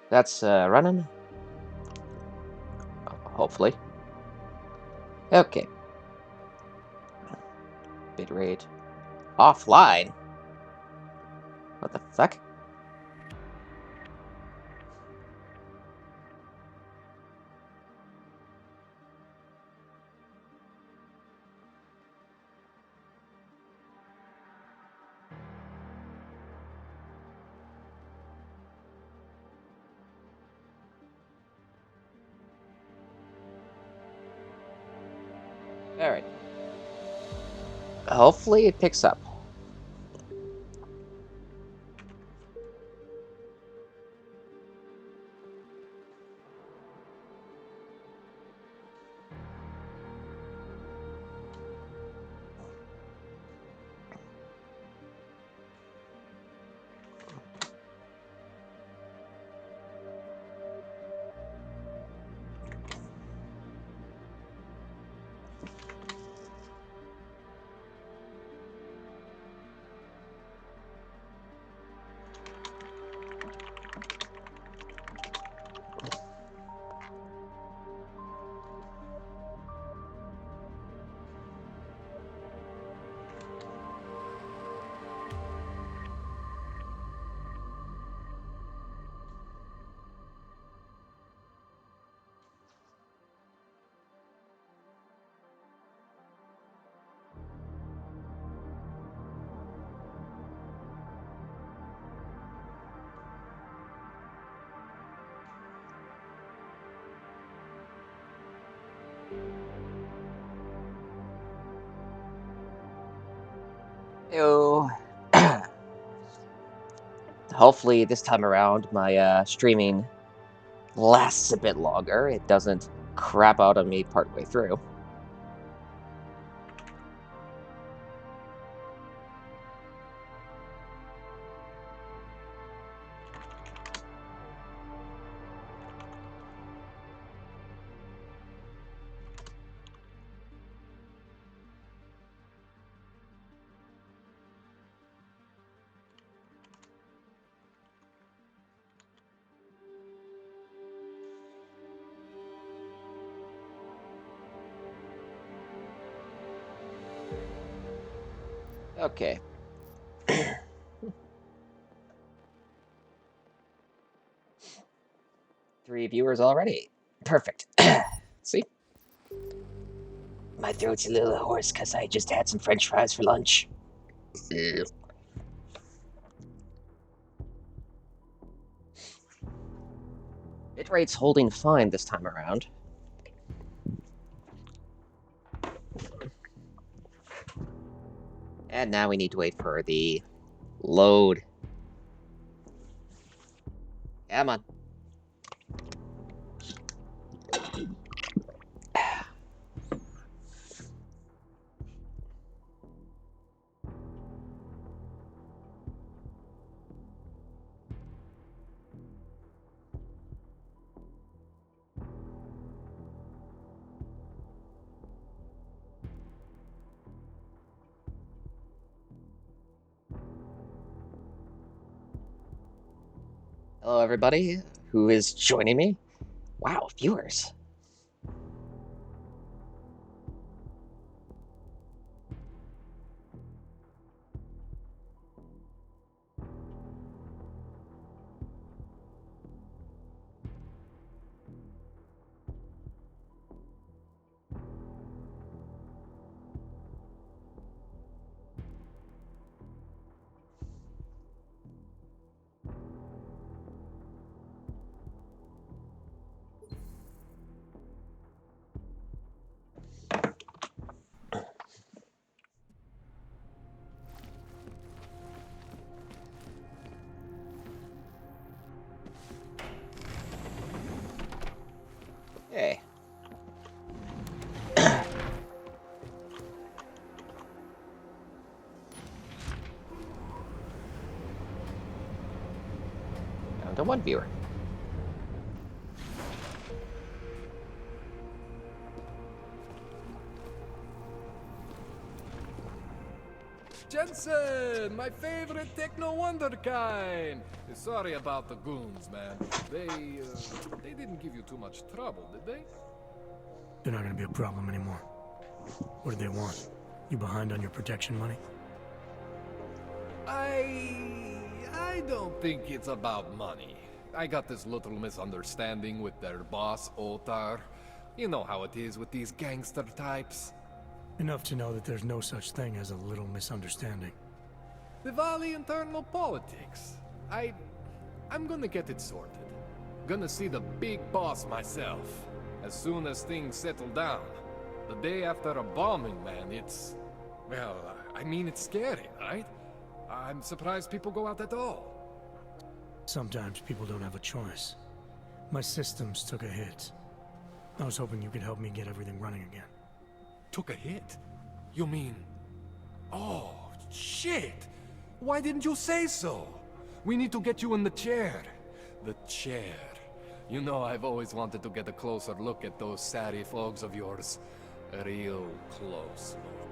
That's running. Hopefully. Okay. Bitrate offline. What the fuck? All right. Hopefully it picks up. Ew. Hopefully this time around my streaming lasts a bit longer. It doesn't crap out on me partway through. Okay. 3 viewers already. Perfect. See? My throat's a little hoarse because I just had some french fries for lunch. Bitrate's holding fine this time around. And now we need to wait for the load. Come on. Hello, everybody who is joining me. Wow, viewers. Hey. Down to 1 viewer. Jensen, my favorite techno wonderkind. Sorry about the goons, man. They didn't give you too much trouble, did they? They're not gonna be a problem anymore. What do they want? You behind on your protection money? I don't think it's about money. I got this little misunderstanding with their boss, Otar. You know how it is with these gangster types. Enough to know that there's no such thing as a little misunderstanding. Diwali internal politics. I'm gonna get it sorted. Gonna see the big boss myself. As soon as things settle down. The day after a bombing, man, it's... Well, I mean, it's scary, right? I'm surprised people go out at all. Sometimes people don't have a choice. My systems took a hit. I was hoping you could help me get everything running again. Took a hit? You mean... Oh, shit! Why didn't you say so? We need to get you in the chair. The chair. You know, I've always wanted to get a closer look at those Sarif fogs of yours. A real close look.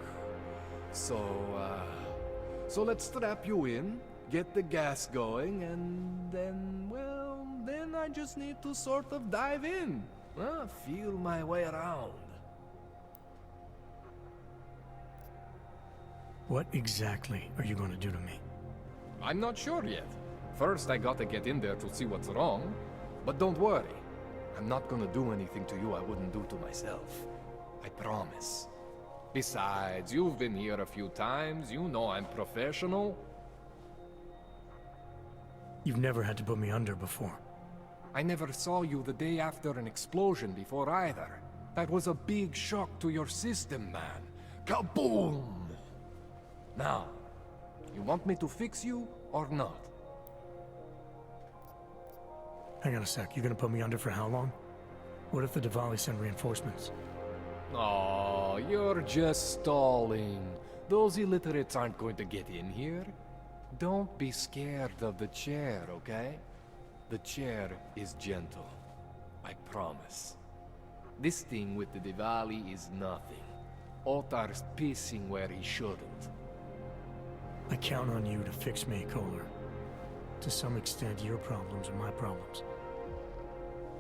So let's strap you in, get the gas going, and then, well, then I just need to sort of dive in. Feel my way around. What exactly are you going to do to me? I'm not sure yet. First, I gotta get in there to see what's wrong. But don't worry. I'm not gonna do anything to you I wouldn't do to myself. I promise. Besides, you've been here a few times. You know I'm professional. You've never had to put me under before. I never saw you the day after an explosion before either. That was a big shock to your system, man. Kaboom! Now, you want me to fix you or not? Hang on a sec, you're gonna put me under for how long? What if the Diwali send reinforcements? Oh, you're just stalling. Those illiterates aren't going to get in here. Don't be scared of the chair, okay? The chair is gentle. I promise. This thing with the Diwali is nothing. Otar's pissing where he shouldn't. I count on you to fix me, Kohler. To some extent, your problems are my problems.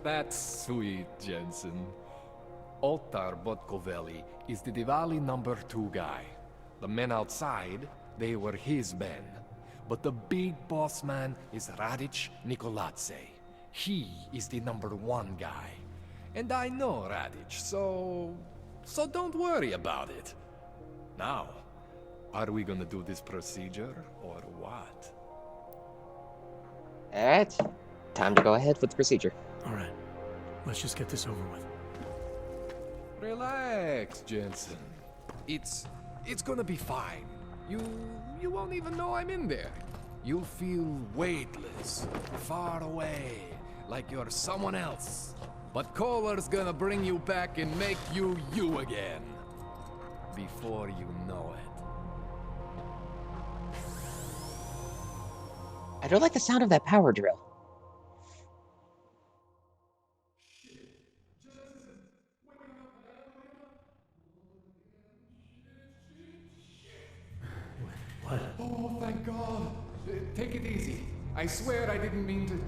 That's sweet, Jensen. Otar Botkoveli is the Diwali #2 guy. The men outside, they were his men. But the big boss man is Radic Nikoladze. He is the #1 guy. And I know Radic, so don't worry about it. Now, are we gonna do this procedure, or what? Alright, time to go ahead with the procedure. Alright, let's just get this over with. Relax, Jensen. It's gonna be fine. You won't even know I'm in there. You'll feel weightless, far away, like you're someone else. But Kohler's gonna bring you back and make you you again. Before you know it. I don't like the sound of that power drill. What? Oh, thank God. Take it easy. I swear I didn't mean to...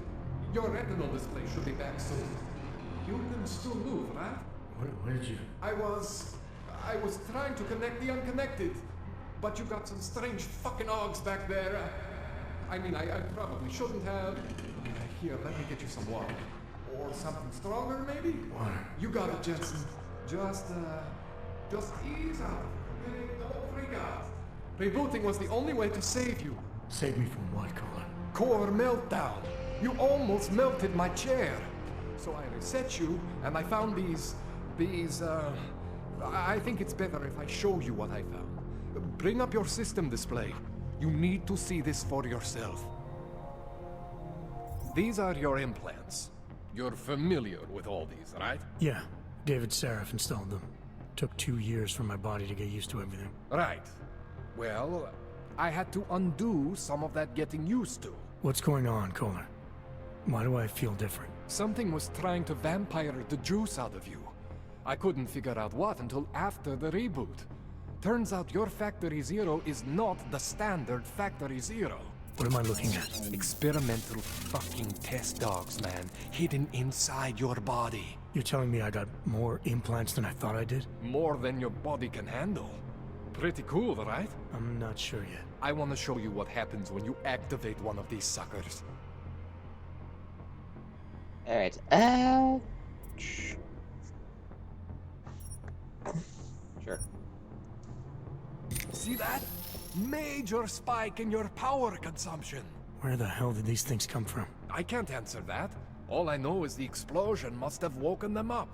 Your retinal display should be back soon. You can still move, right? Where did you... I was trying to connect the unconnected. But you got some strange fucking ogs back there. I mean, I probably shouldn't have. Here, let me get you some water. Or something stronger, maybe? Water? You got it, Jensen. Just ease out. Okay? Don't freak out. Rebooting was the only way to save you. Save me from what, Kohler? Core meltdown. You almost melted my chair. So I reset you, and I found these, I think it's better if I show you what I found. Bring up your system display. You need to see this for yourself. These are your implants. You're familiar with all these, right? Yeah, David Sarif installed them. Took 2 years for my body to get used to everything. Right. Well, I had to undo some of that getting used to. What's going on, Kohler? Why do I feel different? Something was trying to vampire the juice out of you. I couldn't figure out what until after the reboot. Turns out your Factory Zero is not the standard Factory Zero. What am I looking at? Experimental fucking test dogs, man, hidden inside your body. You're telling me I got more implants than I thought I did? More than your body can handle. Pretty cool, right? I'm not sure yet. I want to show you what happens when you activate one of these suckers. Alright, sure. See that? Major spike in your power consumption. Where the hell did these things come from? I can't answer that. All I know is the explosion must have woken them up.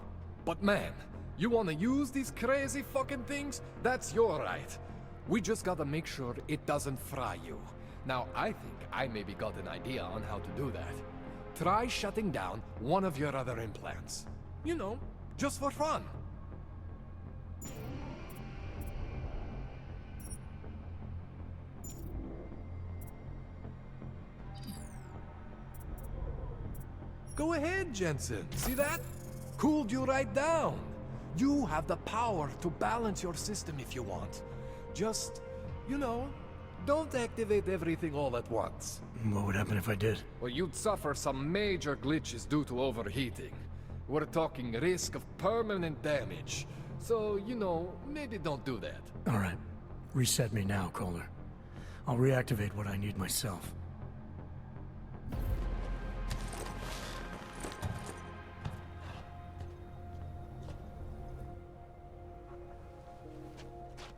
But man, you want to use these crazy fucking things? That's your right. We just gotta make sure it doesn't fry you. Now, I think I maybe got an idea on how to do that. Try shutting down one of your other implants. You know, just for fun. Go ahead, Jensen. See that? Cooled you right down. You have the power to balance your system if you want. Just, you know, don't activate everything all at once. What would happen if I did? Well, you'd suffer some major glitches due to overheating. We're talking risk of permanent damage. So, you know, maybe don't do that. Alright. Reset me now, Kohler. I'll reactivate what I need myself.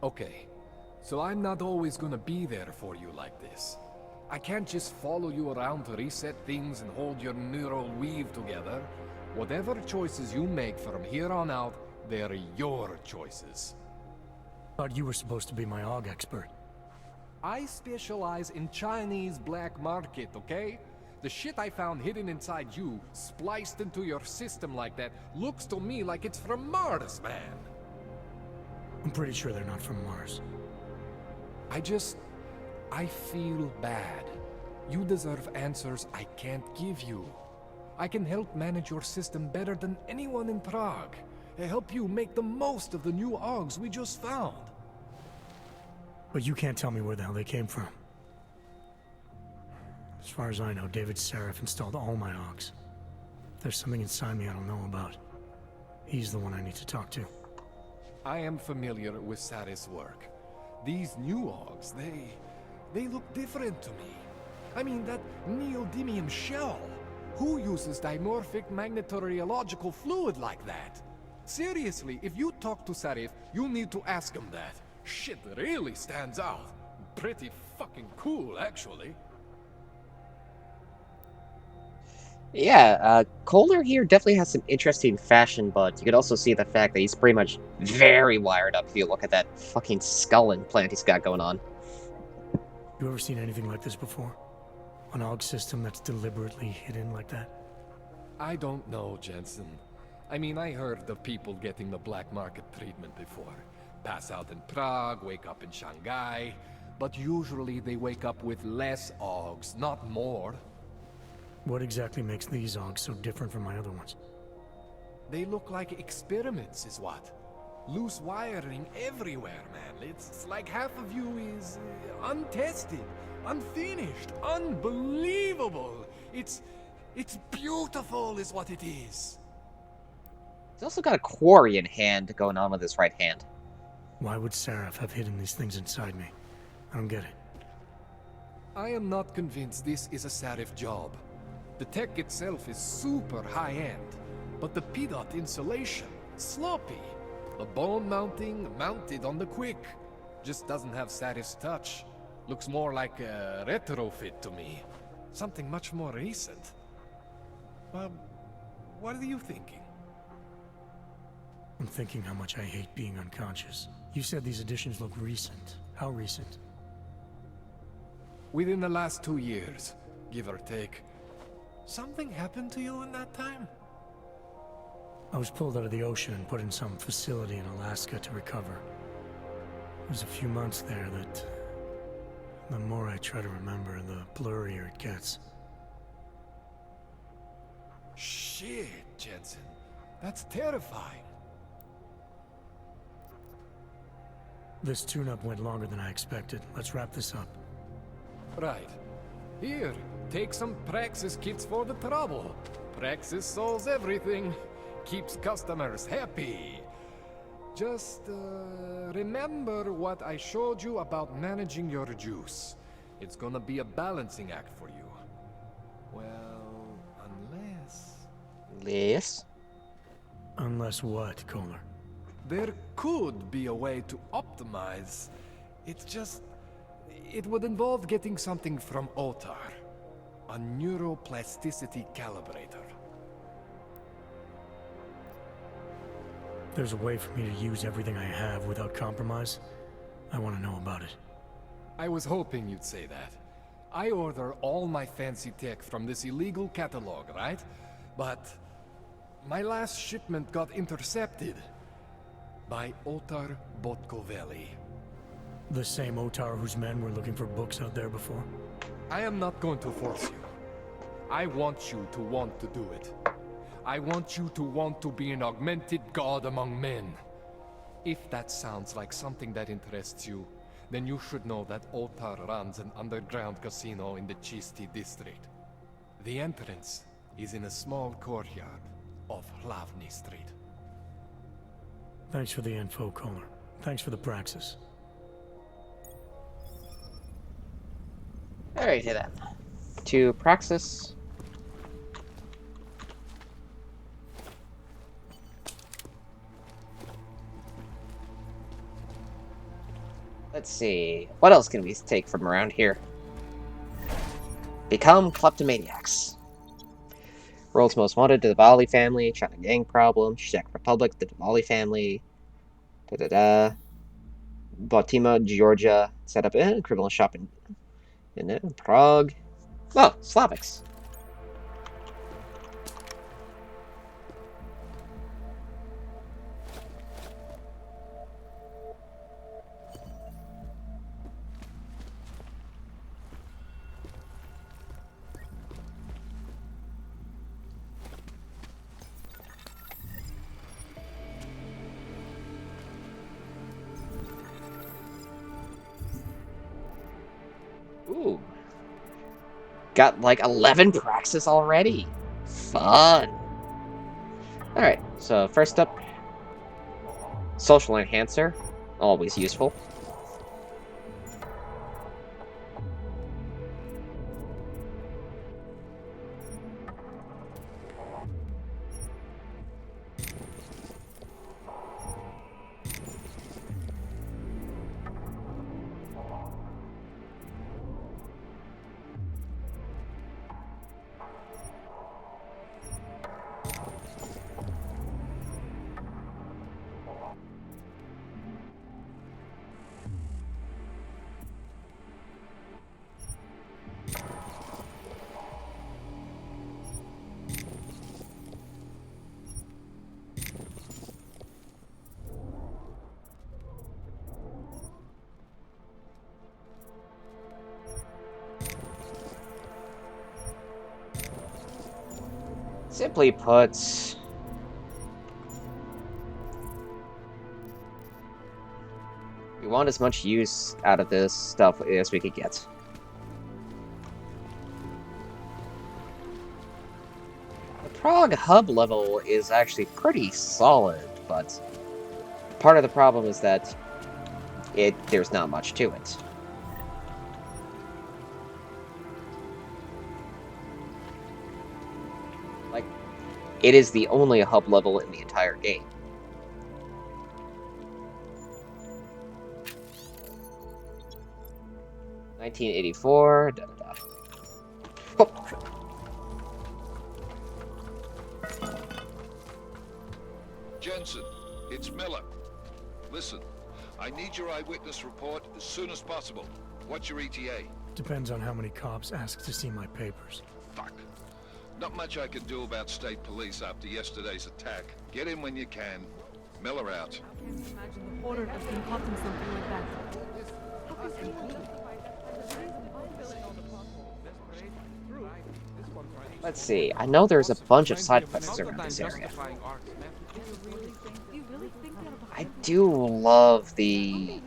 Okay, so I'm not always gonna be there for you like this. I can't just follow you around to reset things and hold your neural weave together. Whatever choices you make from here on out, they're your choices. Thought you were supposed to be my AUG expert. I specialize in Chinese black market, okay? The shit I found hidden inside you, spliced into your system like that, looks to me like it's from Mars, man. I'm pretty sure they're not from Mars. I feel bad. You deserve answers I can't give you. I can help manage your system better than anyone in Prague. I help you make the most of the new AUGs we just found. But you can't tell me where the hell they came from. As far as I know, David Sarif installed all my AUGs. There's something inside me I don't know about. He's the one I need to talk to. I am familiar with Sarif's work. These new AUGs, they look different to me. I mean, that neodymium shell. Who uses dimorphic magnetorheological fluid like that? Seriously, if you talk to Sarif, you need to ask him that. Shit really stands out. Pretty fucking cool, actually. Yeah, Kohler here definitely has some interesting fashion, but you could also see the fact that he's pretty much very wired up if you look at that fucking skull implant he's got going on. You ever seen anything like this before? An AUG system that's deliberately hidden like that? I don't know, Jensen. I mean, I heard of people getting the black market treatment before. Pass out in Prague, wake up in Shanghai. But usually they wake up with less AUGs, not more. What exactly makes these AUGs so different from my other ones? They look like experiments, is what. Loose wiring everywhere, man. It's like half of you is untested, unfinished, unbelievable. It's beautiful, is what it is. He's also got a quarry in hand going on with his right hand. Why would Sarif have hidden these things inside me? I don't get it. I am not convinced this is a Sarif job. The tech itself is super high-end, but the PDOT insulation, sloppy. The bone mounting, mounted on the quick. Just doesn't have Sarif's touch. Looks more like a retrofit to me. Something much more recent. What are you thinking? I'm thinking how much I hate being unconscious. You said these additions look recent. How recent? Within the last 2 years, give or take. Something happened to you in that time? I was pulled out of the ocean and put in some facility in Alaska to recover. It was a few months there that... the more I try to remember, the blurrier it gets. Shit, Jensen. That's terrifying. This tune-up went longer than I expected. Let's wrap this up. Right. Here, take some Praxis kits for the trouble. Praxis solves everything. Keeps customers happy. Just, remember what I showed you about managing your juice. It's gonna be a balancing act for you. Well, unless... Yes? Unless what, Kohler? There could be a way to optimize. It's just... It would involve getting something from Otar. A neuroplasticity calibrator. There's a way for me to use everything I have without compromise? I want to know about it. I was hoping you'd say that. I order all my fancy tech from this illegal catalog, right? But my last shipment got intercepted by Otar Botkoveli. The same Otar whose men were looking for books out there before? I am not going to force you. I want you to want to do it. I want you to want to be an augmented god among men. If that sounds like something that interests you, then you should know that Otar runs an underground casino in the Chisti district. The entrance is in a small courtyard off Hlavny Street. Thanks for the info, Kohler. Thanks for the praxis. Alrighty then. To Praxis. Let's see. What else can we take from around here? Become kleptomaniacs. World's Most Wanted to the Bali family. China gang problem. Czech Republic, the Diwali family. Baltimore, Georgia. Set up a criminal shop in Prague. Oh, Slavics. Ooh. Got like 11 praxis already. Fun. Alright, so first up, Social Enhancer. Always useful. Simply put, we want as much use out of this stuff as we could get. The Prague hub level is actually pretty solid, but part of the problem is that there's not much to it. Like, it is the only hub level in the entire game. $1984. Da, da, da. Oh. Jensen, it's Miller. Listen, I need your eyewitness report as soon as possible. What's your ETA? Depends on how many cops ask to see my papers. Fuck. Not much I can do about state police after yesterday's attack. Get in when you can. Miller out. I can't imagine the horror of being caught in something like that. How could anyone justify that? Let's see. I know there's a bunch of side quests around this area. You really think that about I do love the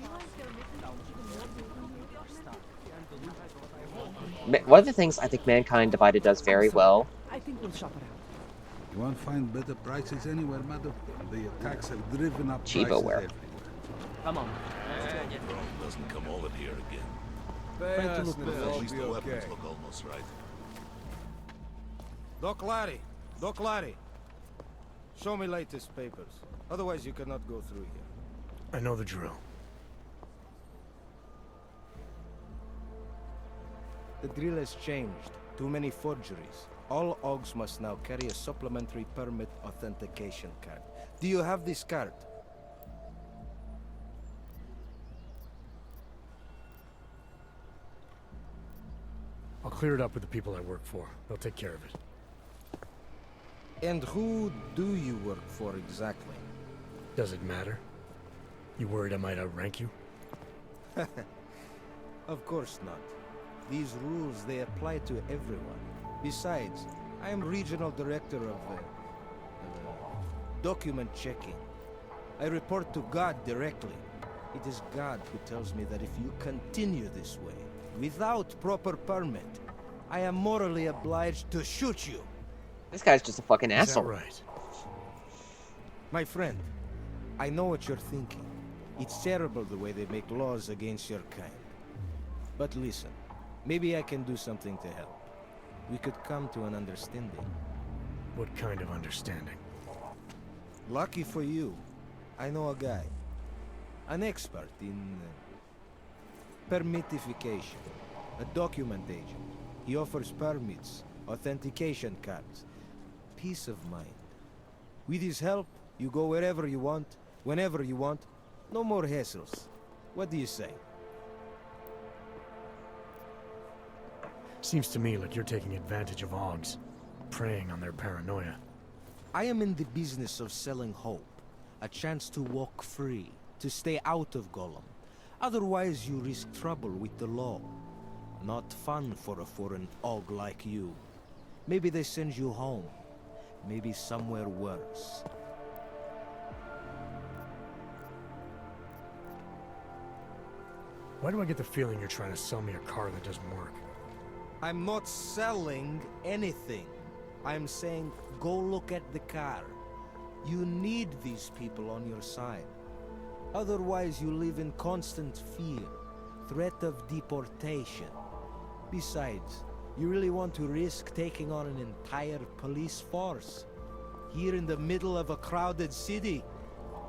One of the things I think Mankind Divided does very well. I think we'll shop around. You won't find better prices anywhere, madam. The attacks have driven up Chivo prices wear. everywhere. Come on. Rome doesn't come over here again. Trying to look At least professional. the weapons look almost right. Doc Larry! Doc Larry! Show me latest papers. Otherwise you cannot go through here. I know the drill. The drill has changed. Too many forgeries. All OGs must now carry a supplementary permit authentication card. Do you have this card? I'll clear it up with the people I work for. They'll take care of it. And who do you work for exactly? Does it matter? You worried I might outrank you? Of course not. These rules, they apply to everyone. Besides, I am regional director of document checking. I report to God directly. It is God who tells me that if you continue this way, without proper permit, I am morally obliged to shoot you. This guy's just a fucking Is that asshole. right? My friend, I know what you're thinking. It's terrible the way they make laws against your kind. But listen, maybe I can do something to help. We could come to an understanding. What kind of understanding? Lucky for you, I know a guy. An expert in permitification. A document agent. He offers permits, authentication cards. Peace of mind. With his help, you go wherever you want, whenever you want. No more hassles. What do you say? Seems to me like you're taking advantage of OGs, preying on their paranoia. I am in the business of selling hope. A chance to walk free, to stay out of Golem. Otherwise you risk trouble with the law. Not fun for a foreign Og like you. Maybe they send you home. Maybe somewhere worse. Why do I get the feeling you're trying to sell me a car that doesn't work? I'm not selling anything. I'm saying go look at the car. You need these people on your side. Otherwise you live in constant fear, threat of deportation. Besides, you really want to risk taking on an entire police force? Here in the middle of a crowded city?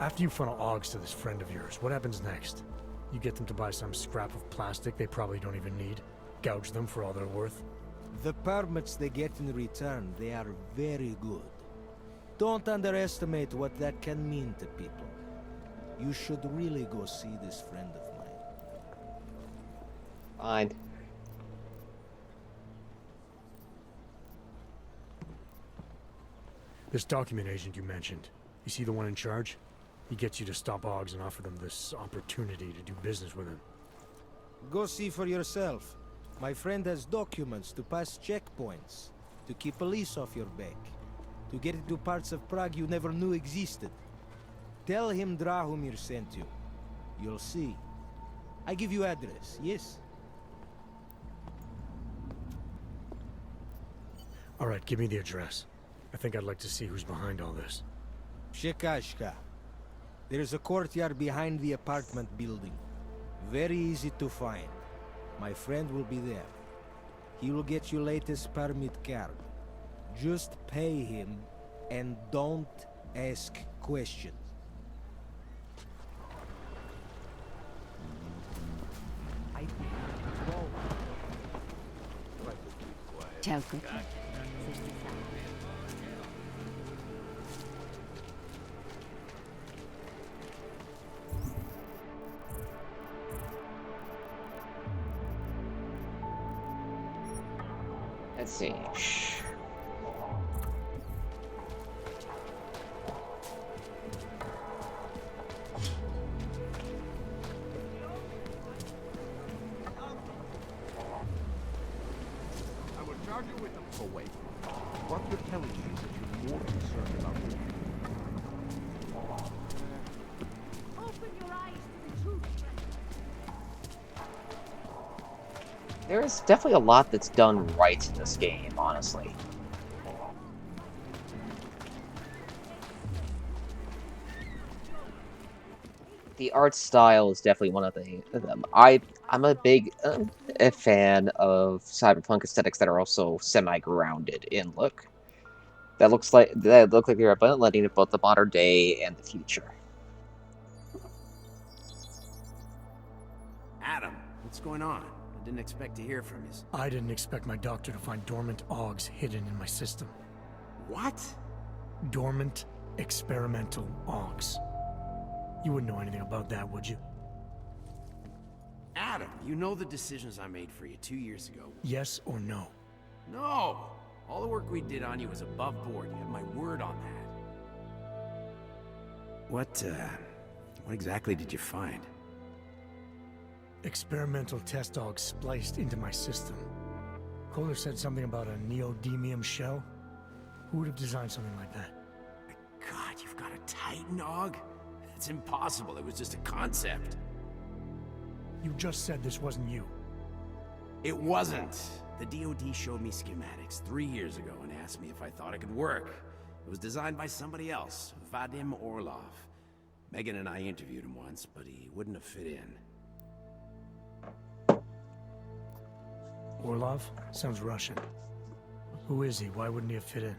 After you funnel OGs to this friend of yours, what happens next? You get them to buy some scrap of plastic they probably don't even need? Gouge them for all they're worth? The permits they get in return, they are very good. Don't underestimate what that can mean to people. You should really go see this friend of mine. Fine. This document agent you mentioned, you see the one in charge? He gets you to stop OGs and offer them this opportunity to do business with him. Go see for yourself. My friend has documents to pass checkpoints, to keep police off your back, to get into parts of Prague you never knew existed. Tell him Drahomir sent you. You'll see. I give you address, yes? Alright, give me the address. I think I'd like to see who's behind all this. Shekashka. There's a courtyard behind the apartment building. Very easy to find. My friend will be there. He will get you latest permit card. Just pay him and don't ask questions. Ciao, Cookie. Let's see. I will charge you with them. Oh, wait. What you're telling me is that you're more concerned about me. Open your eyes to the truth. There is definitely a lot that's done right in this game, honestly. The art style is definitely one of them. I'm a big a fan of cyberpunk aesthetics that are also semi-grounded in look. That look like they're blending of both the modern day and the future. Adam, what's going on? I didn't expect to hear from you. I didn't expect my doctor to find dormant augs hidden in my system. What? Dormant experimental augs. You wouldn't know anything about that, would you? Adam, you know the decisions I made for you 2 years ago. Yes or no? No! All the work we did on you was above board. You have my word on that. What exactly did you find? Experimental test augs spliced into my system. Kohler said something about a neodymium shell. Who would have designed something like that? God, you've got a Titan aug? It's impossible. It was just a concept. You just said this wasn't you. It wasn't. The DoD showed me schematics 3 years ago and asked me if I thought it could work. It was designed by somebody else, Vadim Orlov. Megan and I interviewed him once, but he wouldn't have fit in. Orlov? Sounds Russian. Who is he? Why wouldn't he have fit in?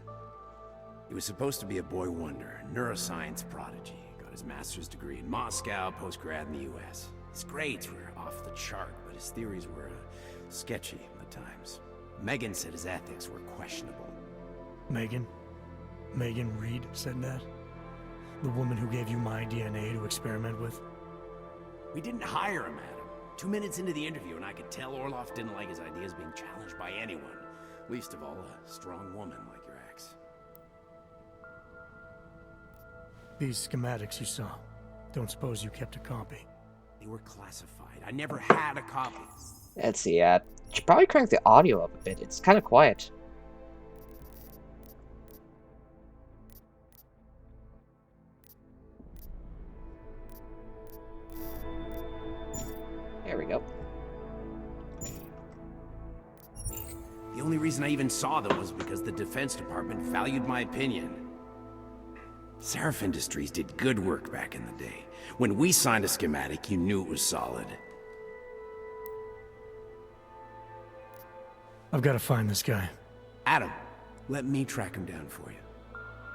He was supposed to be a boy wonder, neuroscience prodigy. Got his master's degree in Moscow, post-grad in the US. His grades were off the chart, but his theories were sketchy at times. Megan said his ethics were questionable. Megan? Megan Reed said that? The woman who gave you my DNA to experiment with? We didn't hire him, Adam. 2 minutes into the interview, and I could tell Orlov didn't like his ideas being challenged by anyone. Least of all, a strong woman like your ex. These schematics you saw. Don't suppose you kept a copy? They were classified. I never had a copy. Let's see, should probably crank the audio up a bit. It's kind of quiet. There we go. The only reason I even saw them was because the Defense Department valued my opinion. Seraph Industries did good work back in the day. When we signed a schematic, you knew it was solid. I've got to find this guy. Adam, let me track him down for you.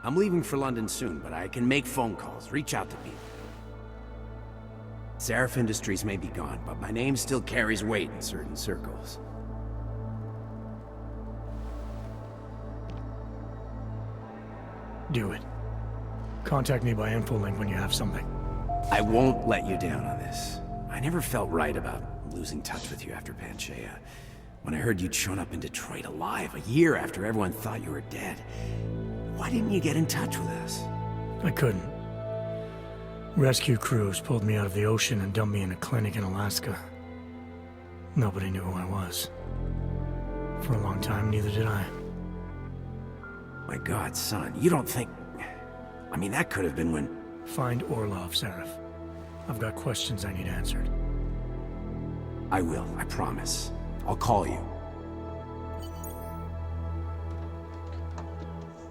I'm leaving for London soon, but I can make phone calls, reach out to people. Seraph Industries may be gone, but my name still carries weight in certain circles. Do it. Contact me by infolink when you have something. I won't let you down on this. I never felt right about losing touch with you after Panchaea. When I heard you'd shown up in Detroit alive a year after everyone thought you were dead. Why didn't you get in touch with us? I couldn't. Rescue crews pulled me out of the ocean and dumped me in a clinic in Alaska. Nobody knew who I was. For a long time, neither did I. My God, son, you don't think... I mean, that could have been when... Find Orlov, Seraph. I've got questions I need answered. I will, I promise. I'll call you.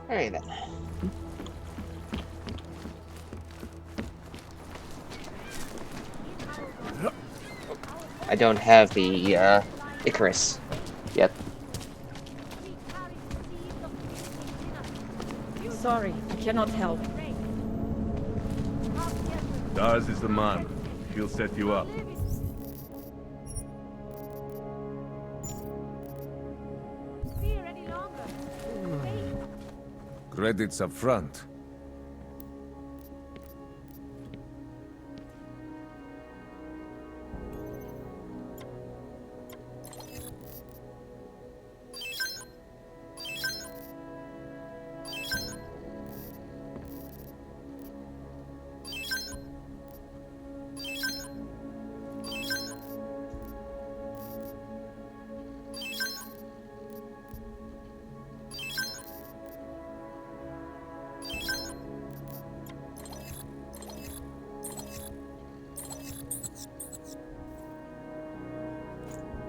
Alright then. I don't have the Icarus yet. Sorry, I cannot help. Daz is the man. He'll set you up. Credits up front.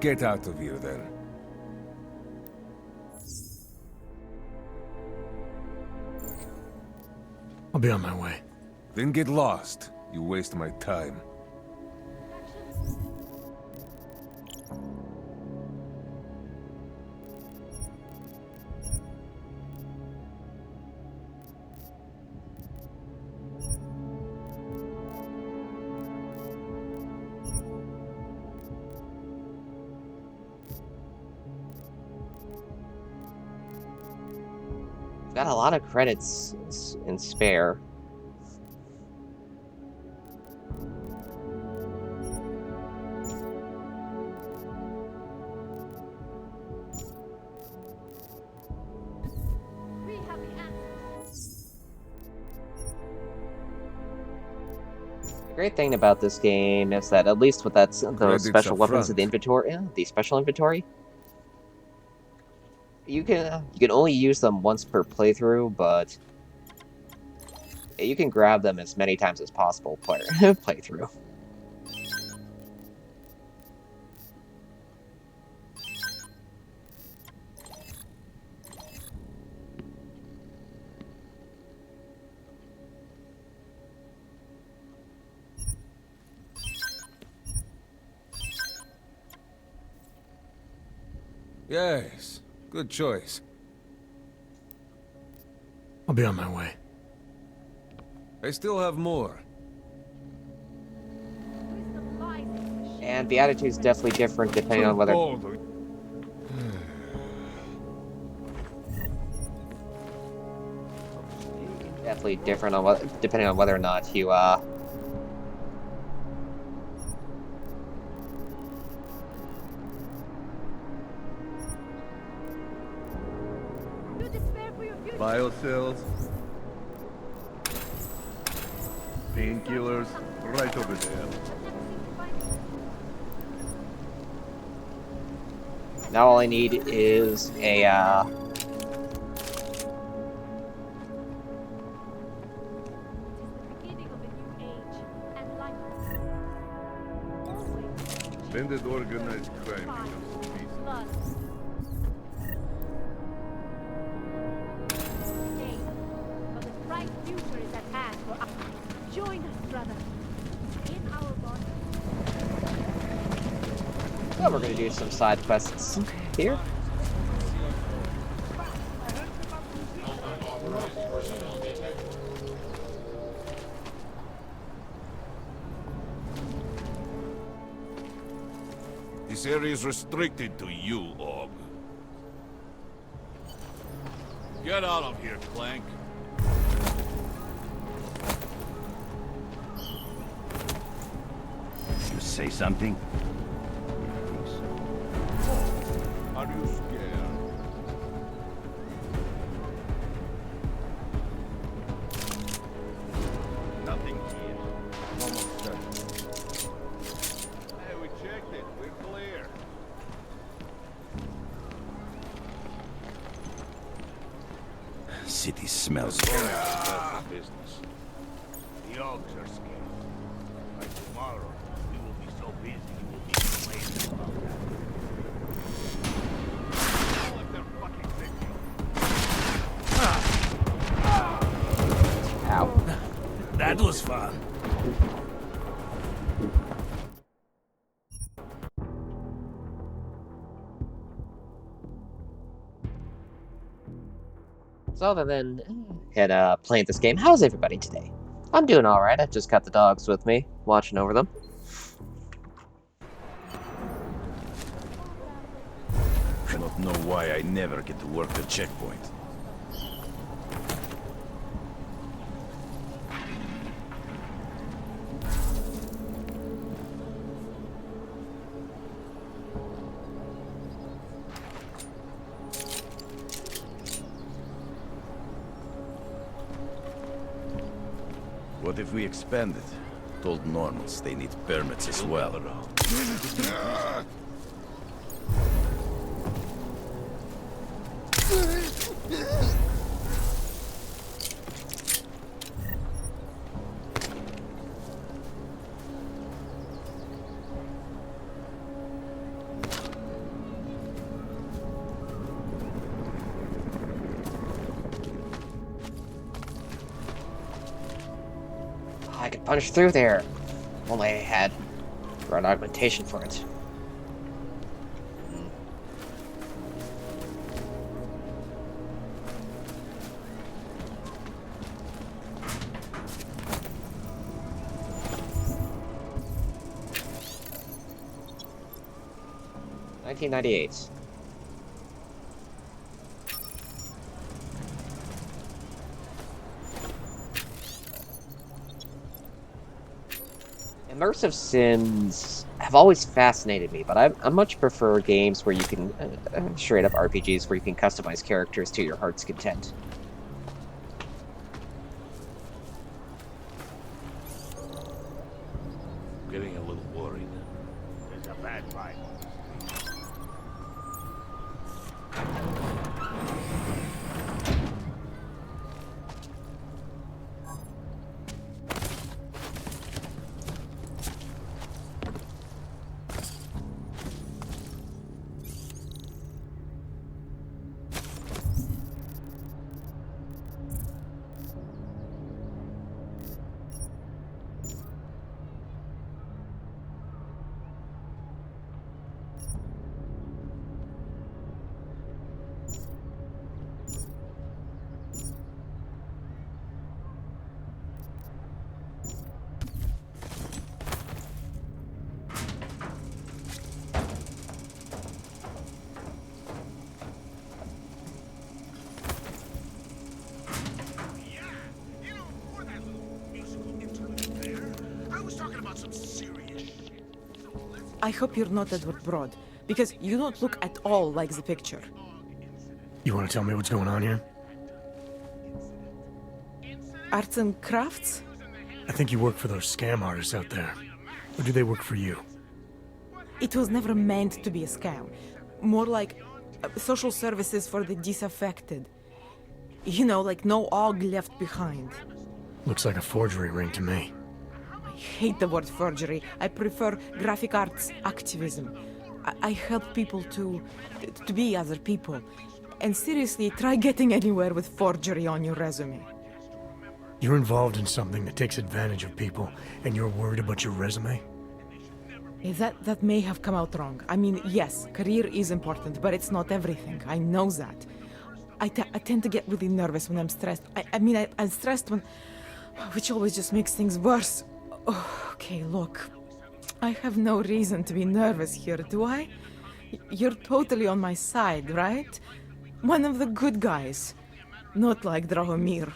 get out of here, then. I'll be on my way. Then get lost. You waste my time. Got a lot of credits in spare. The great thing about this game is that at least with those Credits special up weapons in front. the inventory, the special inventory, you can only use them once per playthrough, but you can grab them as many times as possible playthrough. Yes, good choice. I'll be on my way. I still have more. And the attitude's definitely different depending on whether... Definitely different on what, depending on whether or not you, Biocells. Painkillers. Right over there. Now all I need is a, Banded organized crime becomes peace. But the bright future is at hand for us. Join us, brother. In our body. well, we're gonna do some side quests here. This area is restricted to you, Og. Get out of here, Clank. You say something? Are you scared? Nothing here. Almost done. Hey, we checked it. We're clear. City smells. That's the business. The Ogs are scared. By tomorrow, we will be so busy you will be complaining about that. Don't let them fucking pick you. Ow. That was fun. So other than playing this game, how's everybody today? I'm doing alright. I just got the dogs with me, watching over them. I don't know why I never get to work the checkpoint. What if we expand it? Told normals they need permits as well. I could punch through there. Only I had ground augmentation for it. $19.98. Immersive sims have always fascinated me, but I much prefer games where you can, straight up RPGs where you can customize characters to your heart's content. Getting a little worried. There's a bad vibe. I hope you're not Edward Broad, because you don't look at all like the picture. You want to tell me what's going on here? Arts and crafts? I think you work for those scam artists out there. Or do they work for you? It was never meant to be a scam. More like social services for the disaffected. You know, like no OG left behind. Looks like a forgery ring to me. I hate the word forgery. I prefer graphic arts activism. I help people to be other people. And seriously, try getting anywhere with forgery on your resume. You're involved in something that takes advantage of people, and you're worried about your resume? That may have come out wrong. I mean, yes, career is important, but it's not everything. I know that. I tend to get really nervous when I'm stressed. I'm stressed when... which always just makes things worse. Oh, okay, look. I have no reason to be nervous here, do I? You're totally on my side, right? One of the good guys. Not like Drahomir.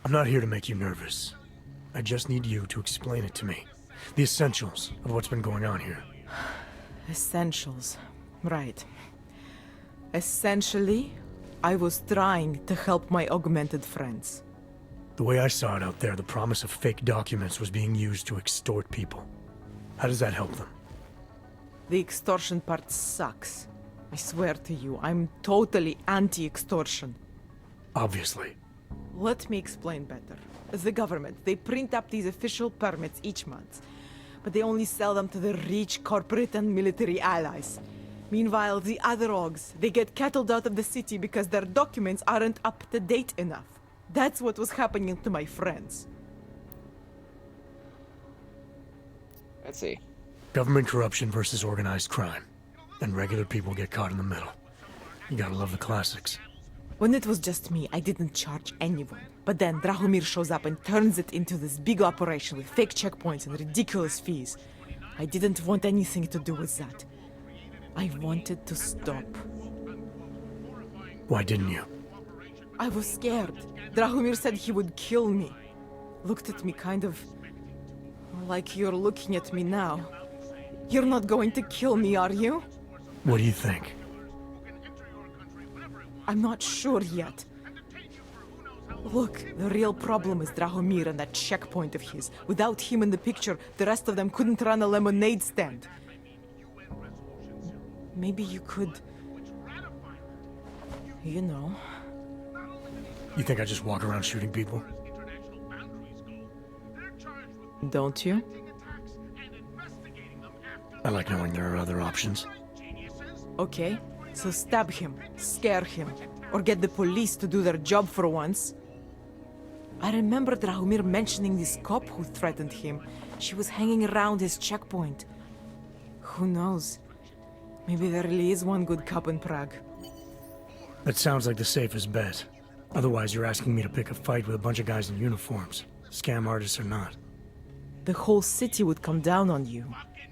I'm not here to make you nervous. I just need you to explain it to me. The essentials of what's been going on here. Essentials. Right. Essentially, I was trying to help my augmented friends. The way I saw it out there, the promise of fake documents was being used to extort people. How does that help them? The extortion part sucks. I swear to you, I'm totally anti-extortion. Obviously. Let me explain better. The government, they print up these official permits each month, but they only sell them to the rich corporate and military allies. Meanwhile, the other OGs, they get cattled out of the city because their documents aren't up to date enough. That's what was happening to my friends. Let's see. Government corruption versus organized crime. And regular people get caught in the middle. You gotta love the classics. When it was just me, I didn't charge anyone. But then Drahomir shows up and turns it into this big operation with fake checkpoints and ridiculous fees. I didn't want anything to do with that. I wanted to stop. Why didn't you? I was scared. Drahomir said he would kill me. Looked at me kind of... like you're looking at me now. You're not going to kill me, are you? What do you think? I'm not sure yet. Look, the real problem is Drahomir and that checkpoint of his. Without him in the picture, the rest of them couldn't run a lemonade stand. Maybe you could... you know... You think I just walk around shooting people? Don't you? I like knowing there are other options. Okay, so stab him, scare him, or get the police to do their job for once. I remember Drahomir mentioning this cop who threatened him. She was hanging around his checkpoint. Who knows? Maybe there really is one good cop in Prague. That sounds like the safest bet. Otherwise, you're asking me to pick a fight with a bunch of guys in uniforms, scam artists or not. The whole city would come down on you.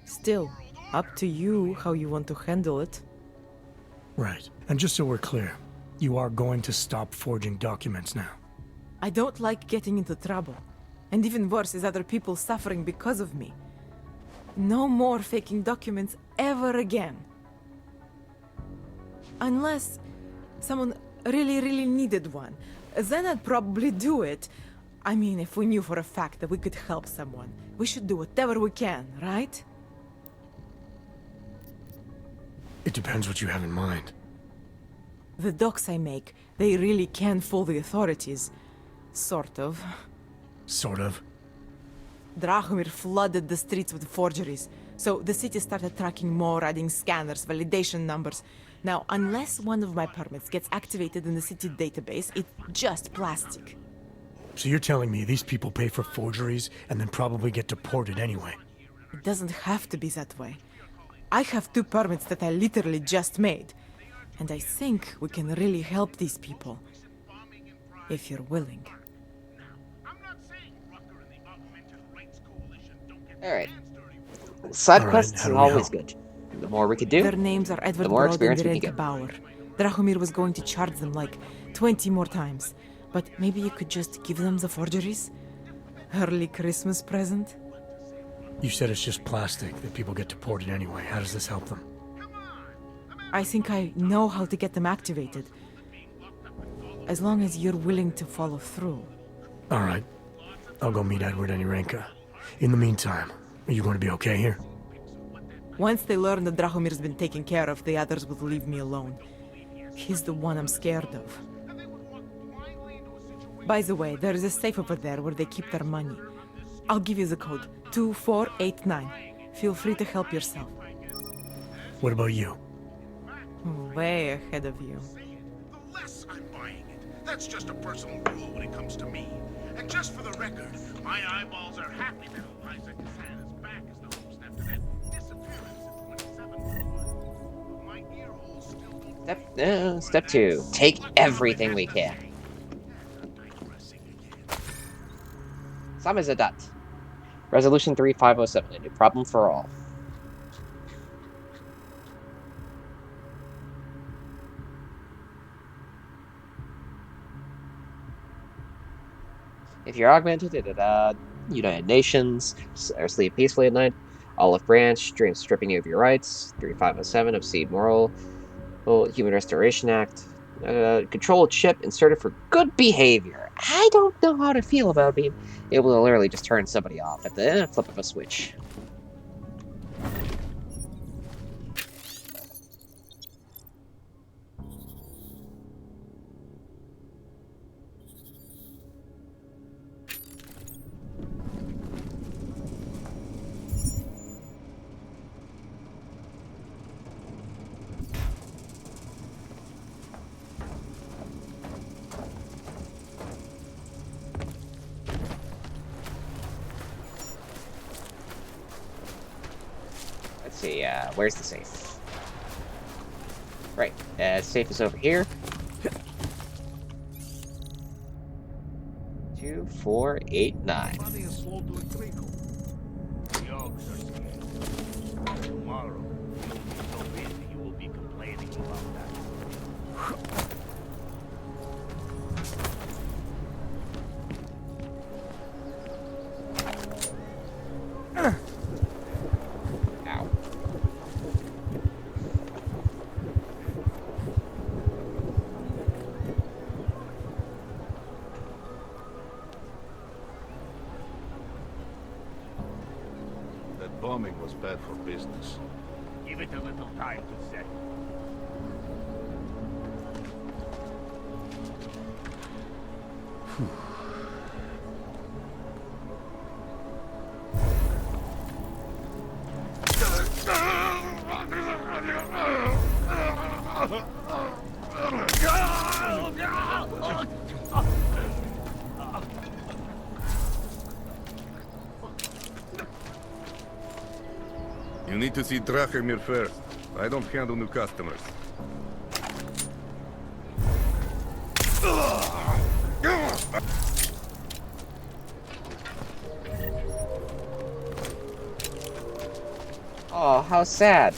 Still, up to you how you want to handle it. Right. And just so we're clear, you are going to stop forging documents now. I don't like getting into trouble. And even worse is other people suffering because of me. No more faking documents ever again. Unless someone really needed one. Then I'd probably do it. I mean, if we knew for a fact that we could help someone, we should do whatever we can, right? It depends what you have in mind. The docs I make, they really can fool the authorities. Sort of. Sort of? Drahomir flooded the streets with forgeries, so the city started tracking more, adding scanners, validation numbers. Now, unless one of my permits gets activated in the city database, it's just plastic. So you're telling me these people pay for forgeries and then probably get deported anyway? It doesn't have to be that way. I have 2 permits that I literally just made. And I think we can really help these people. If you're willing. Alright. Side All quests right, are how do we always help? good. The more we could do, Their names are Edward the more Brod and experience we can Renke get. Bauer. Drahomir was going to charge them like 20 more times. But maybe you could just give them the forgeries? Early Christmas present? You said it's just plastic, that people get deported anyway. How does this help them? I think I know how to get them activated. As long as you're willing to follow through. All right. I'll go meet Edward and Irenka. In the meantime, are you going to be okay here? Once they learn that Drahomir's been taken care of, the others will leave me alone. He's the one I'm scared of. By the way, there is a safe over there where they keep their money. I'll give you the code. 2489. Feel free to help yourself. What about you? Way ahead of you. The less I'm buying it. That's just a personal rule when it comes to me. And just for the record, my eyeballs are happy that Eliza Cassan is back as the host after that disappearance in 27. My ear holes still... Step 2. Take everything we can. Samizadat. Resolution 3507. A new problem for all. If you're augmented, United Nations, or sleep peacefully at night. Olive Branch, dreams stripping you of your rights. 3507, Obscene Moral. Human Restoration Act. Controlled chip inserted for good behavior. I don't know how to feel about being able to literally just turn somebody off at the flip of a switch. Let's see, where's the safe? Right, safe is over here. 2489. Money is slow to a trickle. The Oaks are scared. Tomorrow, you'll be so busy you will be complaining about that. Ow. That bombing was bad for business. Give it a little time to set. need to see Drachemir first. I don't handle new customers. Oh, how sad.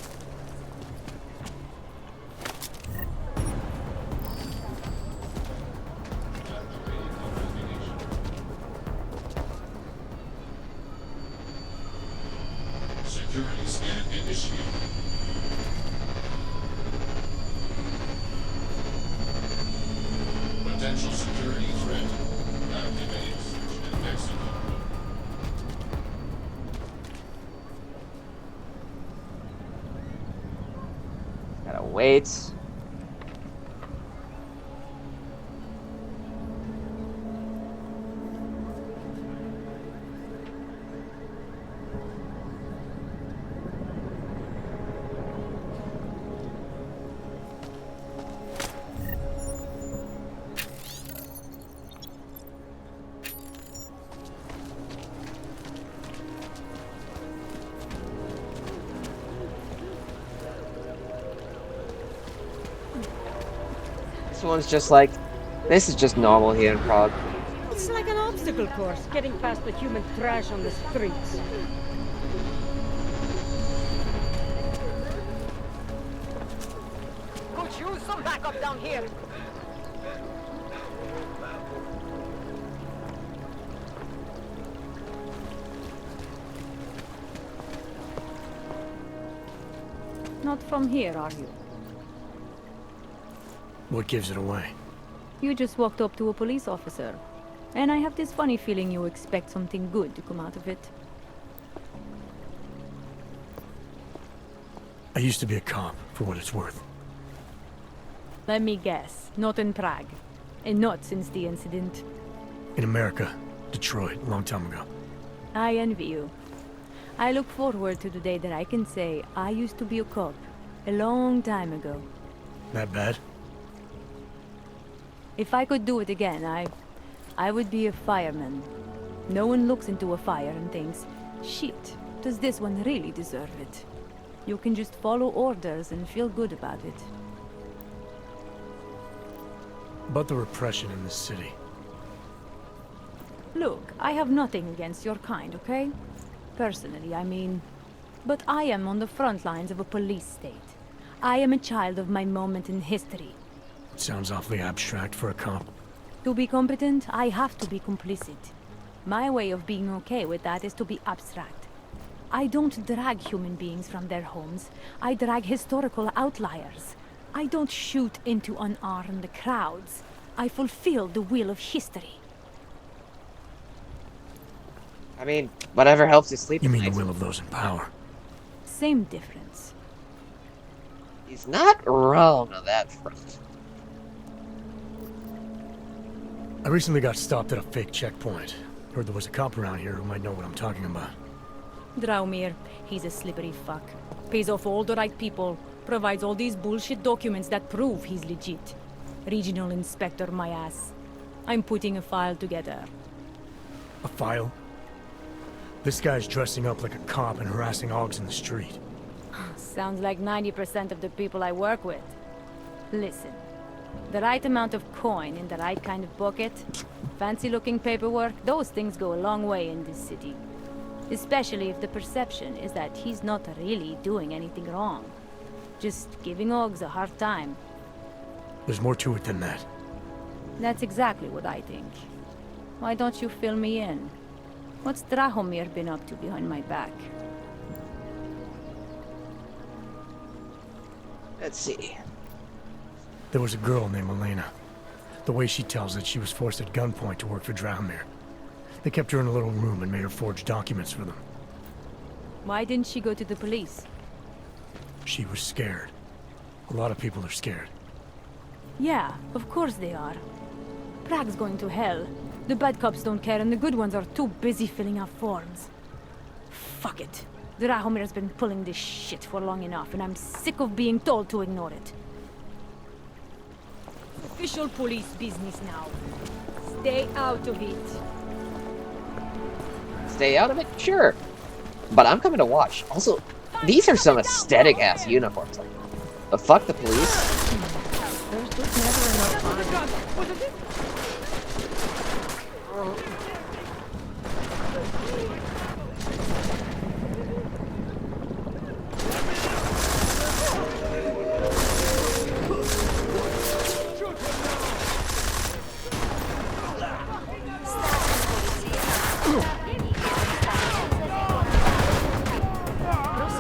Security scan initiated. Potential security threat. Activating search in Mexico. Gotta wait. This one's just like, this is just normal here in Prague. It's like an obstacle course, getting past the human trash on the streets. Could use some backup down here. Not from here, are you? What gives it away? You just walked up to a police officer. And I have this funny feeling you expect something good to come out of it. I used to be a cop, for what it's worth. Let me guess, not in Prague. And not since the incident. In America, Detroit, a long time ago. I envy you. I look forward to the day that I can say I used to be a cop. A long time ago. That bad? If I could do it again, I would be a fireman. No one looks into a fire and thinks, shit, does this one really deserve it? You can just follow orders and feel good about it. About the repression in this city. Look, I have nothing against your kind, okay? Personally, I mean. But I am on the front lines of a police state. I am a child of my moment in history. Sounds awfully abstract for a cop. To be competent, I have to be complicit. My way of being okay with that is to be abstract. I don't drag human beings from their homes. I drag historical outliers. I don't shoot into unarmed crowds. I fulfill the will of history. I mean, whatever helps you sleep. You mean the will of those in power? Same difference. He's not wrong on that front. I recently got stopped at a fake checkpoint. Heard there was a cop around here who might know what I'm talking about. Draumir, he's a slippery fuck. Pays off all the right people, provides all these bullshit documents that prove he's legit. Regional inspector, my ass. I'm putting a file together. A file? This guy's dressing up like a cop and harassing Augs in the street. Sounds like 90% of the people I work with. Listen, the right amount of coin in the right kind of bucket, fancy-looking paperwork, those things go a long way in this city. Especially if the perception is that he's not really doing anything wrong. Just giving Augs a hard time. There's more to it than that. That's exactly what I think. Why don't you fill me in? What's Drahomir been up to behind my back? Let's see. There was a girl named Elena. The way she tells it, she was forced at gunpoint to work for Drahomir. They kept her in a little room and made her forge documents for them. Why didn't she go to the police? She was scared. A lot of people are scared. Yeah, of course they are. Prague's going to hell. The bad cops don't care and the good ones are too busy filling out forms. Fuck it. Drahomir's been pulling this shit for long enough and I'm sick of being told to ignore it. Official police business now. Stay out of it. Stay out of it? Sure. But I'm coming to watch. Also, These are some aesthetic ass uniforms. Like, but fuck the police. There's just never enough time.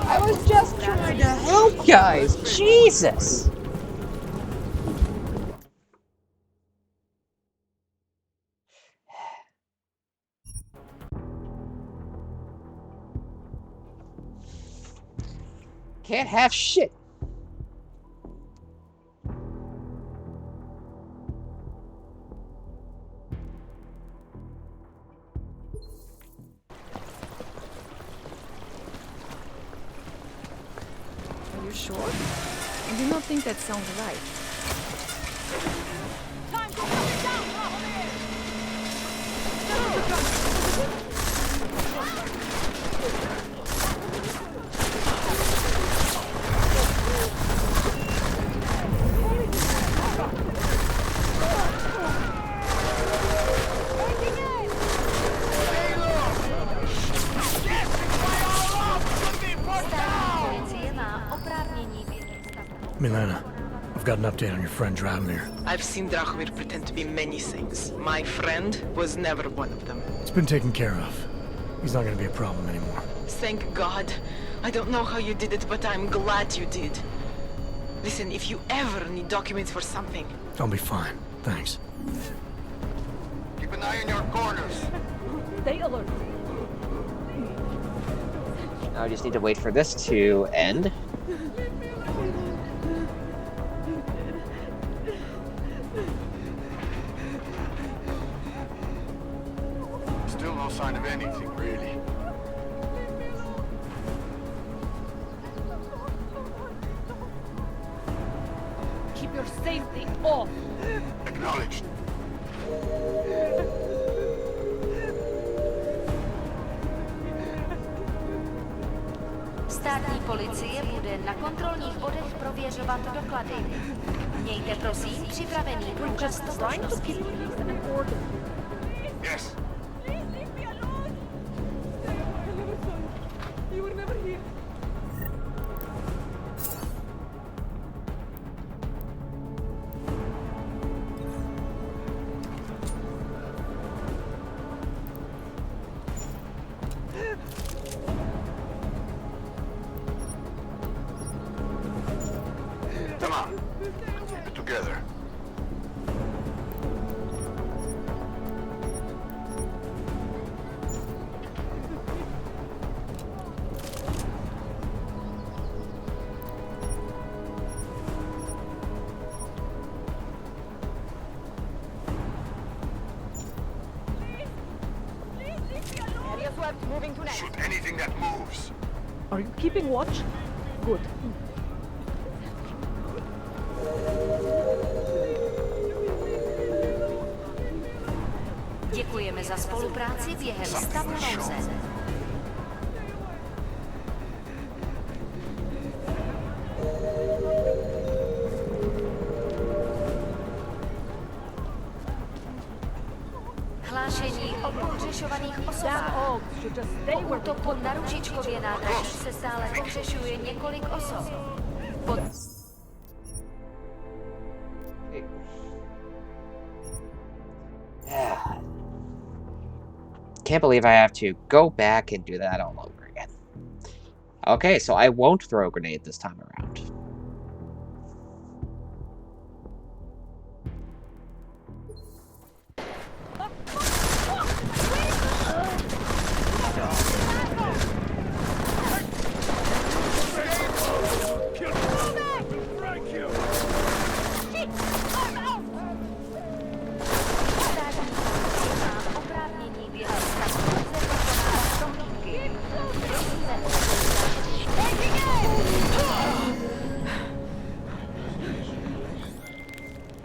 I was just trying to help, guys. Jesus. Can't have shit. Are you sure? I do not think that sounds right. Milena, I've got an update on your friend Drahomir. I've seen Drahomir pretend to be many things. My friend was never one of them. It's been taken care of. He's not gonna be a problem anymore. Thank God. I don't know how you did it, but I'm glad you did. Listen, if you ever need documents for something... I'll be fine. Thanks. Keep an eye on your corners. Stay alert. Now I just need to wait for this to end. Still no sign of anything, really. Keep your safety off. Acknowledged. Státní policie bude na kontrolních bodech prověřovat doklady. Mějte prosím připravený průkaz totožnosti. Yes. You were never here. Come on. Keep it together. Area swept, moving to next. Shoot anything that moves. Are you keeping watch? Good. Děkujeme za spolupráci během stavu nouze. Hlášení o pohřešovaných osobách. Po útoku na Růžičkově nádraží se stále pohřešuje několik osob. Can't believe I have to go back and do that all over again. Okay, so I won't throw a grenade this time around.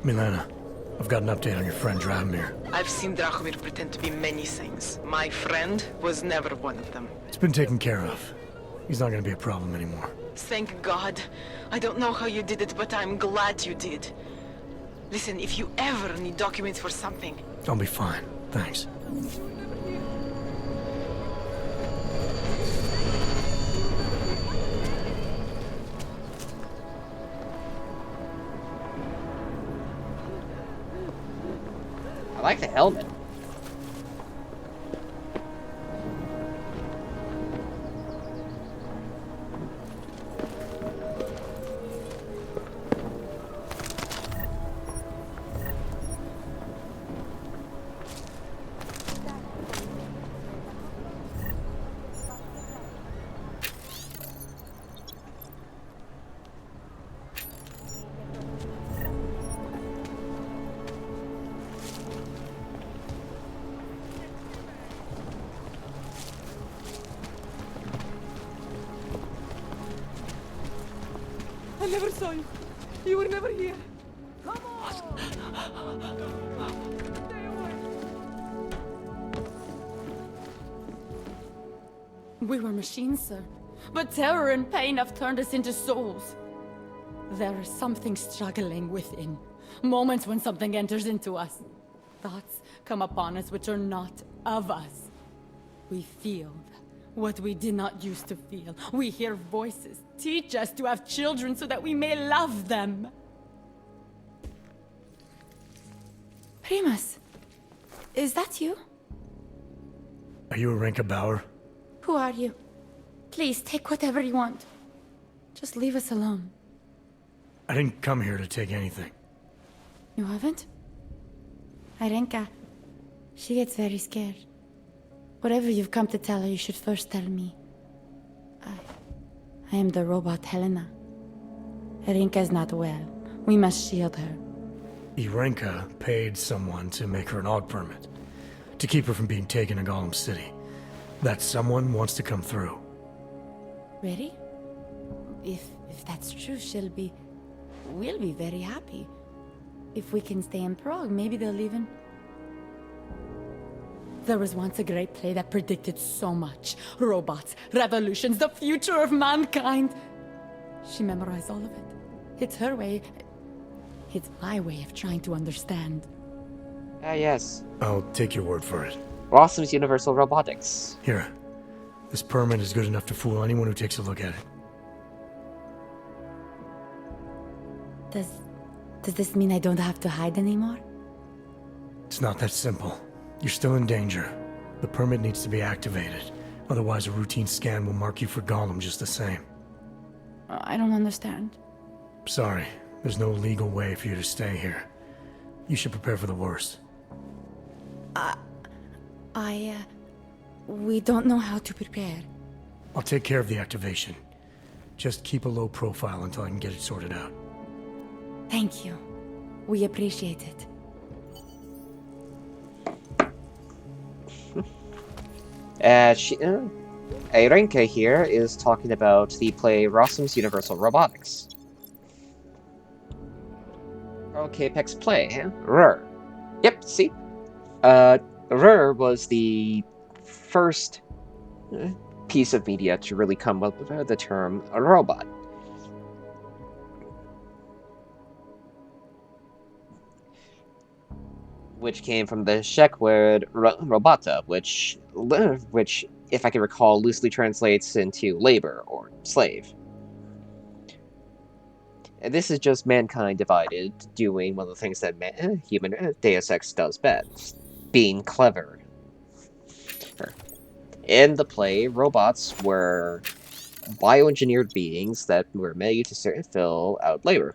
Milena, I've got an update on your friend Drahomir. I've seen Drahomir pretend to be many things. My friend was never one of them. It's been taken care of. He's not gonna be a problem anymore. Thank God. I don't know how you did it, but I'm glad you did. Listen, if you ever need documents for something... I'll be fine. Thanks. I like the helmet. I never saw you. You were never here. Come on! Stay away! We were machines, sir. But terror and pain have turned us into souls. There is something struggling within. Moments when something enters into us. Thoughts come upon us which are not of us. We feel what we did not used to feel. We hear voices teach us to have children so that we may love them. Primus, is that you? Are you Arenka Bauer? Who are you? Please, take whatever you want. Just leave us alone. I didn't come here to take anything. You haven't? Arenka, she gets very scared. Whatever you've come to tell her, you should first tell me. I am the robot Helena. Arenka is not well. We must shield her. Arenka paid someone to make her an AUG permit. To keep her from being taken to Golem City. That someone wants to come through. Really? If that's true, we'll be very happy. If we can stay in Prague, maybe they'll even... There was once a great play that predicted so much. Robots, revolutions, the future of mankind. She memorized all of it. It's her way. It's my way of trying to understand. Ah, yes. I'll take your word for it. Rossum's Universal Robotics. Here. This permit is good enough to fool anyone who takes a look at it. Does this mean I don't have to hide anymore? It's not that simple. You're still in danger. The permit needs to be activated. Otherwise, a routine scan will mark you for Golem just the same. I don't understand. Sorry. There's no legal way for you to stay here. You should prepare for the worst. We don't know how to prepare. I'll take care of the activation. Just keep a low profile until I can get it sorted out. Thank you. We appreciate it. Arenka here is talking about the play Rossum's Universal Robotics. Okay, Apex play, huh? Rur. Yep, see? Rur was the first piece of media to really come up with the term a robot. Which came from the Czech word robota, which, if I can recall, loosely translates into labor or slave. And this is just mankind divided, doing one of the things that human Deus Ex does best, being clever. In the play, robots were bioengineered beings that were made to fill out labor.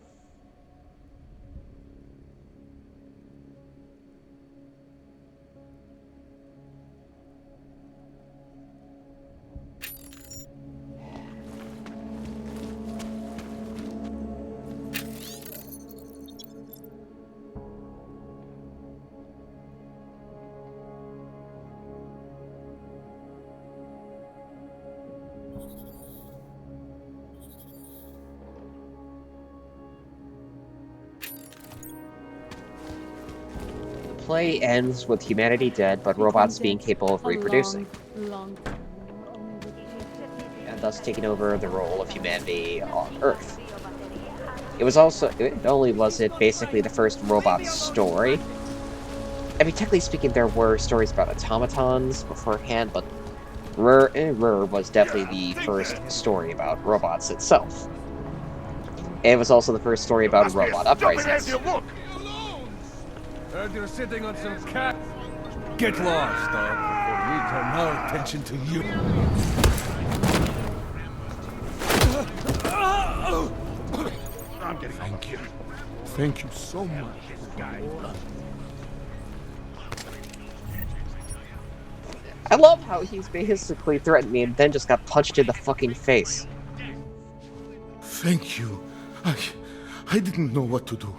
Play ends with humanity dead, but robots being capable of reproducing. Long And thus thus taking over the role of humanity on Earth. It was also, not only was it basically the first robot story, I mean, technically speaking, there were stories about automatons beforehand, but Rur was definitely the first story about robots itself. It was also the first story about robot uprisings. Heard you're sitting on some cat. Get lost, dog, before we turn our attention to you. Thank you. Thank you so much. I love how he's basically threatened me and then just got punched in the fucking face. Thank you. I didn't know what to do.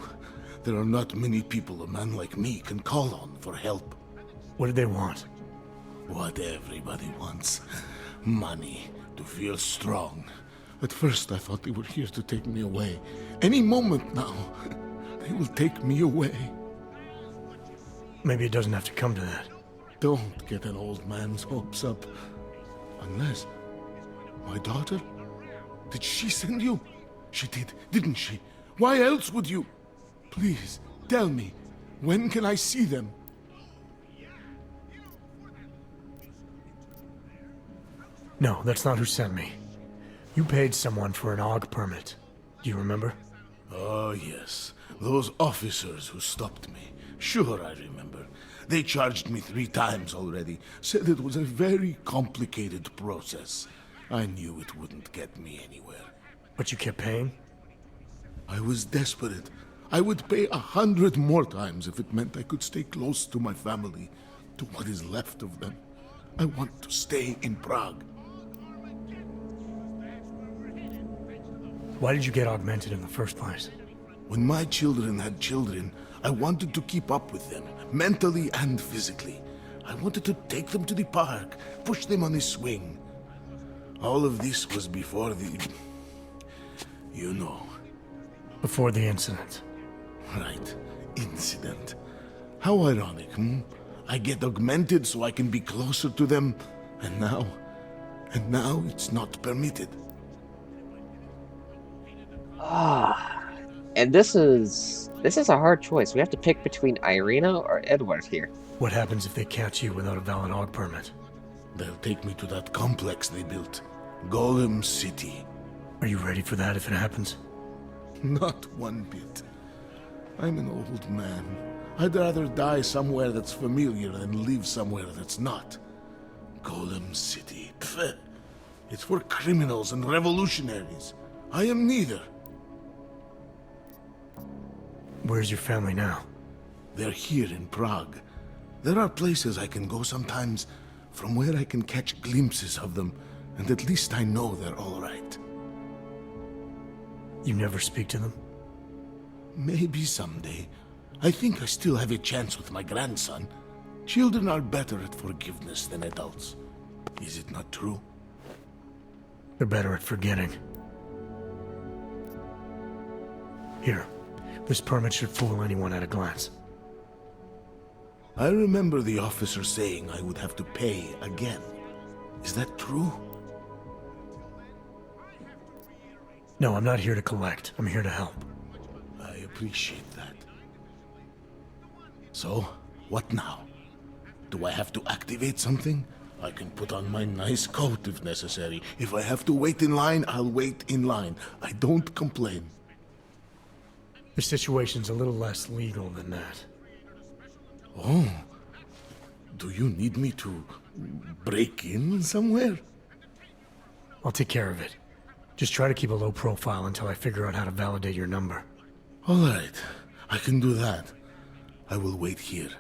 There are not many people a man like me can call on for help. What did they want? What everybody wants. Money. To feel strong. At first I thought they were here to take me away. Any moment now, they will take me away. Maybe it doesn't have to come to that. Don't get an old man's hopes up. Unless... My daughter? Did she send you? She did, didn't she? Why else would you? Please, tell me. When can I see them? No, that's not who sent me. You paid someone for an AUG permit. Do you remember? Oh, yes. Those officers who stopped me. Sure, I remember. They charged me 3 times already. Said it was a very complicated process. I knew it wouldn't get me anywhere. But you kept paying? I was desperate. I would pay 100 more times if it meant I could stay close to my family, to what is left of them. I want to stay in Prague. Why did you get augmented in the first place? When my children had children, I wanted to keep up with them, mentally and physically. I wanted to take them to the park, push them on a swing. All of this was before the... you know. Before the incident. Right. Incident. How ironic, hmm? I get augmented so I can be closer to them, and now it's not permitted. And this is a hard choice. We have to pick between Irina or Edward here. What happens if they catch you without a valid AUG permit? They'll take me to that complex they built. Golem City. Are you ready for that if it happens? Not one bit. I'm an old man. I'd rather die somewhere that's familiar than live somewhere that's not. Golem City. Pfft. It's for criminals and revolutionaries. I am neither. Where's your family now? They're here in Prague. There are places I can go sometimes from where I can catch glimpses of them, and at least I know they're all right. You never speak to them? Maybe someday. I think I still have a chance with my grandson. Children are better at forgiveness than adults. Is it not true? They're better at forgetting. Here. This permit should fool anyone at a glance. I remember the officer saying I would have to pay again. Is that true? No, I'm not here to collect. I'm here to help. I appreciate that. So, what now? Do I have to activate something? I can put on my nice coat if necessary. If I have to wait in line, I'll wait in line. I don't complain. The situation's a little less legal than that. Oh. Do you need me to break in somewhere? I'll take care of it. Just try to keep a low profile until I figure out how to validate your number. All right. I can do that. I will wait here.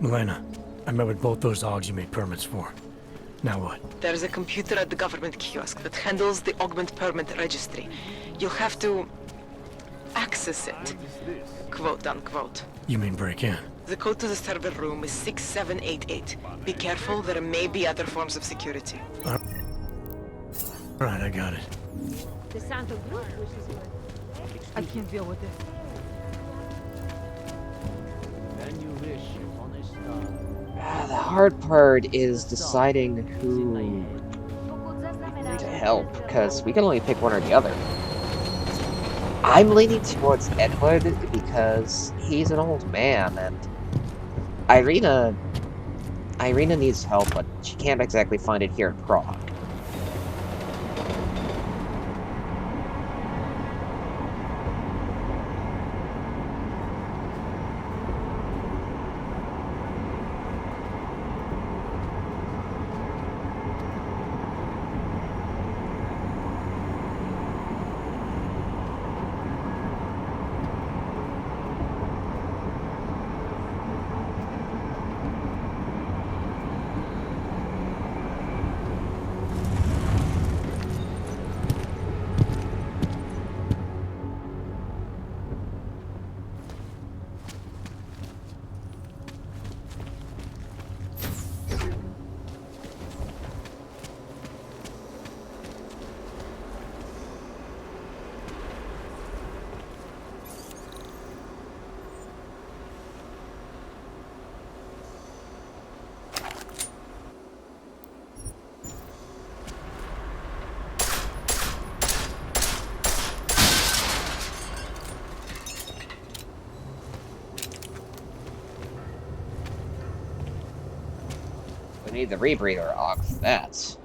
Milena, I met with both those AUGs you made permits for. Now what? There's a computer at the government kiosk that handles the augment permit registry. You'll have to access it, quote unquote. You mean break in? The code to the server room is 6788. Be careful, there may be other forms of security. Alright, I got it. The Santa Cruz wishes you. I can't deal with this. Then you wish upon a star. The hard part is deciding who to help, because we can only pick one or the other. I'm leaning towards Edward because he's an old man, and Irina needs help, but she can't exactly find it here in Prague. We need the rebreather AUG for that.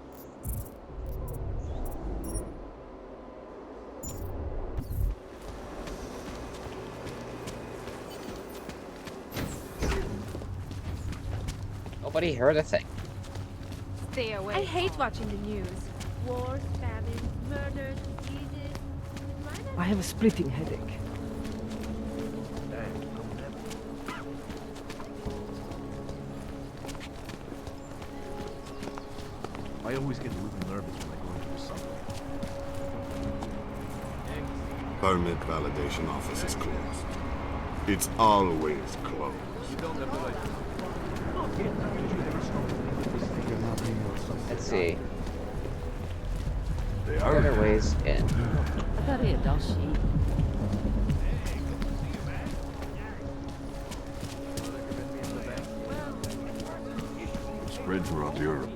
Nobody heard a thing. Stay away. I hate watching the news. Wars, famines, murders, diseases. I have a splitting headache. I always get a little nervous when I go into the subway. Permit validation office is closed. It's always closed. Let's see. There are other ways in. Spread throughout Europe.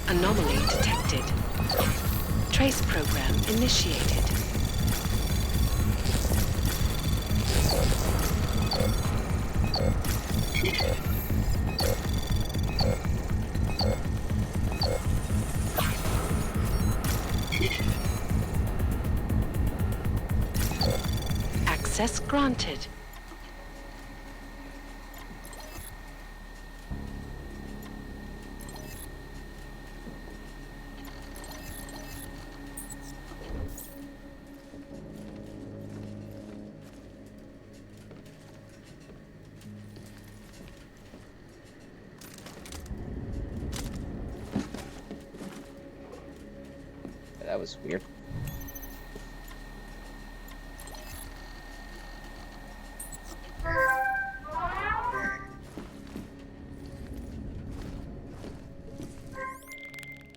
Anomaly detected. Trace program initiated. Access granted. That was weird.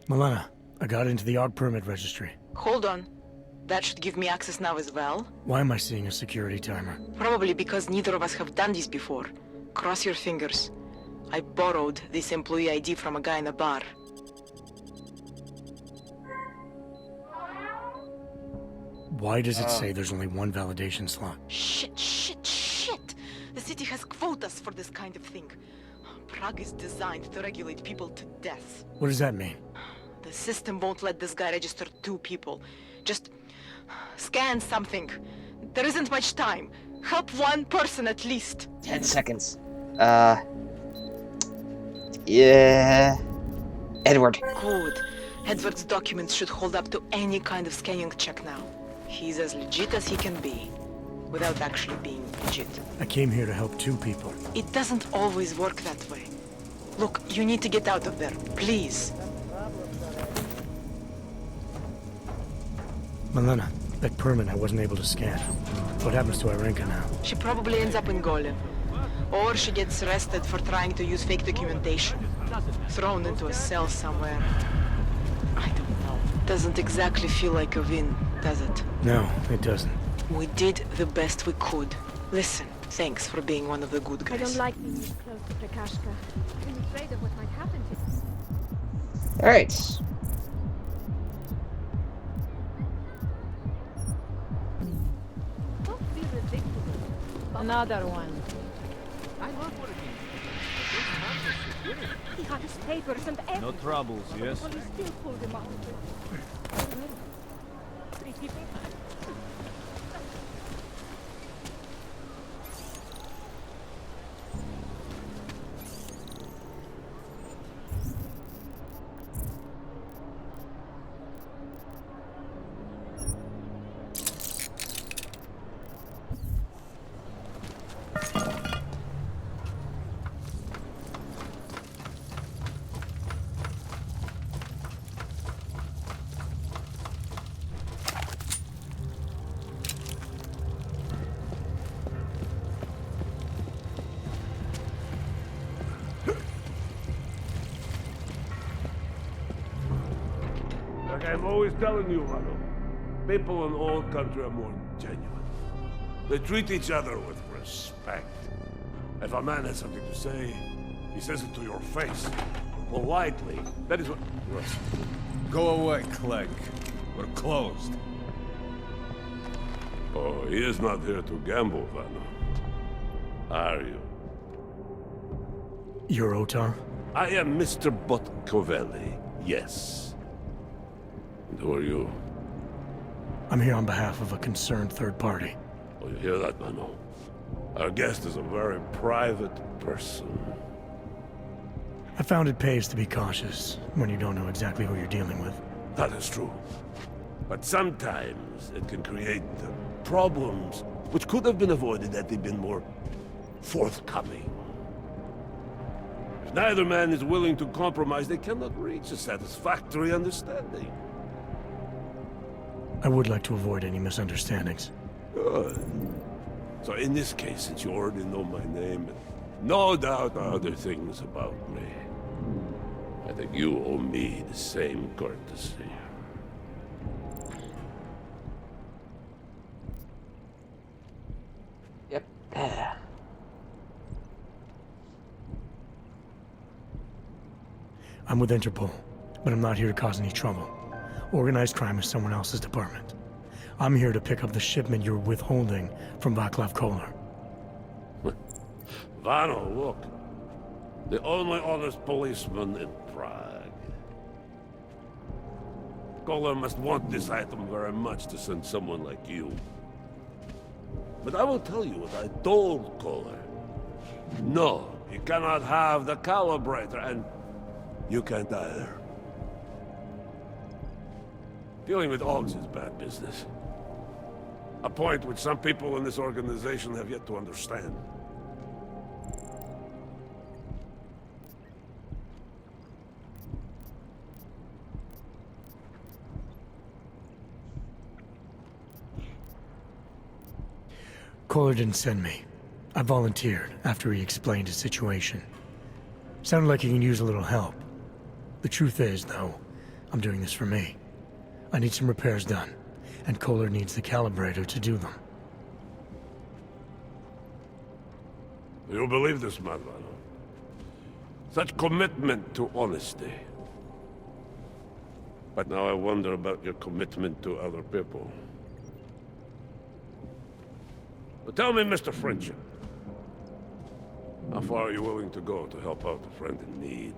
Milena, I got into the AUG permit registry. Hold on. That should give me access now as well. Why am I seeing a security timer? Probably because neither of us have done this before. Cross your fingers. I borrowed this employee ID from a guy in a bar. Why does it say there's only one validation slot? Shit! The city has quotas for this kind of thing. Prague is designed to regulate people to death. What does that mean? The system won't let this guy register 2 people. Just scan something. There isn't much time. Help one person at least. 10 seconds. Yeah. Edward. Good. Edward's documents should hold up to any kind of scanning check now. He's as legit as he can be, without actually being legit. I came here to help two people. It doesn't always work that way. Look, you need to get out of there, please. Milena, that permit I wasn't able to scan. What happens to Irenka now? She probably ends up in Golem. Or she gets arrested for trying to use fake documentation. Thrown into a cell somewhere. I don't know. Doesn't exactly feel like a win, does it? No, it doesn't. We did the best we could. Listen, thanks for being one of the good guys. I don't like being this close to Prakashka. I'm afraid of what might happen to him. Alright. Don't be ridiculous. Another one. I work for He had his papers and everything. No troubles, yes? The police still pulled him out. 3 people. Like I'm always telling you, Vano, people in all country are more genuine. They treat each other with respect. If a man has something to say, he says it to your face. Politely. That is what... Go away, Clegg. We're closed. Oh, he is not here to gamble, Vano. Are you? You're Otar? I am Mr. Botkovelli, yes. And who are you? I'm here on behalf of a concerned third party. Oh, you hear that, Mano? Our guest is a very private person. I found it pays to be cautious when you don't know exactly who you're dealing with. That is true. But sometimes it can create problems which could have been avoided had they been more forthcoming. If neither man is willing to compromise, they cannot reach a satisfactory understanding. I would like to avoid any misunderstandings. Good. So in this case, since you already know my name, and no doubt other things about me, I think you owe me the same courtesy. Yep. I'm with Interpol, but I'm not here to cause any trouble. Organized crime is someone else's department. I'm here to pick up the shipment you're withholding from Vaclav Kolar. Vano, look. The only honest policeman in Prague. Kolar must want this item very much to send someone like you. But I will tell you what I told Kolar. No, he cannot have the calibrator, and you can't either. Dealing with Augs is bad business. A point which some people in this organization have yet to understand. Kolar didn't send me. I volunteered after he explained his situation. Sounded like he can use a little help. The truth is, though, I'm doing this for me. I need some repairs done, and Kolar needs the calibrator to do them. You believe this man, Vano? Such commitment to honesty. But now I wonder about your commitment to other people. But tell me, Mr. Friendship, how far are you willing to go to help out a friend in need?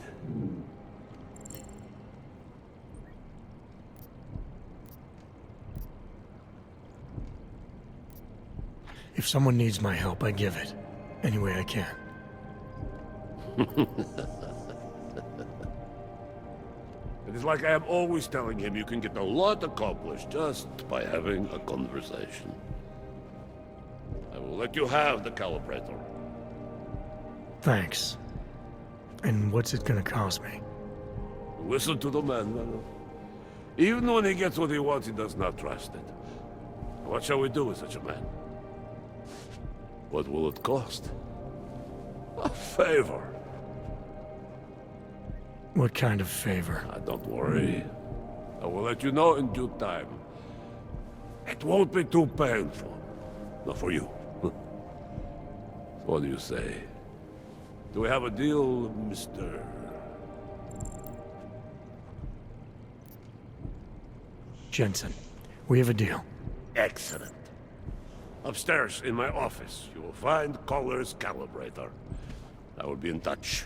If someone needs my help, I give it. Any way I can. It is like I am always telling him you can get a lot accomplished just by having a conversation. I will let you have the calibrator. Thanks. And what's it gonna cost me? Listen to the man, Venom. Even when he gets what he wants, he does not trust it. What shall we do with such a man? What will it cost? A favor. What kind of favor? Don't worry. I will let you know in due time. It won't be too painful. Not for you. What do you say? Do we have a deal, Mr. Jensen, we have a deal. Excellent. Upstairs in my office, you will find Collar's calibrator. I will be in touch.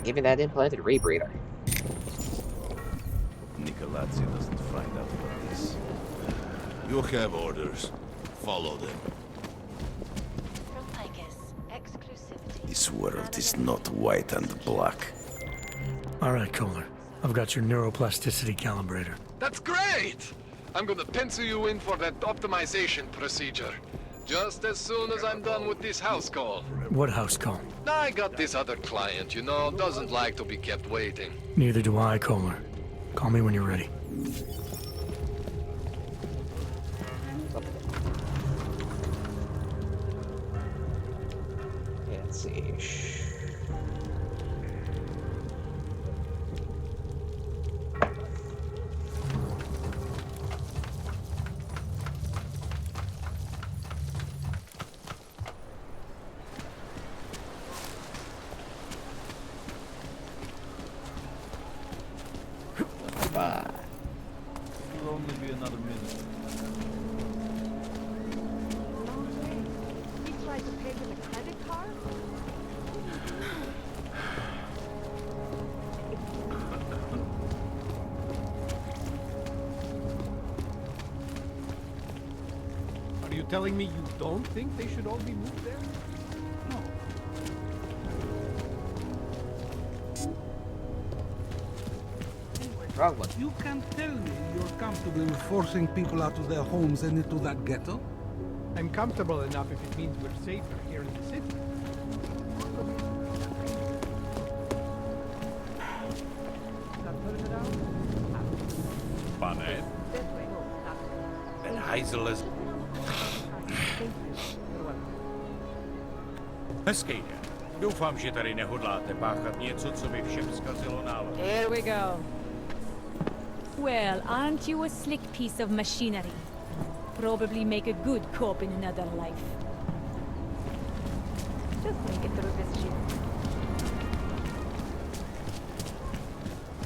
Give me that implanted rebreather. Nikolazzi doesn't find out about this. You have orders. Follow them. From Icus, exclusivity. This world is not white and black. All right, Kohler. I've got your neuroplasticity calibrator. That's great! I'm gonna pencil you in for that optimization procedure. Just as soon as I'm done with this house call. What house call? I got this other client, you know, doesn't like to be kept waiting. Neither do I, Kohler. Call me when you're ready. Let's see. It'll only be another minute. He tried to pay with a credit card? Are you telling me you don't think they should all be moved there? Wrong one. You can't tell me you're comfortable with forcing people out of their homes and into that ghetto? I'm comfortable enough if it means we're safer here in the city. Pane. Ten hajzl is... Hezký den. Doufám, že tady nehodláte páchat něco, co by všem zkazilo náladu. Here we go. Well, aren't you a slick piece of machinery? Probably make a good cop in another life. Just make it through this shit.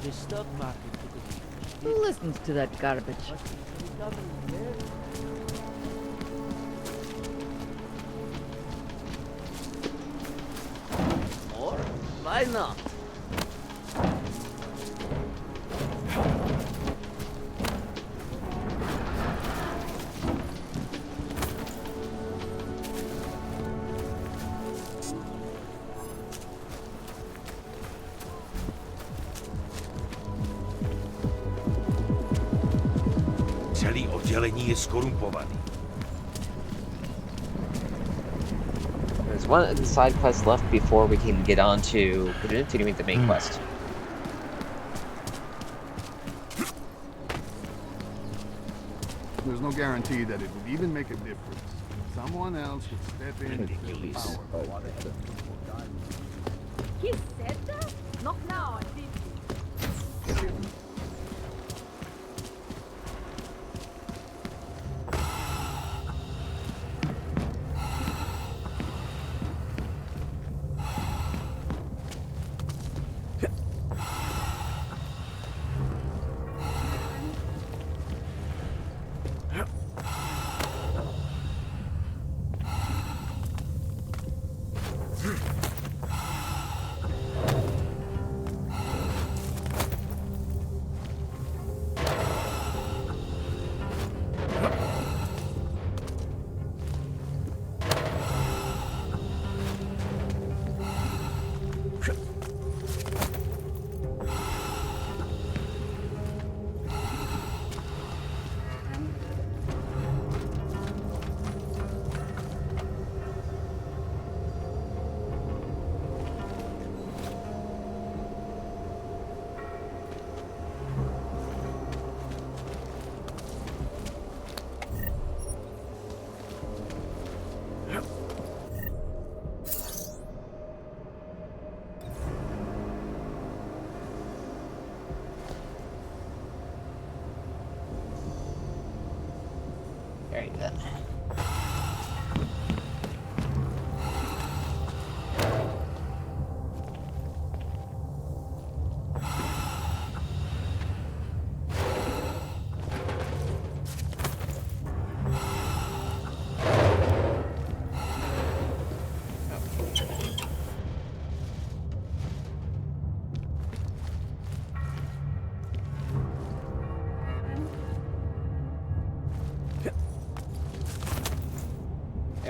The stock market took a Who listens to that garbage? Or why not? Celý oddělení je skorumpovaný. There's one of the side quests left before we can get on to continuing the main quest. There's no guarantee that it would even make a difference. Someone else would step in and take power. He said that? Not now, did he?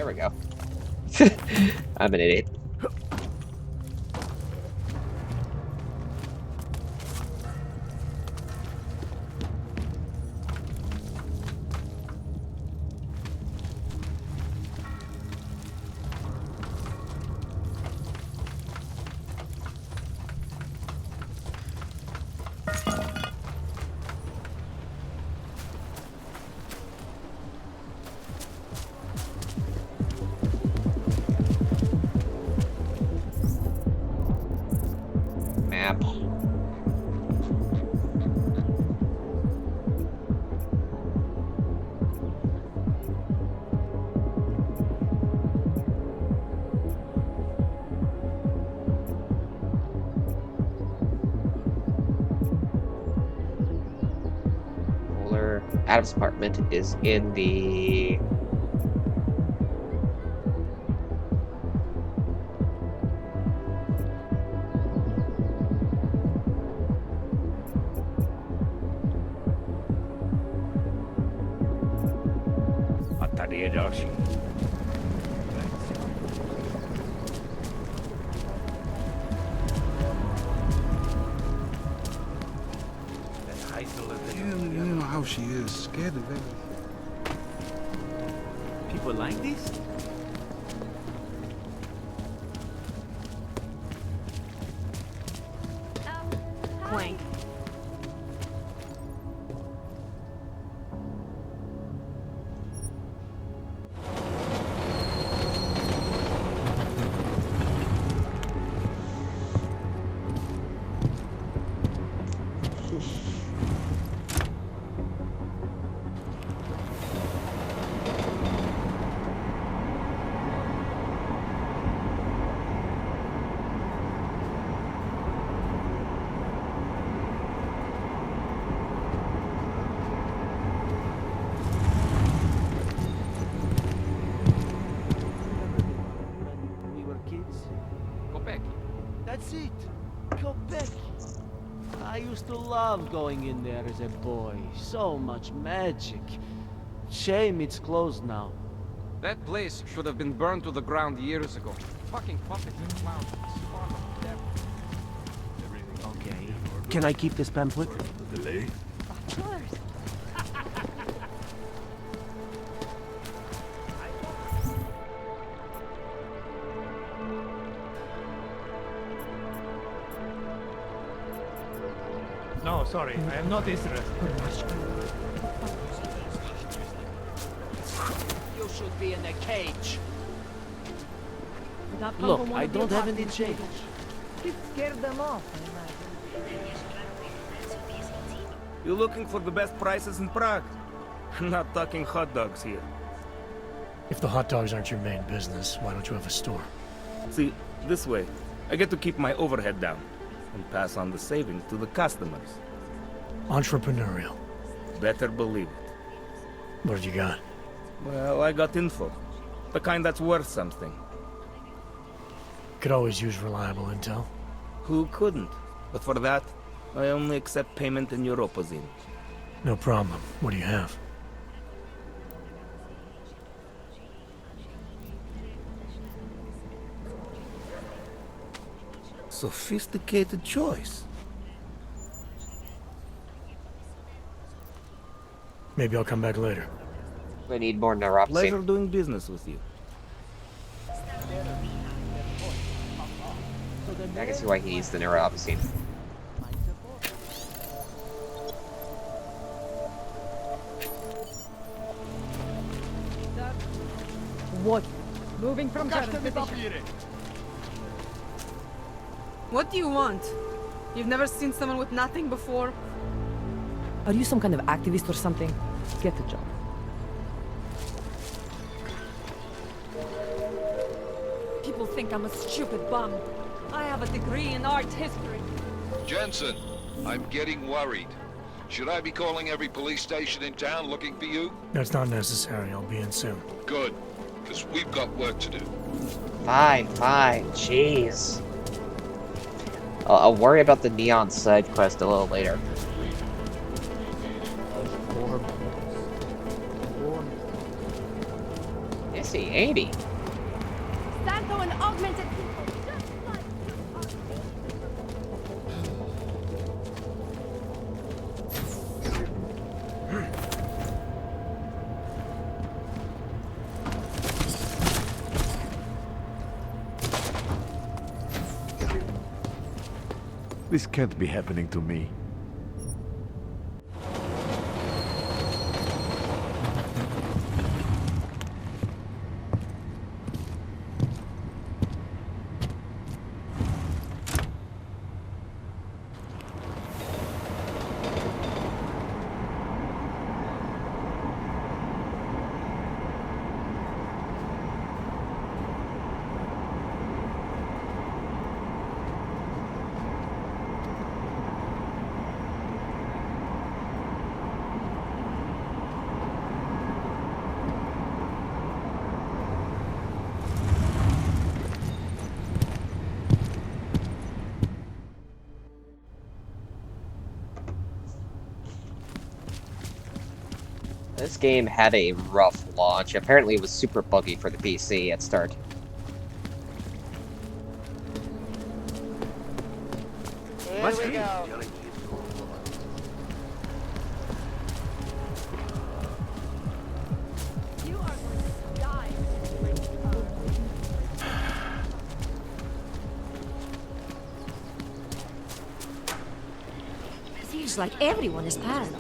There we go. I'm an idiot. Map. Adam's apartment is in the... You know how she is, scared of everything. People like this? Clank. When we were kids? Kopek. That's it. Kopek. I used to love going in there as a boy. So much magic. Shame it's closed now. That place should have been burned to the ground years ago. Fucking puppets and clowns. Spawn of the devil. Okay. Can I keep this pamphlet? Delay? Of course. No, sorry, I am not interested. You should be in a cage. That come Look, from one I of the don't have any apartments. change. It scared them off, I imagine. You're looking for the best prices in Prague? Not talking hot dogs here. If the hot dogs aren't your main business, why don't you have a store? See, this way, I get to keep my overhead down and pass on the savings to the customers. Entrepreneurial. Better believe it. What have you got? Well, I got info. The kind that's worth something. Could always use reliable intel. Who couldn't? But for that, I only accept payment in Europozine. No problem. What do you have? Sophisticated choice. Maybe I'll come back later. We need more neuropathy. Pleasure doing business with you. I can see why he needs the neuropathy. What? Moving from Terran. What do you want? You've never seen someone with nothing before? Are you some kind of activist or something? Get the job. People think I'm a stupid bum. I have a degree in art history. Jensen, I'm getting worried. Should I be calling every police station in town looking for you? That's not necessary. I'll be in soon. Good, because we've got work to do. Fine, fine. Jeez. I'll worry about the neon side quest a little later. see, 80. Santo and augmented people, just like you are. This can't be happening to me. This game had a rough launch. Apparently it was super buggy for the PC at start. Here we go. You are going to die. Feels like everyone is panned.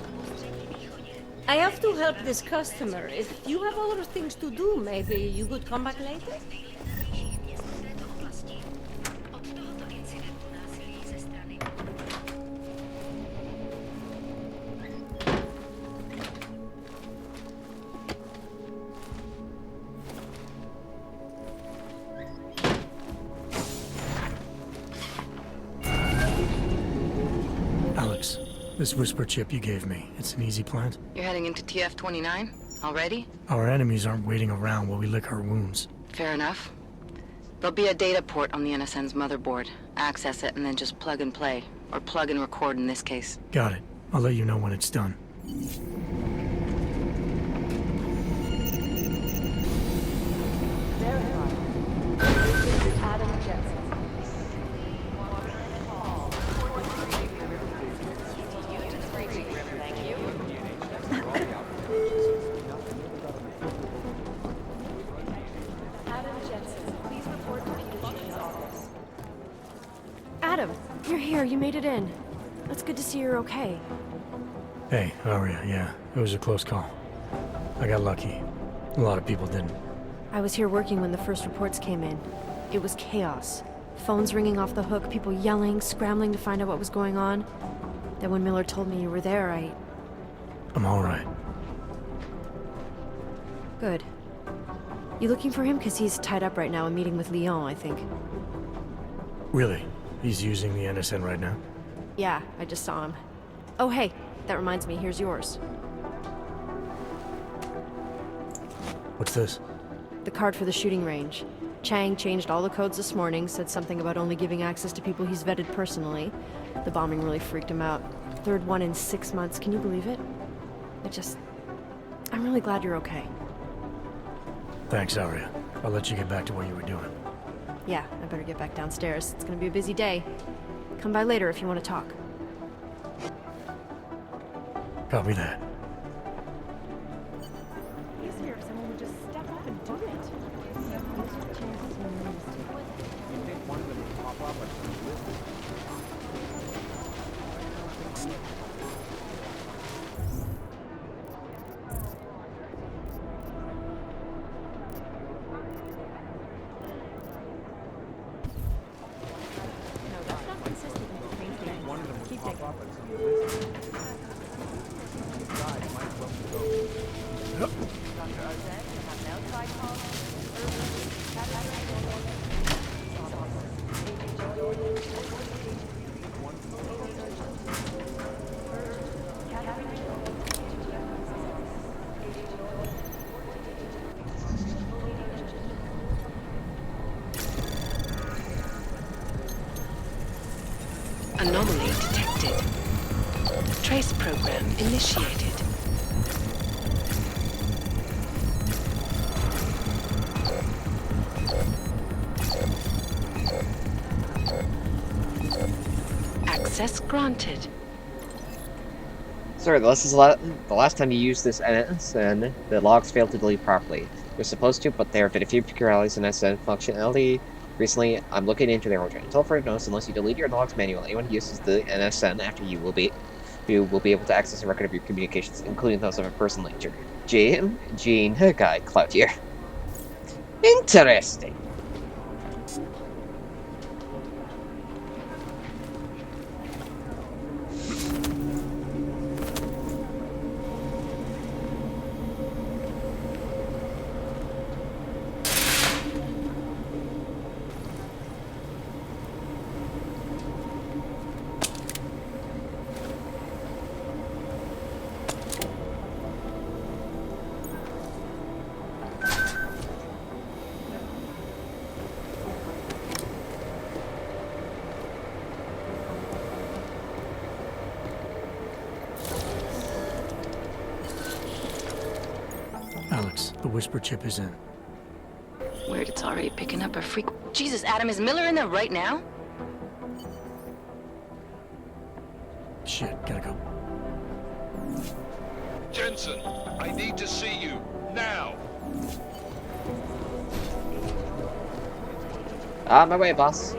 I have to help this customer. If you have other things to do, maybe you could come back later? Alex, this whisper chip you gave me, it's an easy plant? You're heading into TF-29 already? Our enemies aren't waiting around while we lick our wounds. Fair enough. There'll be a data port on the NSN's motherboard. Access it and then just plug and play. Or plug and record in this case. Got it. I'll let you know when it's done. Adam Jensen. Adam, you're here. You made it in. It's good to see you're okay. Hey, Aria, yeah. It was a close call. I got lucky. A lot of people didn't. I was here working when the first reports came in. It was chaos. Phones ringing off the hook, people yelling, scrambling to find out what was going on. Then when Miller told me you were there, I'm alright. Good. You looking for him? Because he's tied up right now, a meeting with Leon, I think. Really? He's using the NSN right now? Yeah, I just saw him. Oh, hey, that reminds me, here's yours. What's this? The card for the shooting range. Chang changed all the codes this morning, said something about only giving access to people he's vetted personally. The bombing really freaked him out. Third one in 6 months, can you believe it? I'm really glad you're okay. Thanks, Aria. I'll let you get back to what you were doing. Yeah, I better get back downstairs. It's gonna be a busy day. Come by later if you want to talk. Copy that. Easier if someone would just step up and do it. Anomaly detected. Trace program initiated. Access granted. Sir, this is the last time you used this NSN. The logs failed to delete properly. They're supposed to, but there have been a few peculiarities in NSN functionality. Recently, I'm looking into their origin. Until further notice, unless you delete your logs manually, anyone who uses the NSN after you will be able to access a record of your communications, including those of a personal nature. Gene Guy Cloutier. Interesting. Alex, the Whisper chip is in. Weird, it's already picking up a freak. Jesus, Adam, is Miller in there right now? Shit, gotta go. Jensen, I need to see you, now! On my way, boss.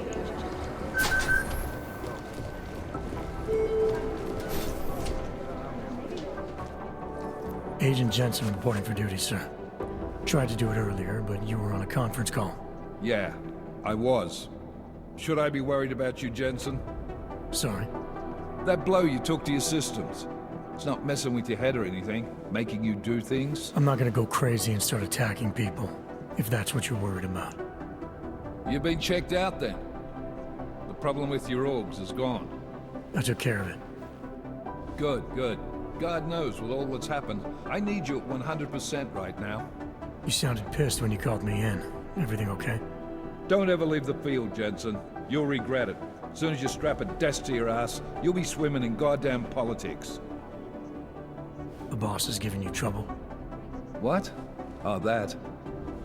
Agent Jensen reporting for duty, sir. Tried to do it earlier, but you were on a conference call. Yeah, I was. Should I be worried about you, Jensen? Sorry. That blow you took to your systems. It's not messing with your head or anything, making you do things. I'm not gonna go crazy and start attacking people, if that's what you're worried about. You've been checked out then. The problem with your orgs is gone. I took care of it. Good, good. God knows, with all that's happened, I need you at 100% right now. You sounded pissed when you called me in. Everything okay? Don't ever leave the field, Jensen. You'll regret it. As soon as you strap a desk to your ass, you'll be swimming in goddamn politics. The boss is giving you trouble? What? Oh, that.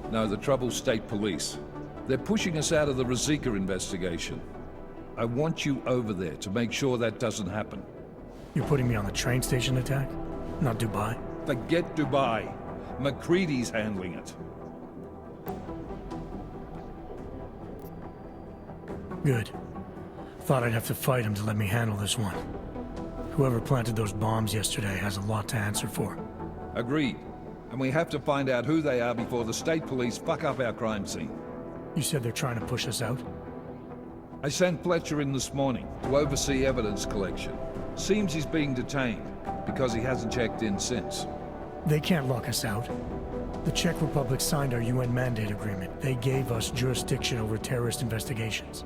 No, the Trouble's State Police. They're pushing us out of the Ruzicka investigation. I want you over there to make sure that doesn't happen. You're putting me on the train station attack? Not Dubai? Forget Dubai. MacReady's handling it. Good. Thought I'd have to fight him to let me handle this one. Whoever planted those bombs yesterday has a lot to answer for. Agreed. And we have to find out who they are before the state police fuck up our crime scene. You said they're trying to push us out? I sent Fletcher in this morning to oversee evidence collection. Seems he's being detained because he hasn't checked in since. They can't lock us out. The Czech Republic signed our UN mandate agreement. They gave us jurisdiction over terrorist investigations.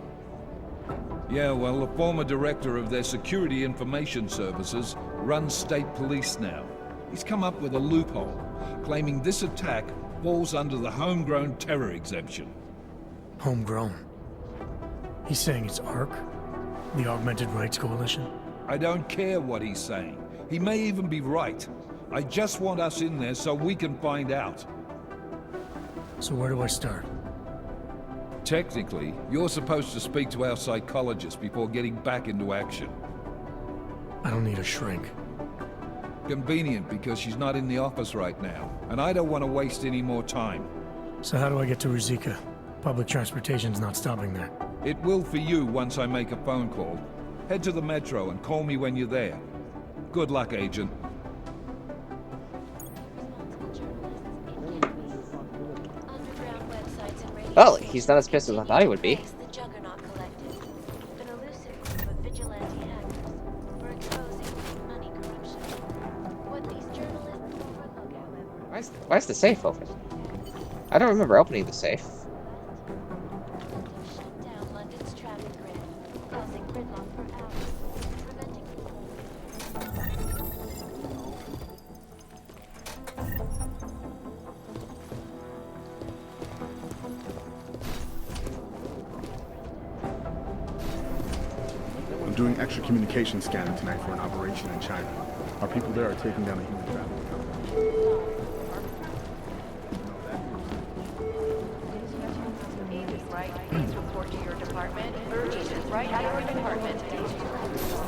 Yeah, well, the former director of their security information services runs state police now. He's come up with a loophole, claiming this attack falls under the homegrown terror exemption. Homegrown? He's saying it's ARC? The Augmented Rights Coalition? I don't care what he's saying. He may even be right. I just want us in there so we can find out. So where do I start? Technically, you're supposed to speak to our psychologist before getting back into action. I don't need a shrink. Convenient, because she's not in the office right now, and I don't want to waste any more time. So how do I get to Ruzicka? Public transportation's not stopping there. It will for you once I make a phone call. Head to the metro and call me when you're there. Good luck, Agent. Well, he's not as pissed as I thought he would be. Why is the safe open? I don't remember opening the safe. I'm doing extra communication scanning tonight for an operation in China. Our people there are taking down a human trafficking company. Agent Wright, please report to your department. Agent Wright, at your department.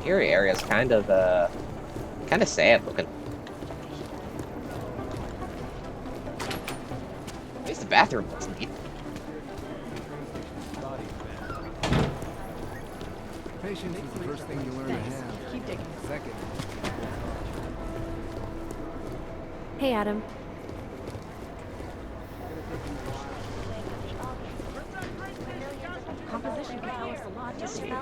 Cafeteria area is kind of sad looking. At least the bathroom looks neat. Patience is the first thing you learn to have. Keep digging. Second. Hey, Adam. Composition powers a lot to see. I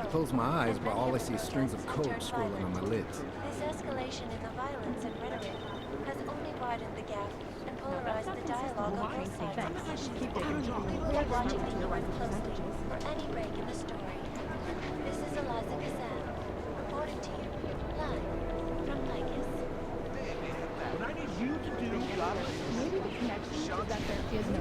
close my eyes, but all I see is strings of code scrolling on my lids. This escalation in the violence and rhetoric has only widened the gap and polarized the dialogue on both sides of the issue. We are watching the UN closely for any break in the story. This is Eliza Kazan, reporting to you, live from Lycus. What I need you to do, maybe the connection is that there is no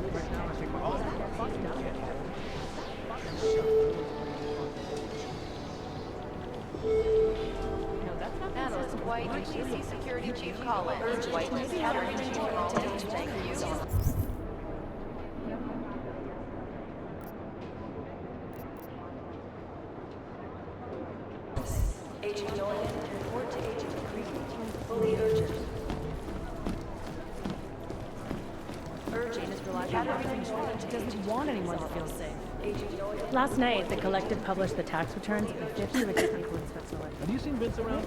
Analyst White, GC Security Chief Collins. White, Catherine General. Thank you. Agent Noyan, report to Agent Creed. Fully urgent. Urgent is reliable. It doesn't want anyone to feel safe. Agent Noyan. Last night, the Collective published the tax returns of the 50 richest people in Switzerland. Have you seen Vince around?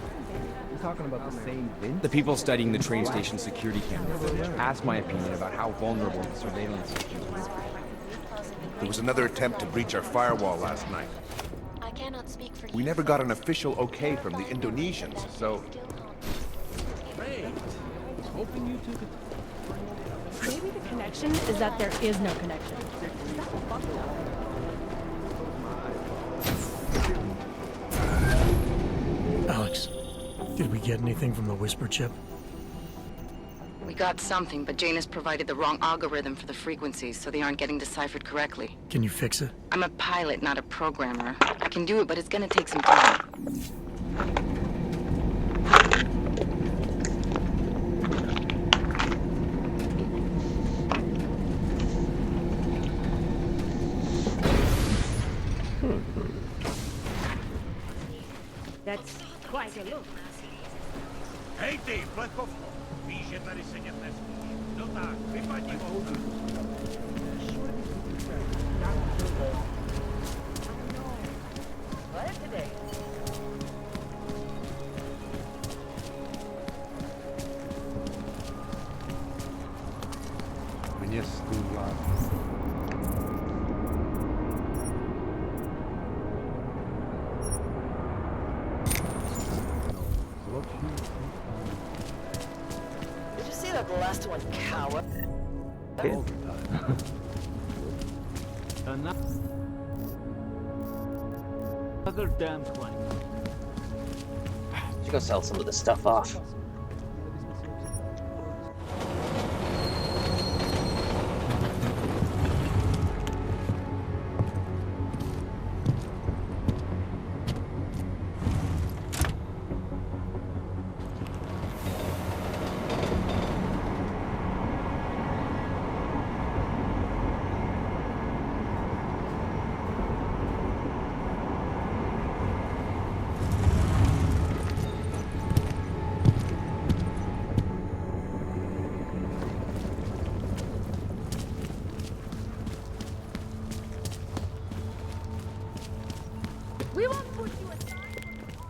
You're talking about the same Vince? The people studying the train station security cameras asked my opinion about how vulnerable the surveillance systems were. There was another attempt to breach our firewall last night. I cannot speak for We never got an official okay from the Indonesians, so... Great. Hoping you two could... Maybe the connection is that there is no connection. Alex, did we get anything from the Whisper chip? We got something, but Janus provided the wrong algorithm for the frequencies, so they aren't getting deciphered correctly. Can you fix it? I'm a pilot, not a programmer. I can do it, but it's gonna take some time. That's quite a look. Hej ty, Plechovko! Víš, že tady sedět nesmíš. No tak, vypadni vodu. Mě stůla. Did you see that last one, coward? Another damn claim. Should go sell some of this stuff off.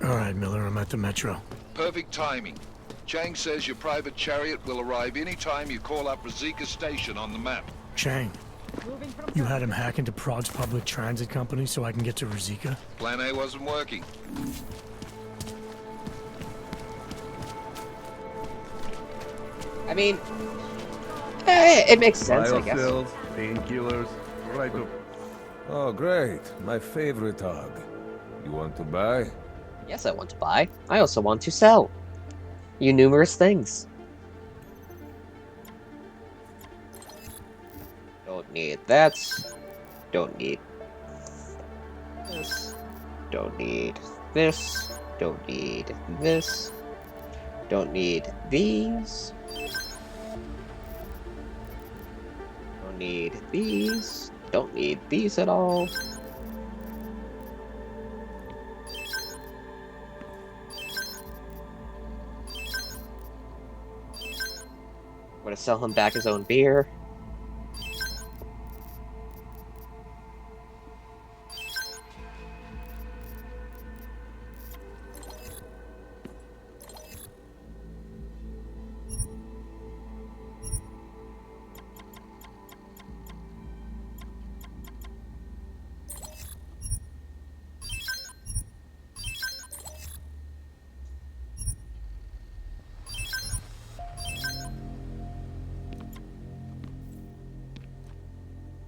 All right, Miller, I'm at the Metro. Perfect timing. Chang says your private chariot will arrive any time you call up Rizika Station on the map. Chang, you had him hack into Prague's public transit company so I can get to Rizika? Plan A wasn't working. I mean, it makes sense, I guess. Biocells, painkillers, right up. Oh, great. My favorite hog. You want to buy? Yes, I want to buy. I also want to sell. You numerous things. Don't need that. Don't need this. Don't need this. Don't need this. Don't need these. Don't need these. Don't need these at all. I'm gonna sell him back his own beer.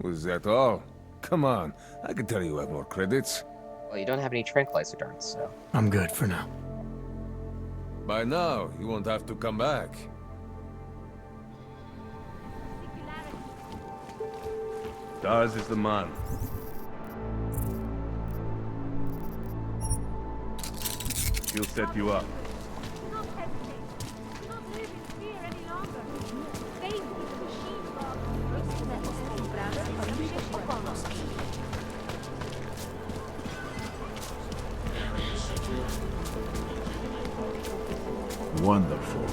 Was that all? Come on, I can tell you have more credits. Well, you don't have any tranquilizer darts, so... I'm good for now. By now, you won't have to come back. Daz is the man. He'll set you up. Do not hesitate. Do not live in fear any longer. Faith is the machine Wonderful.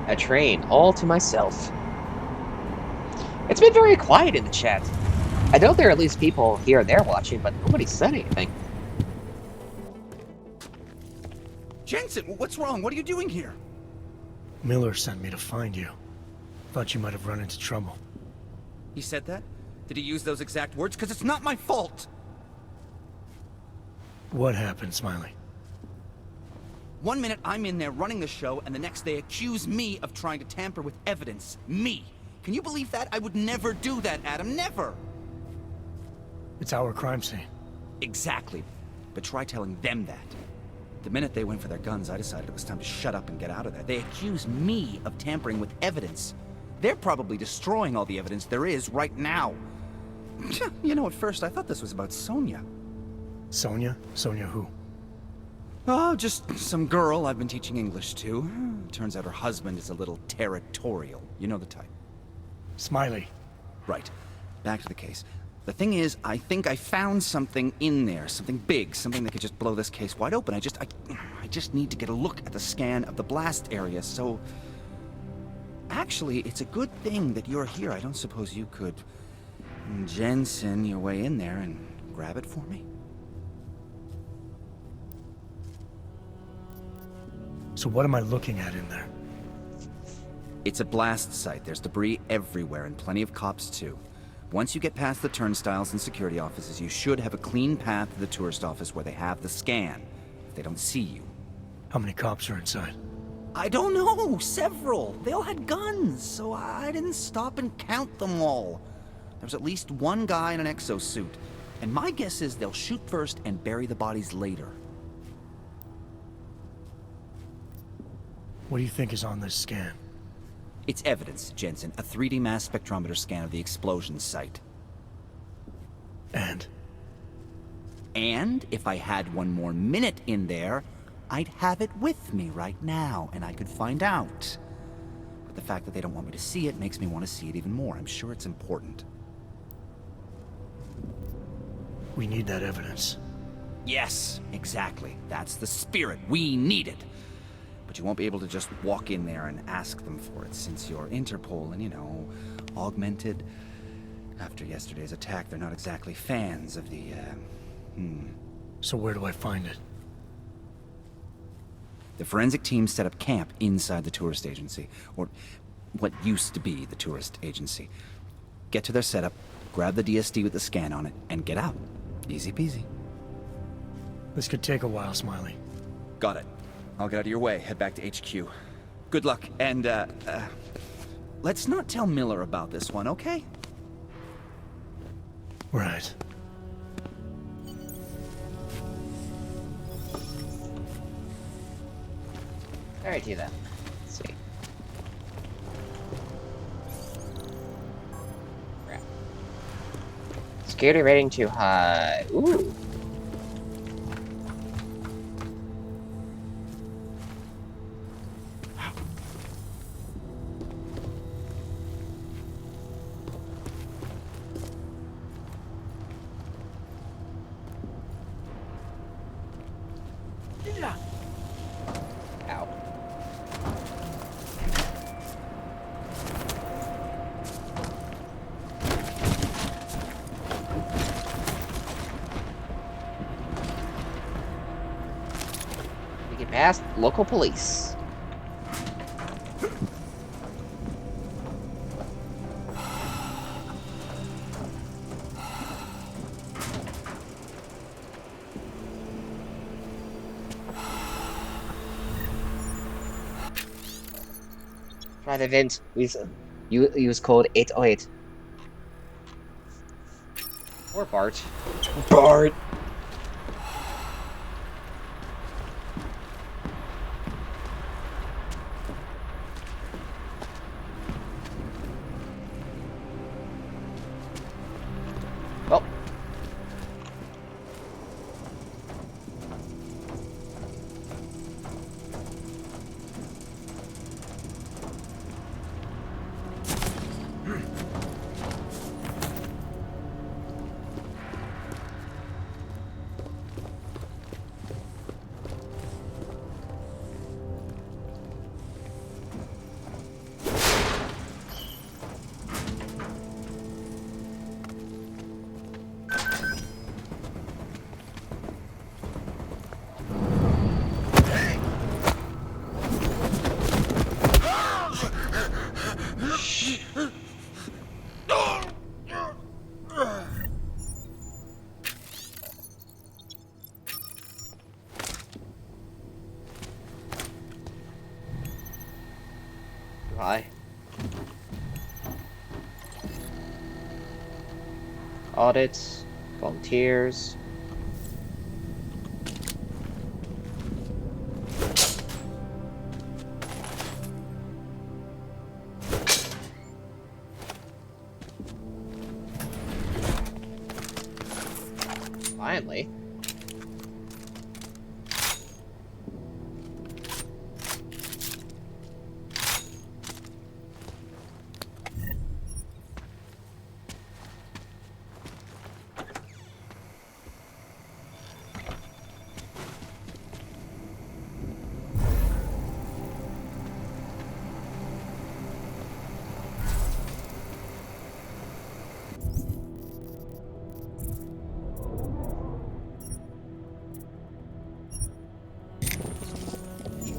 A train all to myself. It's been very quiet in the chat. I know there are at least people here and there watching, but nobody said anything. Jensen, what's wrong? What are you doing here? Miller sent me to find you. Thought you might have run into trouble. He said that? Did he use those exact words? Because it's not my fault! What happened, Smiley? 1 minute I'm in there running the show, and the next they accuse me of trying to tamper with evidence. Me! Can you believe that? I would never do that, Adam. Never! It's our crime scene. Exactly. But try telling them that. The minute they went for their guns, I decided it was time to shut up and get out of there. They accuse me of tampering with evidence. They're probably destroying all the evidence there is right now. You know, at first I thought this was about Sonia. Sonia? Sonia who? Oh, just some girl I've been teaching English to. Turns out her husband is a little territorial. You know the type. Smiley. Right. Back to the case. The thing is, I think I found something in there. Something big. Something that could just blow this case wide open. I just need to get a look at the scan of the blast area, so... Actually, it's a good thing that you're here. I don't suppose you could... Jensen your way in there and grab it for me? So what am I looking at in there? It's a blast site. There's debris everywhere, and plenty of cops, too. Once you get past the turnstiles and security offices, you should have a clean path to the tourist office where they have the scan, if they don't see you. How many cops are inside? I don't know! Several! They all had guns, so I didn't stop and count them all. There was at least one guy in an exosuit, and my guess is they'll shoot first and bury the bodies later. What do you think is on this scan? It's evidence, Jensen. A 3D mass spectrometer scan of the explosion site. And? And if I had one more minute in there, I'd have it with me right now, and I could find out. But the fact that they don't want me to see it makes me want to see it even more. I'm sure it's important. We need that evidence. Yes, exactly. That's the spirit. We need it. But you won't be able to just walk in there and ask them for it, since you're Interpol and, you know, augmented. After yesterday's attack, they're not exactly fans of the, So where do I find it? The forensic team set up camp inside the tourist agency, or what used to be the tourist agency. Get to their setup, grab the DSD with the scan on it, and get out. Easy peasy. This could take a while, Smiley. Got it. I'll get out of your way, head back to HQ. Good luck, and, let's not tell Miller about this one, okay? Right. Alrighty then. Let's see. Crap. Security rating too high. Ooh. Ow. We get past local police. Try the vent. Use code 808. Or Bart. Bart! Well. Hi. Audits, volunteers. Finally.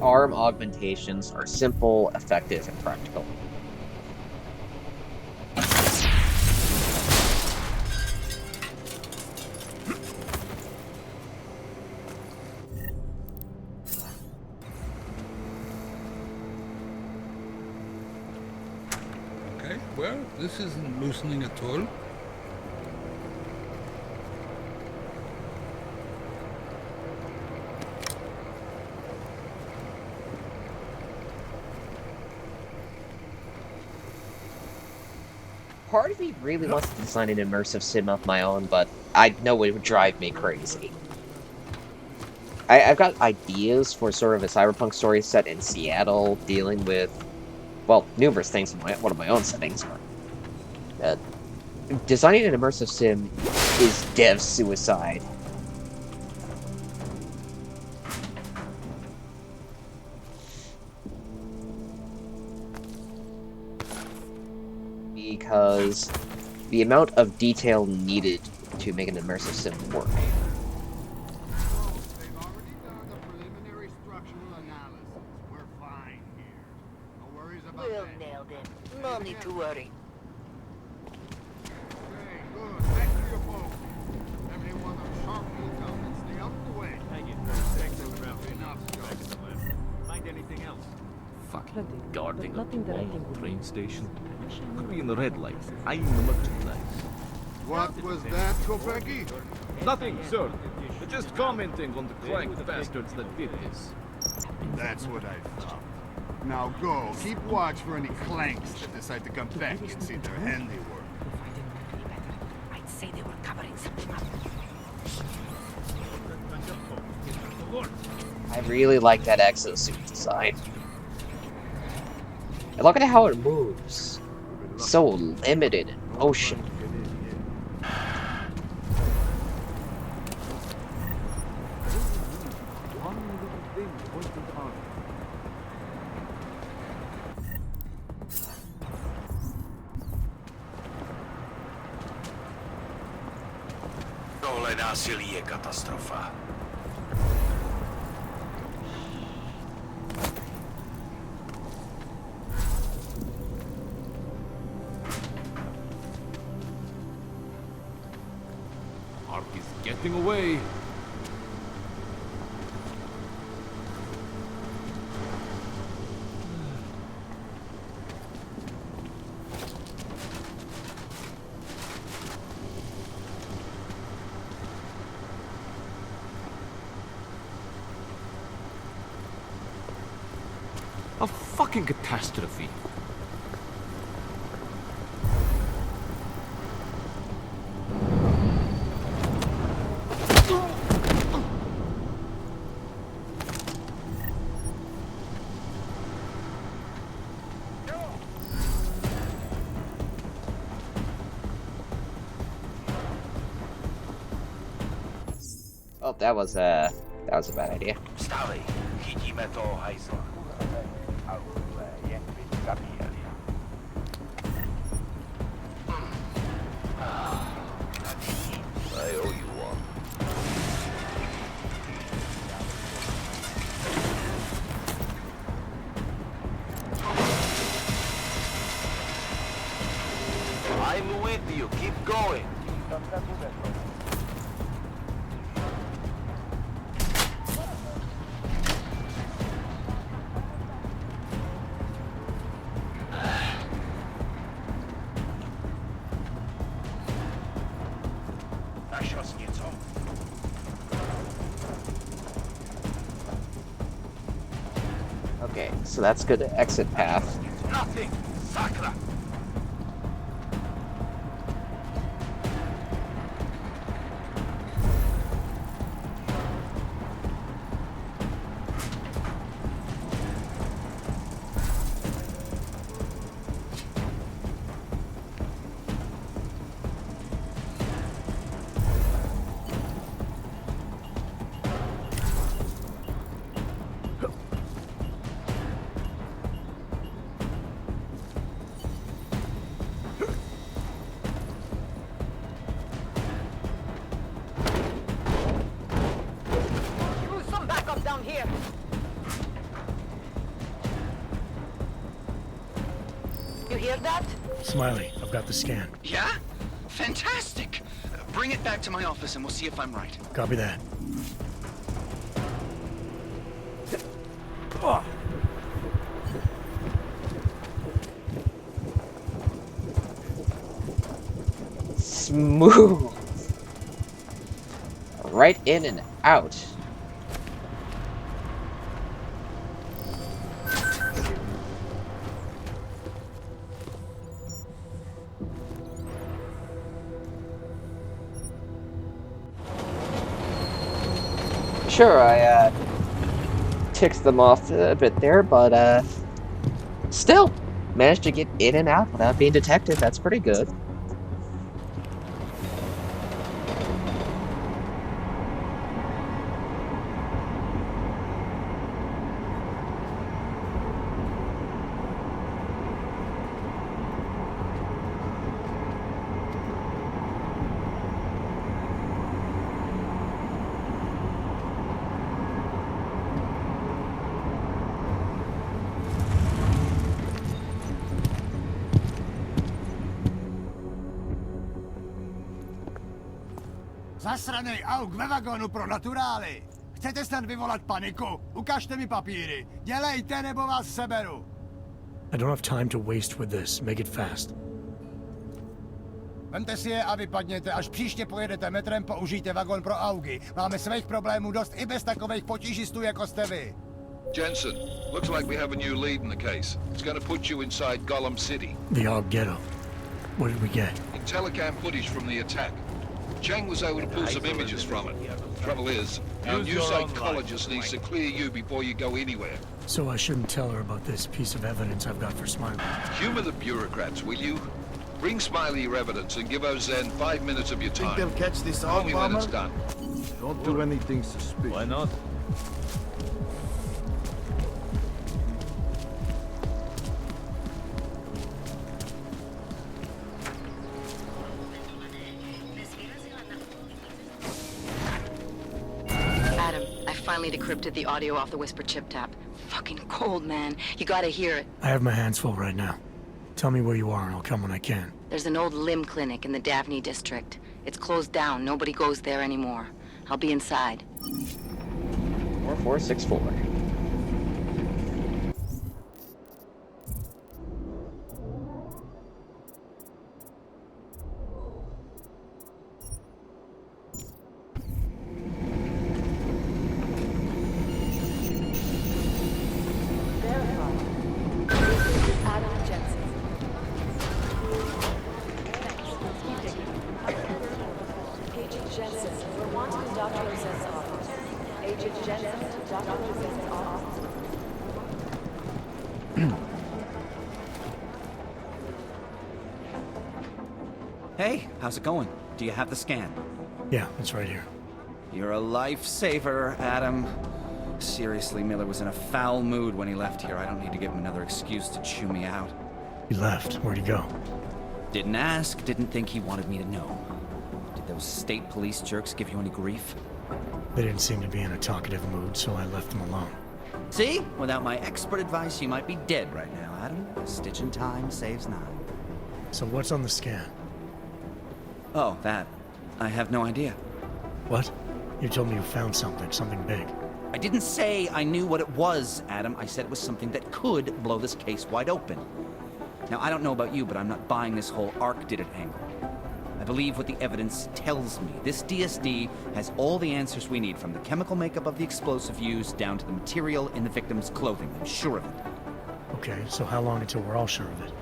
Arm augmentations are simple, effective, and practical. Okay, well, this isn't loosening at all. Part of me really wants to design an immersive sim of my own, but I know it would drive me crazy. I've got ideas for sort of a cyberpunk story set in Seattle, dealing with, well, numerous things in one of my own settings. But, designing an immersive sim is dev suicide. the amount of detail needed to make an immersive sim work. We'll nail them. No need to worry. Find anything else? Fucking guarding a nothing that I think would train station. Could be in the red light, eyeing the merchandise. What was that, Kopecki? Nothing, sir. Just commenting on the crank bastards that did this. That's what I thought. Now go, keep watch for any clanks that decide to come back and see their handiwork. I'd say they were covering something up. I really like that exosuit design. And look at how it moves. So limited in motion. Tohle násilí je katastrofa. Ark is getting away. A fucking catastrophe. Oh, that was a bad idea. Vstávej, chytíme toho hajzla. I owe you one. I'm with you. Keep going. Okay, so that's good exit path. Nothing. Sakra. Down here. You hear that? Smiley, I've got the scan. Yeah? Fantastic! Bring it back to my office and we'll see if I'm right. Copy that. Smooth. Right in and out. Sure, I ticked them off a bit there, but still managed to get in and out without being detected. That's pretty good. Zasranej auk ve vagonu pro naturály! Chcete snad vyvolat paniku? Ukažte mi papíry. Dělejte, nebo vás seberu. I don't have time to waste with this. Make it fast. Vemte si je a vypadněte. Až příště pojedete metrem, použijte vagon pro augy. Máme svých problémů dost i bez takových potížistů, jako jste vy. Jensen, looks like we have a new lead in the case. It's going to put you inside Gollum City. The Aug Ghetto. What did we get? Telecam footage from the attack. Cheng was able to pull some images from it. Trouble is, our new psychologist needs to clear you before you go anywhere. So I shouldn't tell her about this piece of evidence I've got for Smiley. Humor the bureaucrats, will you? Bring Smiley your evidence and give Ozen 5 minutes of your time. Think they'll catch this Call me when it's bomber? done. Don't do anything suspicious. Why not? Adam, I finally decrypted the audio off the Whisper chip tap. Fucking cold, man. You gotta hear it. I have my hands full right now. Tell me where you are and I'll come when I can. There's an old limb clinic in the Daphne district. It's closed down. Nobody goes there anymore. I'll be inside. 4464. Adam Jensen. Agent Jensen, we're wanted in Dr. Rosette's office. Agent Jensen to Dr. Rosette's office. Hey, how's it going? Do you have the scan? Yeah, it's right here. You're a lifesaver, Adam. Seriously, Miller was in a foul mood when he left here. I don't need to give him another excuse to chew me out. He left. Where'd he go? Didn't ask, didn't think he wanted me to know. Did those state police jerks give you any grief? They didn't seem to be in a talkative mood, so I left them alone. See? Without my expert advice, you might be dead right now, Adam. A stitch in time saves 9. So what's on the scan? Oh, that. I have no idea. What? You told me you found something big. I didn't say I knew what it was, Adam. I said it was something that could blow this case wide open. Now, I don't know about you, but I'm not buying this whole Ark did it angle. I believe what the evidence tells me. This DSD has all the answers we need, from the chemical makeup of the explosive used down to the material in the victim's clothing. I'm sure of it. Okay, so how long until we're all sure of it?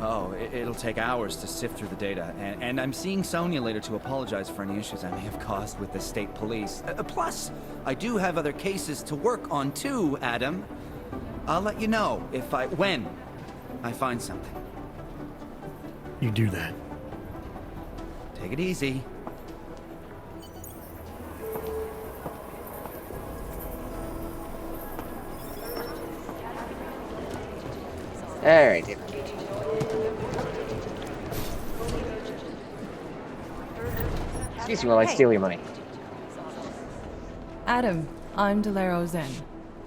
Oh, it'll take hours to sift through the data, and I'm seeing Sonia later to apologize for any issues I may have caused with the state police. Plus, I do have other cases to work on too, Adam. I'll let you know when I find something. You do that. Take it easy. Alright, David. Excuse me while I steal your money. Adam, I'm Delaro Zen.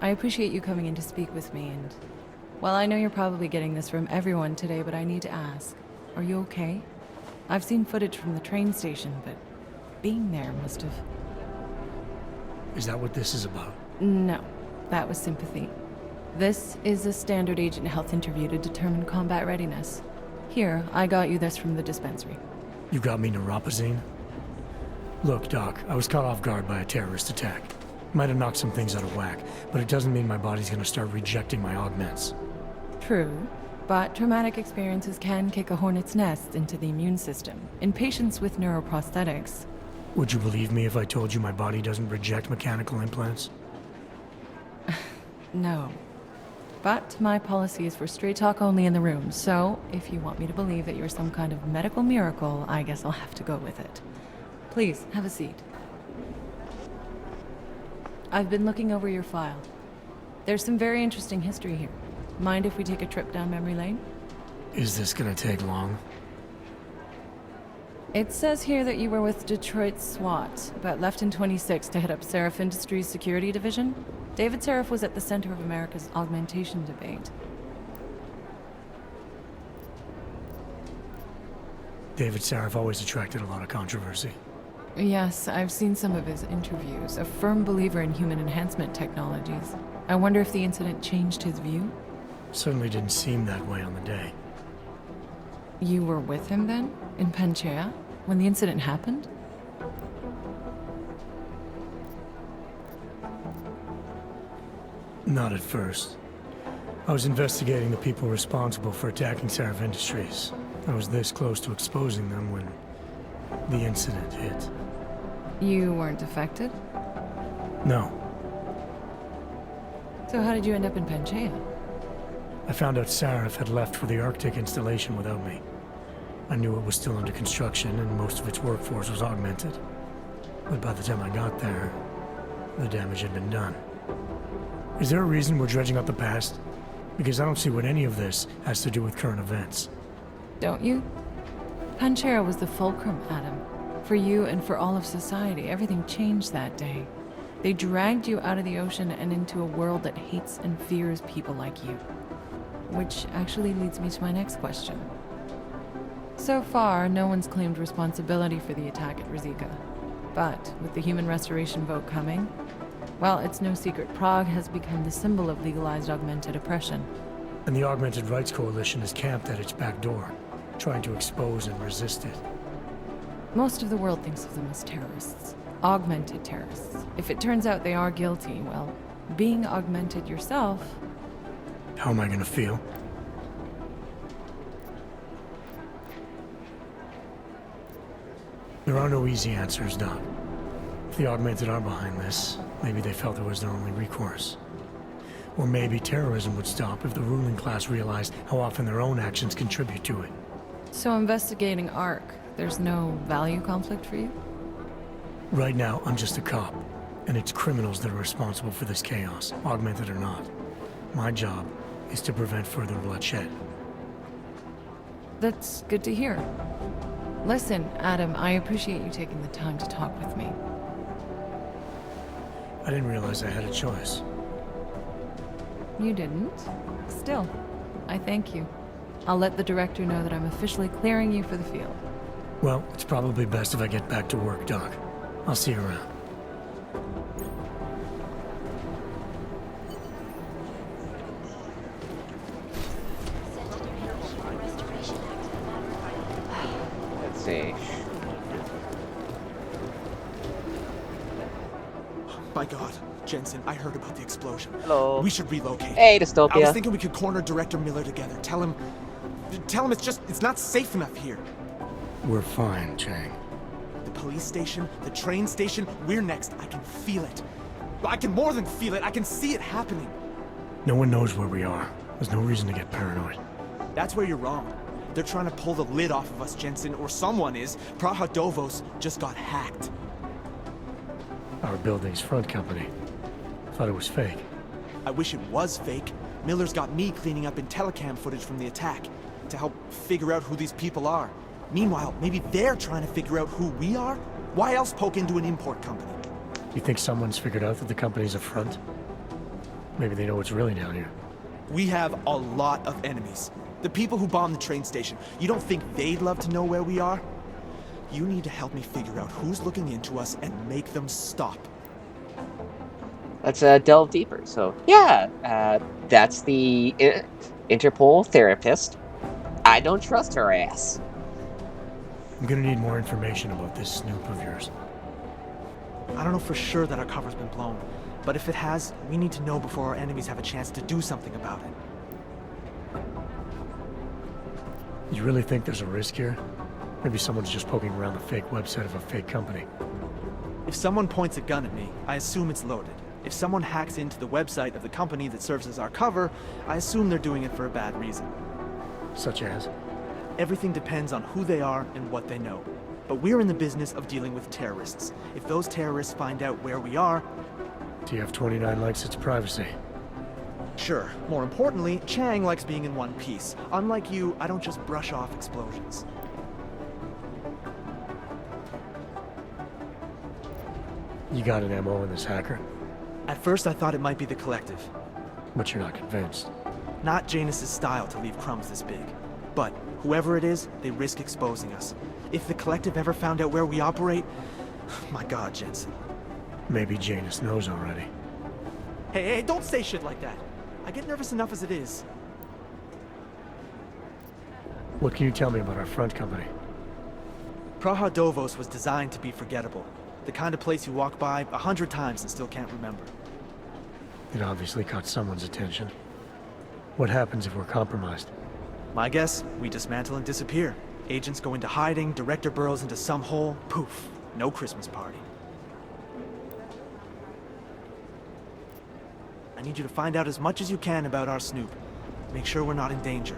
I appreciate you coming in to speak with me, and... well, I know you're probably getting this from everyone today, but I need to ask. Are you okay? I've seen footage from the train station, but being there must have... Is that what this is about? No, that was sympathy. This is a standard agent health interview to determine combat readiness. Here, I got you this from the dispensary. You got me neuropazine? Look, Doc, I was caught off guard by a terrorist attack. Might have knocked some things out of whack, but it doesn't mean my body's gonna start rejecting my augments. True, but traumatic experiences can kick a hornet's nest into the immune system. In patients with neuroprosthetics... Would you believe me if I told you my body doesn't reject mechanical implants? No. But my policy is for straight talk only in the room, so if you want me to believe that you're some kind of medical miracle, I guess I'll have to go with it. Please, have a seat. I've been looking over your file. There's some very interesting history here. Mind if we take a trip down memory lane? Is this gonna take long? It says here that you were with Detroit SWAT, but left in 26 to head up Seraph Industries' security division. David Seraph was at the center of America's augmentation debate. David Seraph always attracted a lot of controversy. Yes, I've seen some of his interviews. A firm believer in human enhancement technologies. I wonder if the incident changed his view? Certainly didn't seem that way on the day. You were with him then? In Panchea? When the incident happened? Not at first. I was investigating the people responsible for attacking Sarif Industries. I was this close to exposing them when the incident hit. You weren't affected? No. So how did you end up in Panchea? I found out Sarif had left for the Arctic installation without me. I knew it was still under construction and most of its workforce was augmented. But by the time I got there, the damage had been done. Is there a reason we're dredging up the past? Because I don't see what any of this has to do with current events. Don't you? Panchea was the fulcrum, Adam. For you and for all of society, everything changed that day. They dragged you out of the ocean and into a world that hates and fears people like you. Which actually leads me to my next question. So far, no one's claimed responsibility for the attack at Rizika. But with the human restoration vote coming, well, it's no secret Prague has become the symbol of legalized augmented oppression. And the Augmented Rights Coalition is camped at its back door, trying to expose and resist it. Most of the world thinks of them as terrorists. Augmented terrorists. If it turns out they are guilty, well, being augmented yourself... How am I gonna feel? There are no easy answers, Doc. If the Augmented are behind this, maybe they felt it was their only recourse. Or maybe terrorism would stop if the ruling class realized how often their own actions contribute to it. So investigating ARC, there's no value conflict for you? Right now, I'm just a cop, and it's criminals that are responsible for this chaos, augmented or not. My job is to prevent further bloodshed. That's good to hear. Listen, Adam, I appreciate you taking the time to talk with me. I didn't realize I had a choice. You didn't? Still, I thank you. I'll let the director know that I'm officially clearing you for the field. Well, it's probably best if I get back to work, Doc. I'll see you around. Let's see. My God, Jensen, I heard about the explosion. Hello. We should relocate. Hey, Dystopia. I was thinking we could corner Director Miller together. Tell him it's not safe enough here. We're fine, Chang. The police station, the train station, we're next. I can feel it. I can more than feel it. I can see it happening. No one knows where we are. There's no reason to get paranoid. That's where you're wrong. They're trying to pull the lid off of us, Jensen, or someone is. Praha Dovos just got hacked. Our building's front company. Thought it was fake. I wish it was fake. Miller's got me cleaning up IntelliCam footage from the attack to help figure out who these people are. Meanwhile, maybe they're trying to figure out who we are? Why else poke into an import company? You think someone's figured out that the company's a front? Maybe they know what's really down here. We have a lot of enemies. The people who bombed the train station. You don't think they'd love to know where we are? You need to help me figure out who's looking into us and make them stop. Let's delve deeper. So, yeah, that's the Interpol therapist. I don't trust her ass. I'm gonna need more information about this snoop of yours. I don't know for sure that our cover's been blown, but if it has, we need to know before our enemies have a chance to do something about it. You really think there's a risk here? Maybe someone's just poking around the fake website of a fake company. If someone points a gun at me, I assume it's loaded. If someone hacks into the website of the company that serves as our cover, I assume they're doing it for a bad reason. Such as? Everything depends on who they are and what they know. But we're in the business of dealing with terrorists. If those terrorists find out where we are... TF-29 likes its privacy. Sure. More importantly, Chang likes being in one piece. Unlike you, I don't just brush off explosions. You got an MO in this hacker? At first I thought it might be the Collective. But you're not convinced? Not Janus's style to leave crumbs this big. But whoever it is, they risk exposing us. If the Collective ever found out where we operate, My God, Jensen. Maybe Janus knows already. Hey, don't say shit like that. I get nervous enough as it is. What can you tell me about our front company? Praha Dovos was designed to be forgettable. The kind of place you walk by 100 times and still can't remember. It obviously caught someone's attention. What happens if we're compromised? My guess, we dismantle and disappear. Agents go into hiding, Director burrows into some hole, poof, no Christmas party. I need you to find out as much as you can about our Snoop. Make sure we're not in danger.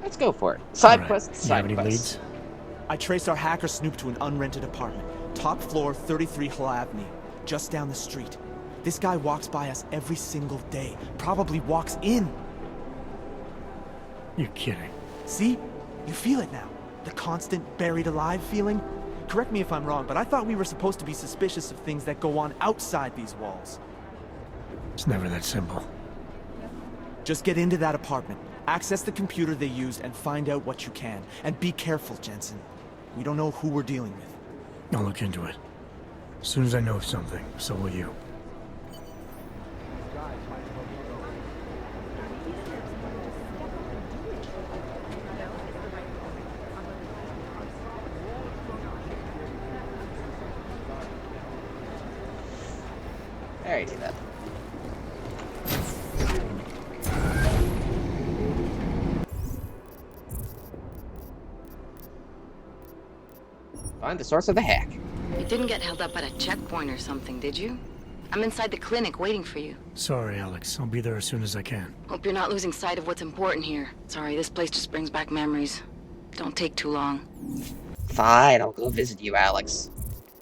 Let's go for it. Side All right. quests, You have side any quests. leads? I traced our hacker Snoop to an unrented apartment. Top floor, 33 Hull Avenue. Just down the street. This guy walks by us every single day. Probably walks in. You're kidding. See? You feel it now. The constant buried alive feeling. Correct me if I'm wrong, but I thought we were supposed to be suspicious of things that go on outside these walls. It's never that simple. Just get into that apartment, access the computer they used, and find out what you can. And be careful, Jensen. We don't know who we're dealing with. I'll look into it. As soon as I know something, so will you. Alrighty then. Find the source of the hack. You didn't get held up at a checkpoint or something, did you? I'm inside the clinic waiting for you. Sorry, Alex. I'll be there as soon as I can. Hope you're not losing sight of what's important here. Sorry, this place just brings back memories. Don't take too long. Fine, I'll go visit you, Alex.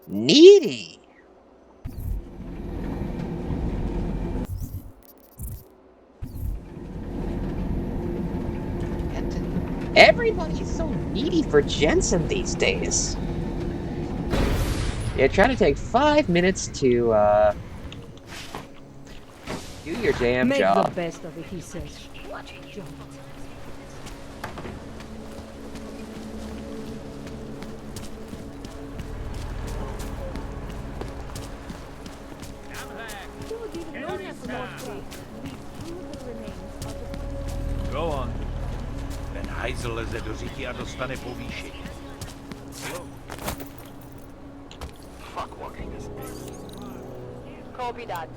Needy! And everybody's so needy for Jensen these days. Yeah, try to take 5 minutes to, do your damn Make job. the best of it, he says. What a job. Go on. Ten hajzl leze do říky a dostane povýšení. Fuck walking this. Copy that.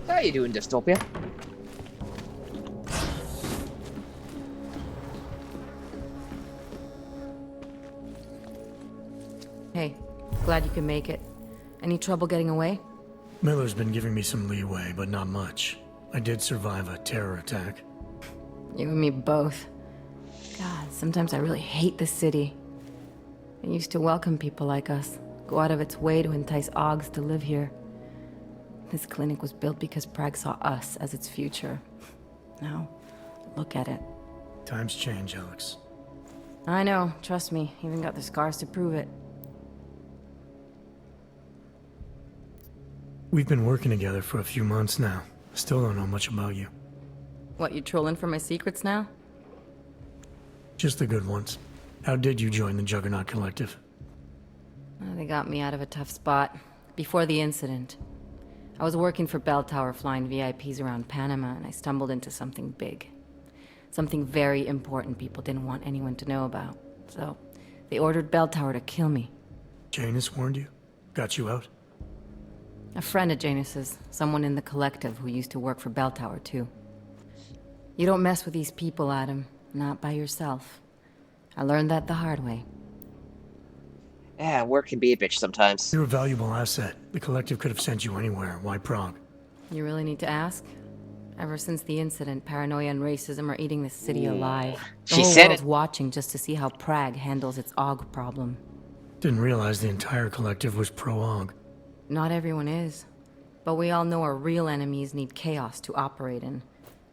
How you doing, Dystopia? Hey, glad you can make it. Any trouble getting away? Miller's been giving me some leeway, but not much. I did survive a terror attack. You and me both. God, sometimes I really hate this city. It used to welcome people like us, go out of its way to entice Augs to live here. This clinic was built because Prague saw us as its future. Now, look at it. Times change, Alex. I know, trust me, even got the scars to prove it. We've been working together for a few months now. Still don't know much about you. What, you trolling for my secrets now? Just the good ones. How did you join the Juggernaut Collective? Well, they got me out of a tough spot. Before the incident. I was working for Bell Tower flying VIPs around Panama, and I stumbled into something big. Something very important people didn't want anyone to know about. So, they ordered Bell Tower to kill me. Janus warned you? Got you out? A friend of Janus's, someone in the collective who used to work for Bell Tower too. You don't mess with these people, Adam. Not by yourself. I learned that the hard way. Yeah, work can be a bitch sometimes. You're a valuable asset. The collective could have sent you anywhere. Why Prague? You really need to ask? Ever since the incident, paranoia and racism are eating this city alive. The She whole said world's it. watching just to see how Prague handles its AUG problem. Didn't realize the entire collective was pro-AUG. Not everyone is. But we all know our real enemies need chaos to operate in.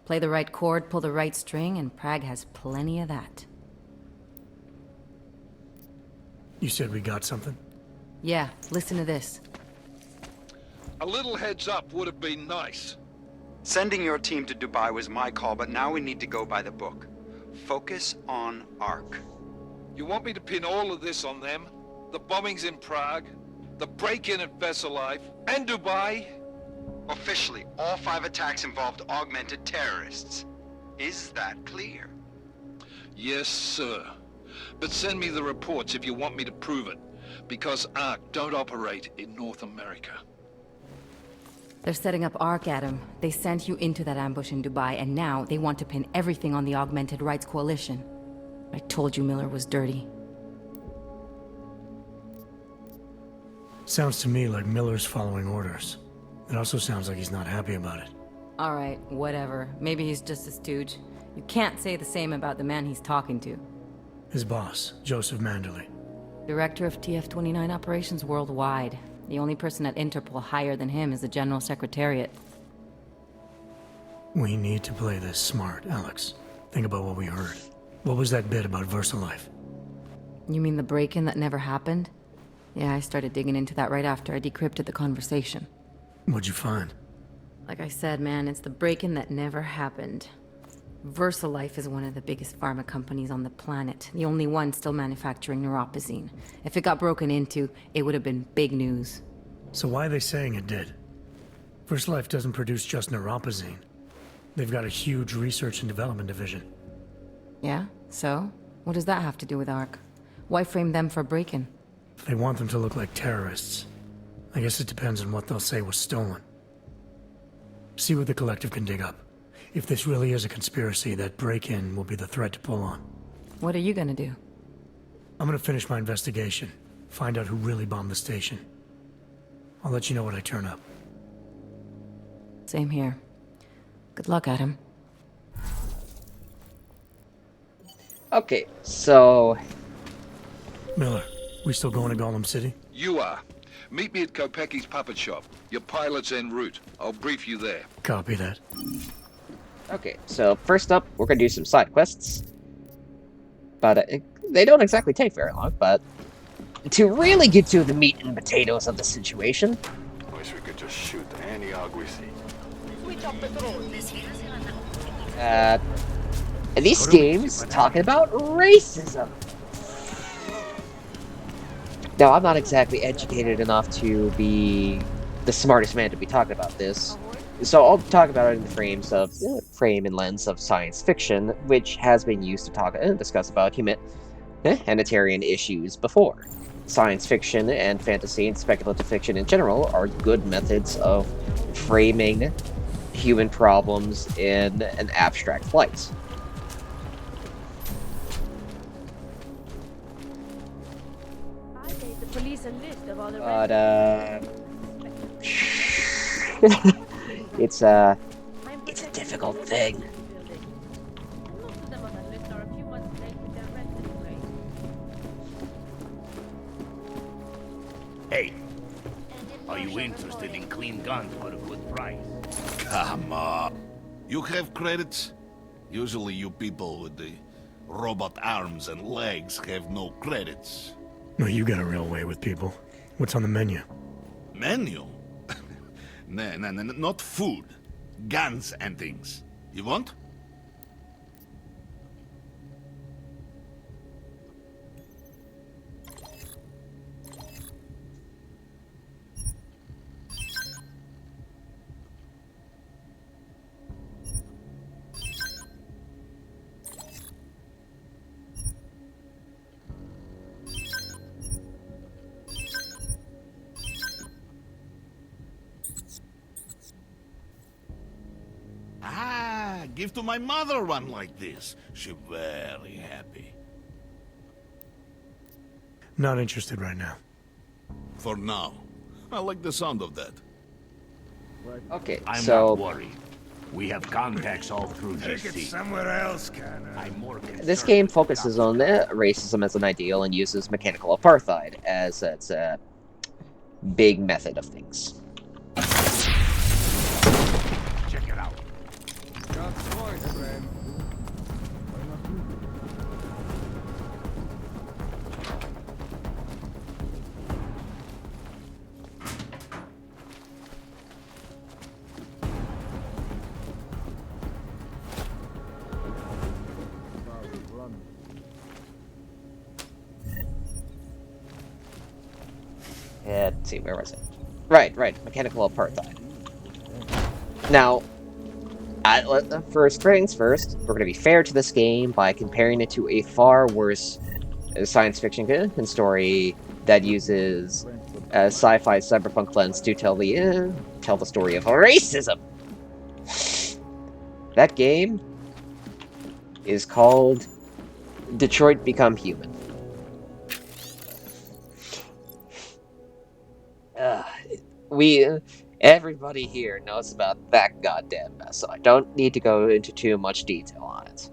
Play the right chord, pull the right string, and Prague has plenty of that. You said we got something? Yeah, listen to this. A little heads up would have been nice. Sending your team to Dubai was my call, but now we need to go by the book. Focus on ARC. You want me to pin all of this on them? The bombings in Prague, the break-in at Veselov, and Dubai? Officially, all 5 attacks involved augmented terrorists. Is that clear? Yes, sir. But send me the reports if you want me to prove it, because ARC don't operate in North America. They're setting up ARC, Adam. They sent you into that ambush in Dubai, and now they want to pin everything on the Augmented Rights Coalition. I told you Miller was dirty. Sounds to me like Miller's following orders. It also sounds like he's not happy about it. Alright, whatever. Maybe he's just a stooge. You can't say the same about the man he's talking to. His boss, Joseph Manderley. Director of TF-29 operations worldwide. The only person at Interpol higher than him is the General Secretariat. We need to play this smart, Alex. Think about what we heard. What was that bit about VersaLife? You mean the break-in that never happened? Yeah, I started digging into that right after I decrypted the conversation. What'd you find? Like I said, man, it's the break-in that never happened. VersaLife is one of the biggest pharma companies on the planet, the only one still manufacturing neuropozyne. If it got broken into, it would have been big news. So why are they saying it did? VersaLife doesn't produce just neuropozyne. They've got a huge research and development division. Yeah? So? What does that have to do with ARC? Why frame them for break-in? They want them to look like terrorists. I guess it depends on what they'll say was stolen. See what the Collective can dig up. If this really is a conspiracy, that break-in will be the thread to pull on. What are you gonna do? I'm gonna finish my investigation. Find out who really bombed the station. I'll let you know when I turn up. Same here. Good luck, Adam. Okay, so... Miller, we still going to Golem City? You are. Meet me at Kopecki's puppet shop. Your pilot's en route. I'll brief you there. Copy that. Okay, so first up, we're gonna do some side quests. But they don't exactly take very long, but... to really get to the meat and potatoes of the situation... Wish we could just shoot any hog we see. These games talking about racism. Now, I'm not exactly educated enough to be the smartest man to be talking about this, so I'll talk about it in the frame and lens of science fiction, which has been used to talk and discuss about humanitarian issues before. Science fiction and fantasy and speculative fiction in general are good methods of framing human problems in an abstract light. Police a list of all the But, it's a difficult thing. Most of them on the list are a few months late with their rent anyway. Hey, are you interested in clean guns for a good price? Come on. You have credits? Usually you people with the robot arms and legs have no credits. No, you got a real way with people. What's on the menu? Menu? No, not food. Guns and things. You want? Give to my mother one like this. She very happy. Not interested right now. For now. I like the sound of that. Okay, I'm so... not worried. We have contacts all through Take DC. it somewhere else, Connor. I'm more This game focuses on racism as an ideal and uses mechanical apartheid as its big method of things. Check it out. God's voice, friend. Let's see, where was it? Right, mechanical apartheid. Now, first things first, we're going to be fair to this game by comparing it to a far worse science fiction story that uses a sci-fi cyberpunk lens to tell the story of racism. That game is called Detroit Become Human. Everybody here knows about that goddamn mess, so I don't need to go into too much detail on it.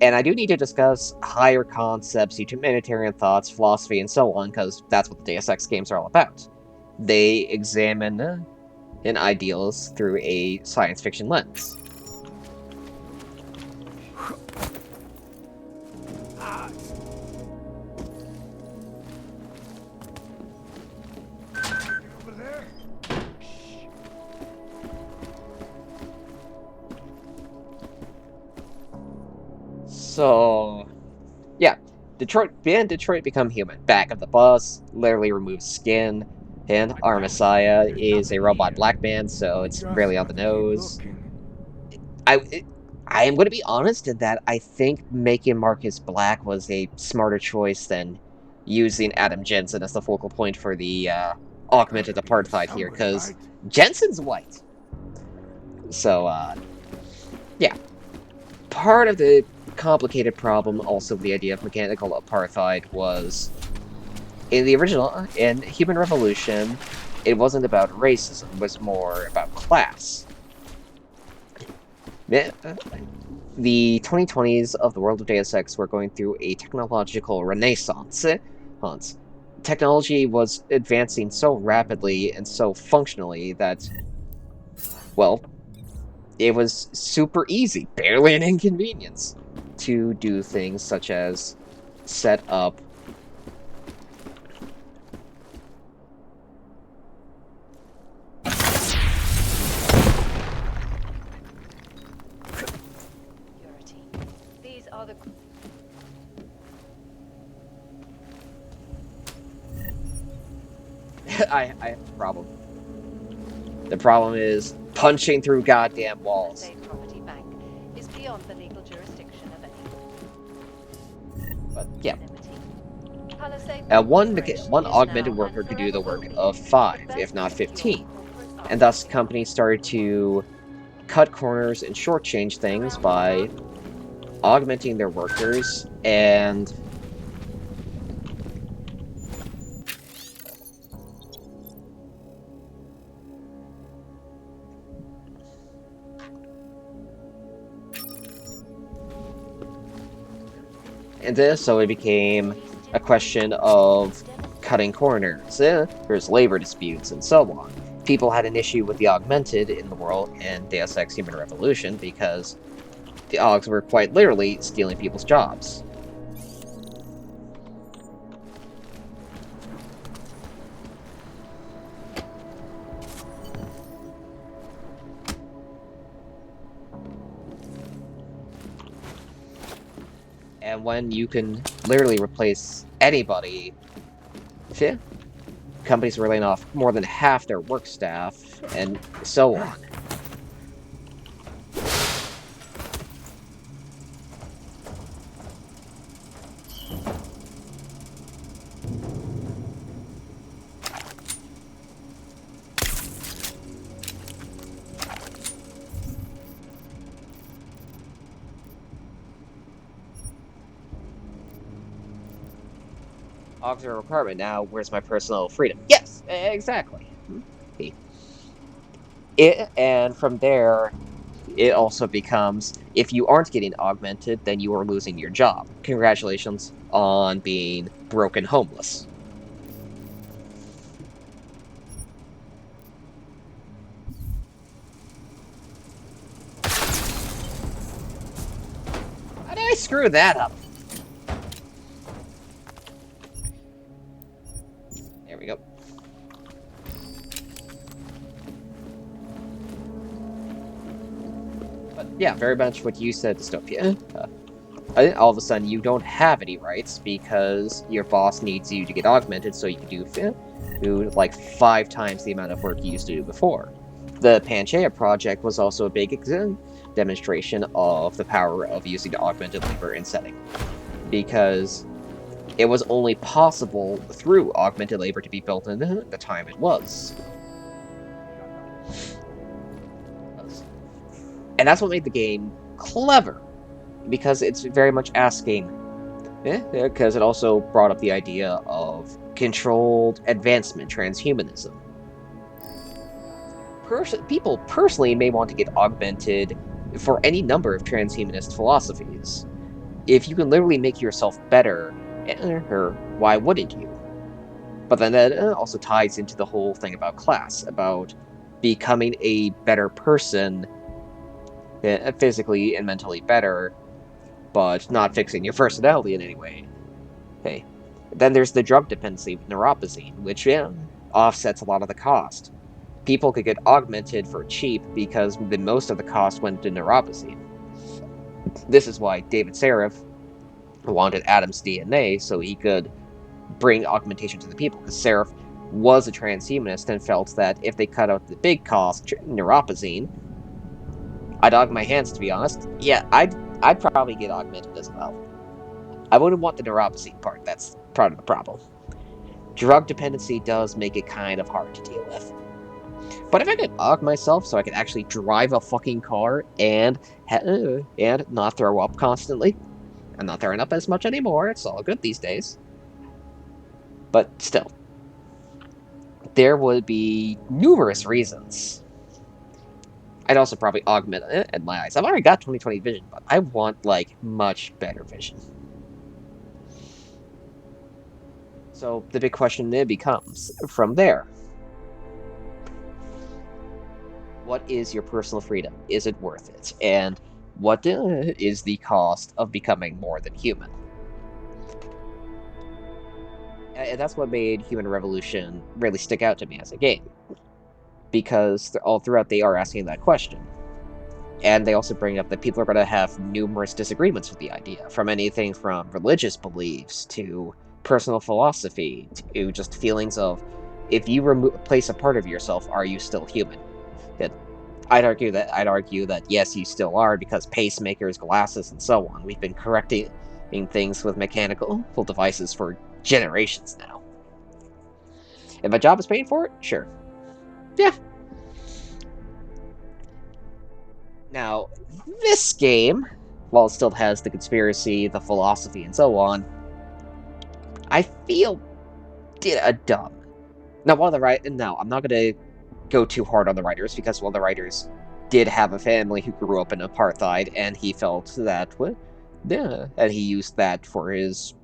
And I do need to discuss higher concepts, humanitarian thoughts, philosophy, and so on, because that's what the Deus Ex games are all about. They examine ideals through a science fiction lens. So, yeah, Detroit Become Human. Back of the bus, literally removes skin, and our Messiah is a robot black man, so it's really on the nose. I am going to be honest in that I think making Marcus black was a smarter choice than using Adam Jensen as the focal point for the augmented apartheid here, because Jensen's white. So, yeah. Part of the complicated problem also with the idea of mechanical apartheid was in the original, in Human Revolution, it wasn't about racism, it was more about class. The 2020s of the world of Deus Ex were going through a technological renaissance. Technology was advancing so rapidly and so functionally that, well, it was super easy, barely an inconvenience, to do things such as set up These are the I have a problem. The problem is punching through goddamn walls. State Property Bank is beyond the legal jurisdiction of any. But yeah. Palisade One augmented worker could do the work of 5, if not 15. And thus companies started to cut corners and shortchange things by augmenting their workers and so it became a question of cutting corners. There's labor disputes and so on. People had an issue with the augmented in the world in Deus Ex Human Revolution because the Augs were quite literally stealing people's jobs. And when you can literally replace anybody, companies were laying off more than half their work staff, and so on. Auxiliary requirement. Now, where's my personal freedom? Yes, exactly. And from there, it also becomes, if you aren't getting augmented, then you are losing your job. Congratulations on being broken homeless. How did I screw that up? There we go. But yeah, very much what you said, Dystopia. all of a sudden you don't have any rights because your boss needs you to get augmented so you can do like 5 times the amount of work you used to do before. The Pangaea project was also a big demonstration of the power of using the augmented labor in setting, because it was only possible through augmented labor to be built in the time it was. And that's what made the game clever, because it's very much asking, because it also brought up the idea of controlled advancement, transhumanism. People personally may want to get augmented for any number of transhumanist philosophies. If you can literally make yourself better, why wouldn't you? But then that also ties into the whole thing about class, about becoming a better person, physically and mentally better, but not fixing your personality in any way. Okay. Then there's the drug dependency with neuropozyne, which offsets a lot of the cost. People could get augmented for cheap because most of the cost went to neuropozyne. This is why David Seraph wanted Adam's DNA so he could bring augmentation to the people, because Seraph was a transhumanist and felt that if they cut out the big cost, neuropozyne, I'd dog my hands, to be honest. Yeah, I'd probably get augmented as well. I wouldn't want the neuropozyne part, that's part of the problem. Drug dependency does make it kind of hard to deal with. But if I could aug myself so I could actually drive a fucking car and not throw up constantly, I'm not throwing up as much anymore, it's all good these days. But still, there would be numerous reasons. I'd also probably augment in my eyes. I've already got 20/20 vision, but I want, like, much better vision. So the big question then becomes, from there, what is your personal freedom? Is it worth it? And what is the cost of becoming more than human? And that's what made Human Revolution really stick out to me as a game, because all throughout they are asking that question. And they also bring up that people are going to have numerous disagreements with the idea, from anything from religious beliefs to personal philosophy to just feelings of, if you replace a part of yourself, are you still human? I'd argue that yes, you still are, because pacemakers, glasses, and so on. We've been correcting things with mechanical devices for generations now. If my job is paying for it, sure. Yeah. Now, this game, while it still has the conspiracy, the philosophy, and so on, I feel did a dumb. Now, I'm not going to go too hard on the writers, because one of the writers did have a family who grew up in apartheid, and he felt that, and he used that for his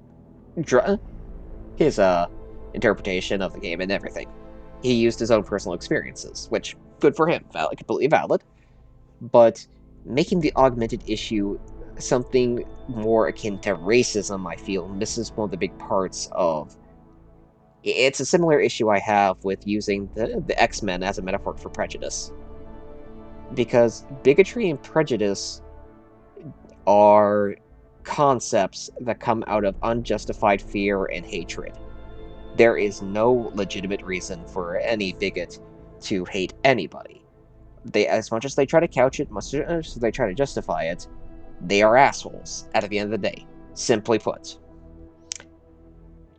interpretation of the game and everything. He used his own personal experiences, which, good for him, completely valid. But making the augmented issue something more akin to racism, I feel, misses one of the big parts of. It's a similar issue I have with using the X-Men as a metaphor for prejudice. Because bigotry and prejudice are concepts that come out of unjustified fear and hatred. There is no legitimate reason for any bigot to hate anybody. As much as they try to couch it, much as they try to justify it, they are assholes at the end of the day, simply put.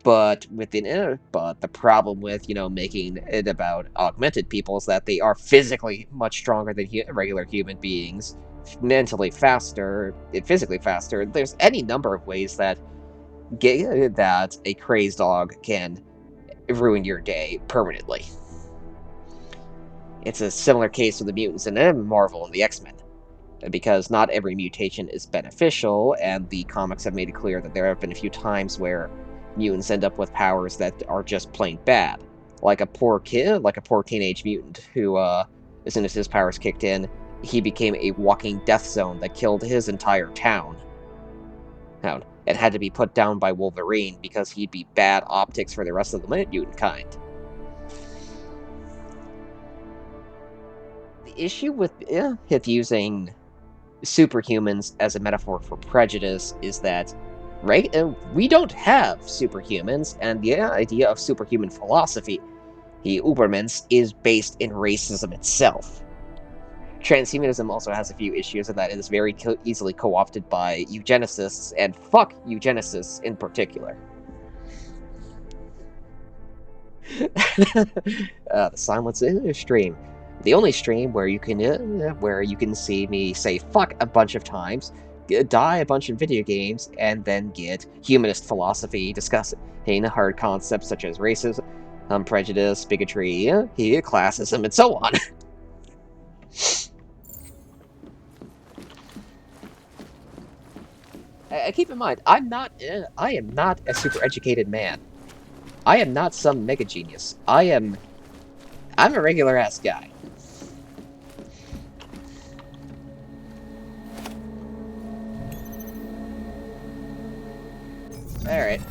But the problem with, making it about augmented people is that they are physically much stronger than regular human beings, mentally faster, physically faster. There's any number of ways that a crazed dog can ruin your day permanently. It's a similar case with the mutants in Marvel and the X-Men, because not every mutation is beneficial, and the comics have made it clear that there have been a few times where mutants end up with powers that are just plain bad. Like a poor teenage mutant who, as soon as his powers kicked in, he became a walking death zone that killed his entire town. And had to be put down by Wolverine because he'd be bad optics for the rest of the mutant kind. The issue with using superhumans as a metaphor for prejudice is that, right, we don't have superhumans, and the idea of superhuman philosophy, the Ubermensch, is based in racism itself. Transhumanism also has a few issues in that it is very easily co-opted by eugenicists, and fuck eugenicists in particular. The silence stream. The only stream where you can see me say fuck a bunch of times, die a bunch in video games, and then get humanist philosophy discussing hard concepts such as racism, prejudice, bigotry, classism, and so on. Keep in mind, I am not a super educated man. I am not some mega genius. I'm a regular ass guy. Alright.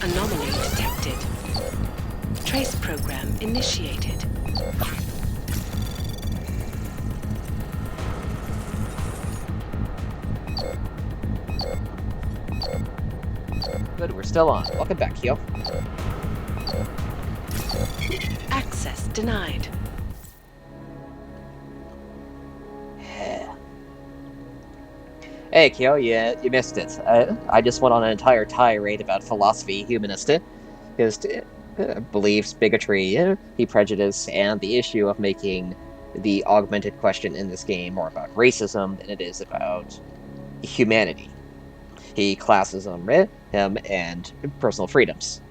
Anomaly detected. Trace program initiated. Good, we're still on. Welcome back, Kyo. Access denied. Hey, Kyo, you missed it. I just went on an entire tirade about philosophy, humanist, his beliefs, bigotry, prejudice, and the issue of making the augmented question in this game more about racism than it is about humanity. Classism, and personal freedoms.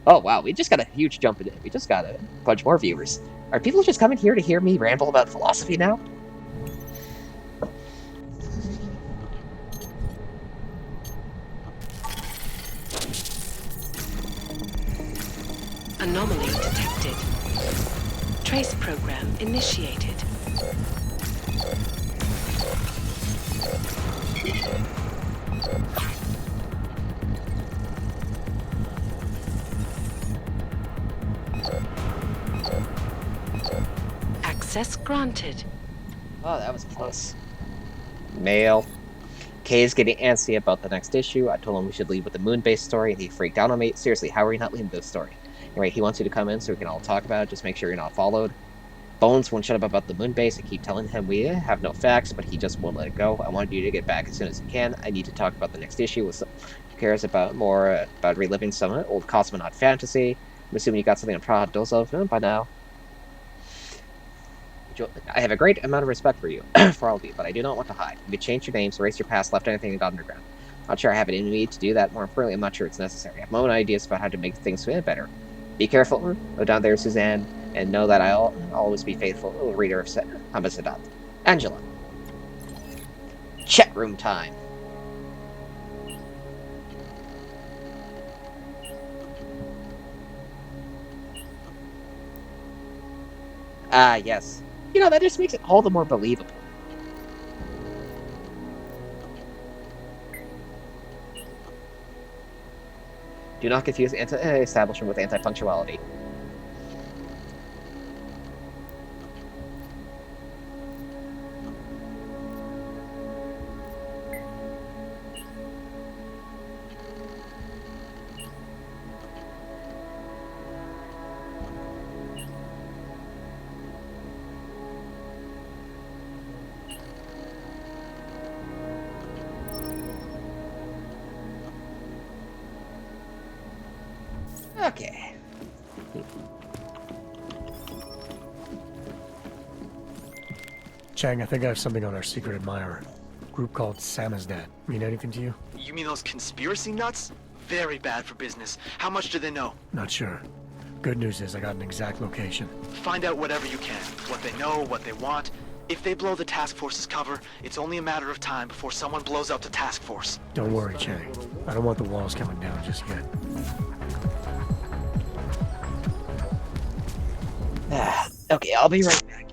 Oh wow, we just got a huge jump in it. We just got a bunch more viewers. Are people just coming here to hear me ramble about philosophy now? Anomaly detected. Trace program initiated. Access granted. Oh, that was close. Mail. Kay's getting antsy about the next issue. I told him we should leave with the moon-based story, and he freaked out on me. Seriously, how are you not leaving this story? Anyway, he wants you to come in so we can all talk about it. Just make sure you're not followed. Bones won't shut up about the moon base. I keep telling him we have no facts, but he just won't let it go. I want you to get back as soon as you can. I need to talk about the next issue with someone who cares about reliving some old cosmonaut fantasy. I'm assuming you got something on Praha Dozov by now. I have a great amount of respect for you, for all of you, but I do not want to hide. You could change your names, erase your past, left anything, and got underground. Not sure I have it in me to do that. More importantly, I'm not sure it's necessary. I have my own ideas about how to make things better. Be careful. Go down there, Suzanne, and know that I'll always be faithful reader of Hamasadat. Angela. Chat room time. Ah, yes. You know, that just makes it all the more believable. Do not confuse anti-establishment with anti-punctuality. Okay. Chang, I think I have something on our secret admirer. Group called Samizdat. Mean anything to you? You mean those conspiracy nuts? Very bad for business. How much do they know? Not sure. Good news is I got an exact location. Find out whatever you can. What they know, what they want. If they blow the task force's cover, it's only a matter of time before someone blows up the task force. Don't worry, Chang. I don't want the walls coming down just yet. Okay, I'll be right back.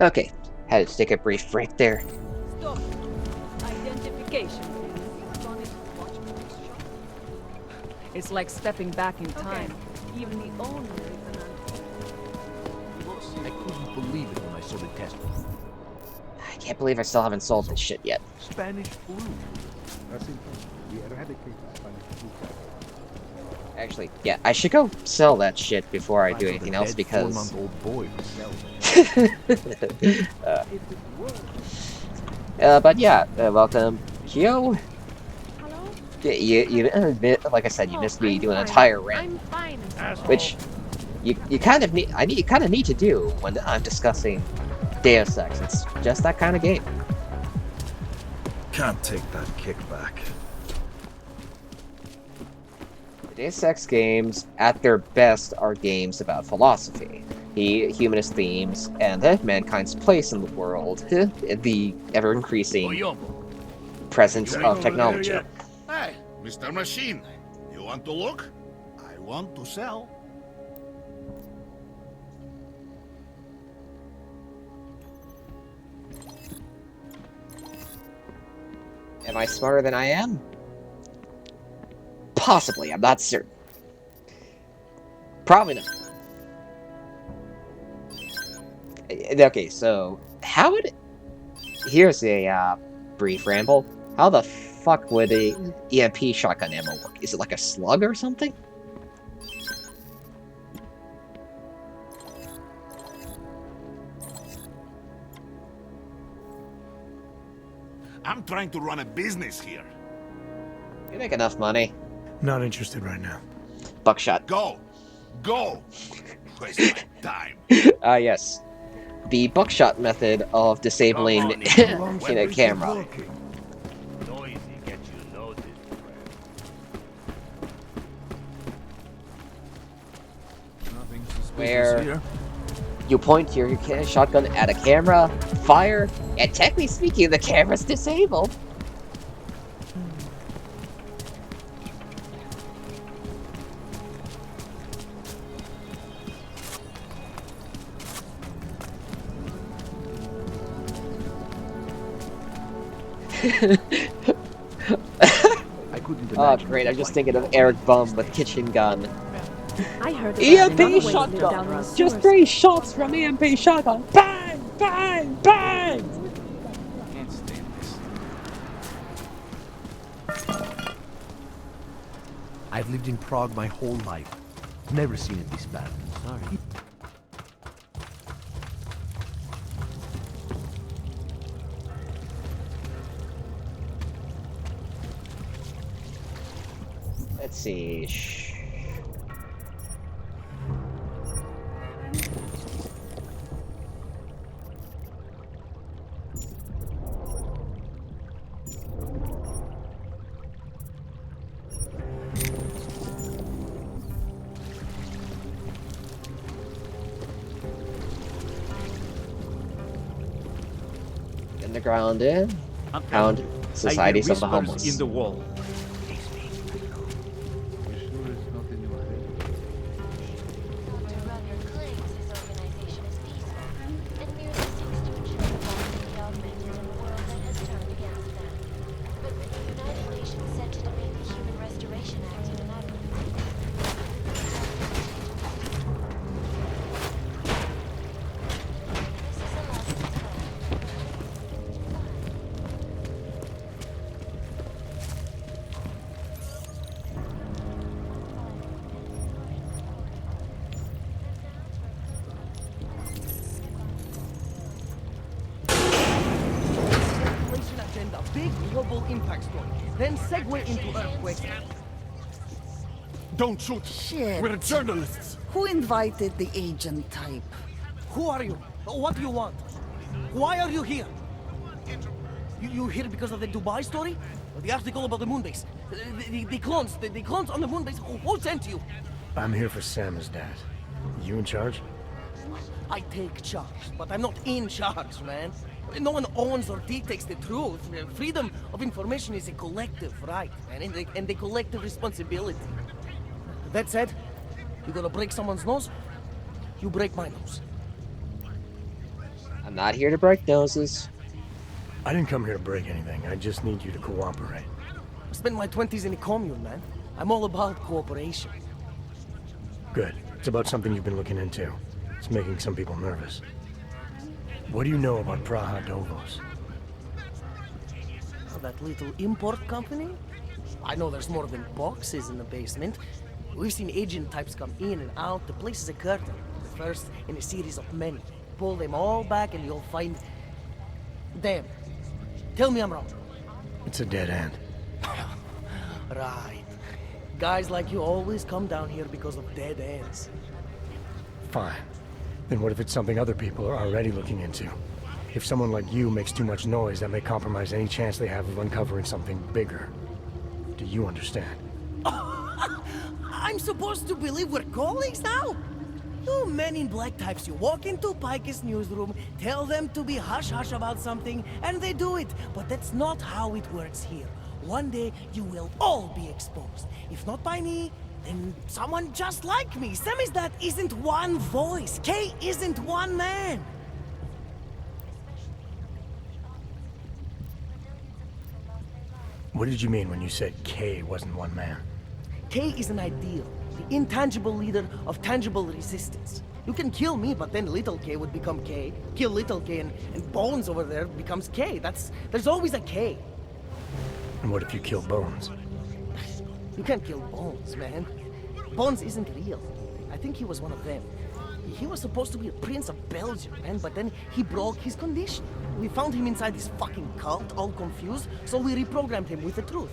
Okay, had to take a brief break there. Stop. Identification, please. It's like stepping back in time. Even the owner is an I couldn't believe it when I saw the test. I can't believe I still haven't sold this shit yet. Spanish flu. Actually, yeah, I should go sell that shit before I do anything else because... 4-month-old boy to sell. But yeah, welcome, Kyo. You like I said, you missed me doing an entire rant, which you kind of need. You kind of need to do when I'm discussing Deus Ex. It's just that kind of game. Can't take that kickback. The Deus Ex games, at their best, are games about philosophy, humanist themes, and mankind's place in the world, the ever-increasing presence of technology. Hey, Mr. Machine, you want to look? I want to sell. Am I smarter than I am? Possibly, I'm not certain. Probably not. Okay, so how would here's a brief ramble. How the fuck would a EMP shotgun ammo work? Is it like a slug or something? I'm trying to run a business here. You make enough money. Not interested right now. Buckshot. Go! Go! Waste my time. Yes. The buckshot method of disabling in a camera. Noisy gets you noticed. Nothing suspicious Where here. you point your shotgun at a camera, fire, and technically speaking, the camera's disabled. Oh, great. I'm just thinking of Eric Bum with kitchen gun. I heard EMP shotgun! Just 3 shots from EMP shotgun! Bang! Bang! Bang! Can't stand this. I've lived in Prague my whole life. Never seen it this bad. Sorry. Let's see. In the ground in. Found societies of the homeless. In the wall. Big global impact story, then segue into earthquakes. Don't shoot! Shit. We're journalists! Who invited the agent type? Who are you? What do you want? Why are you here? You here because of the Dubai story? The article about the moonbase? The clones on the moonbase? Who sent you? I'm here for Samizdat. You in charge? I take charge, but I'm not in charge, man. No one owns or dictates the truth. Freedom of information is a collective right, and a collective responsibility. That said, you gonna break someone's nose? You break my nose. I'm not here to break noses. I didn't come here to break anything. I just need you to cooperate. I spent my 20s in a commune, man. I'm all about cooperation. Good. It's about something you've been looking into. It's making some people nervous. What do you know about Praha Dovos? That little import company? I know there's more than boxes in the basement. We've seen agent types come in and out. The place is a curtain. The first in a series of many. Pull them all back and you'll find... Damn. Tell me I'm wrong. It's a dead end. Right. Guys like you always come down here because of dead ends. Fine. Then what if it's something other people are already looking into? If someone like you makes too much noise, that may compromise any chance they have of uncovering something bigger. Do you understand? I'm supposed to believe we're colleagues now? You men in black types, you walk into Pike's newsroom, tell them to be hush-hush about something, and they do it. But that's not how it works here. One day, you will all be exposed. If not by me, then someone just like me. Samizdat isn't one voice. Kay isn't one man. What did you mean when you said Kay wasn't one man? Kay is an ideal, the intangible leader of tangible resistance. You can kill me, but then Little K would become K. Kill Little K and Bones over there becomes K. There's always a K. And what if you kill Bones? You can't kill Bones, man. Bones isn't real. I think he was one of them. He was supposed to be a prince of Belgium, man, but then he broke his condition. We found him inside this fucking cult, all confused, so we reprogrammed him with the truth.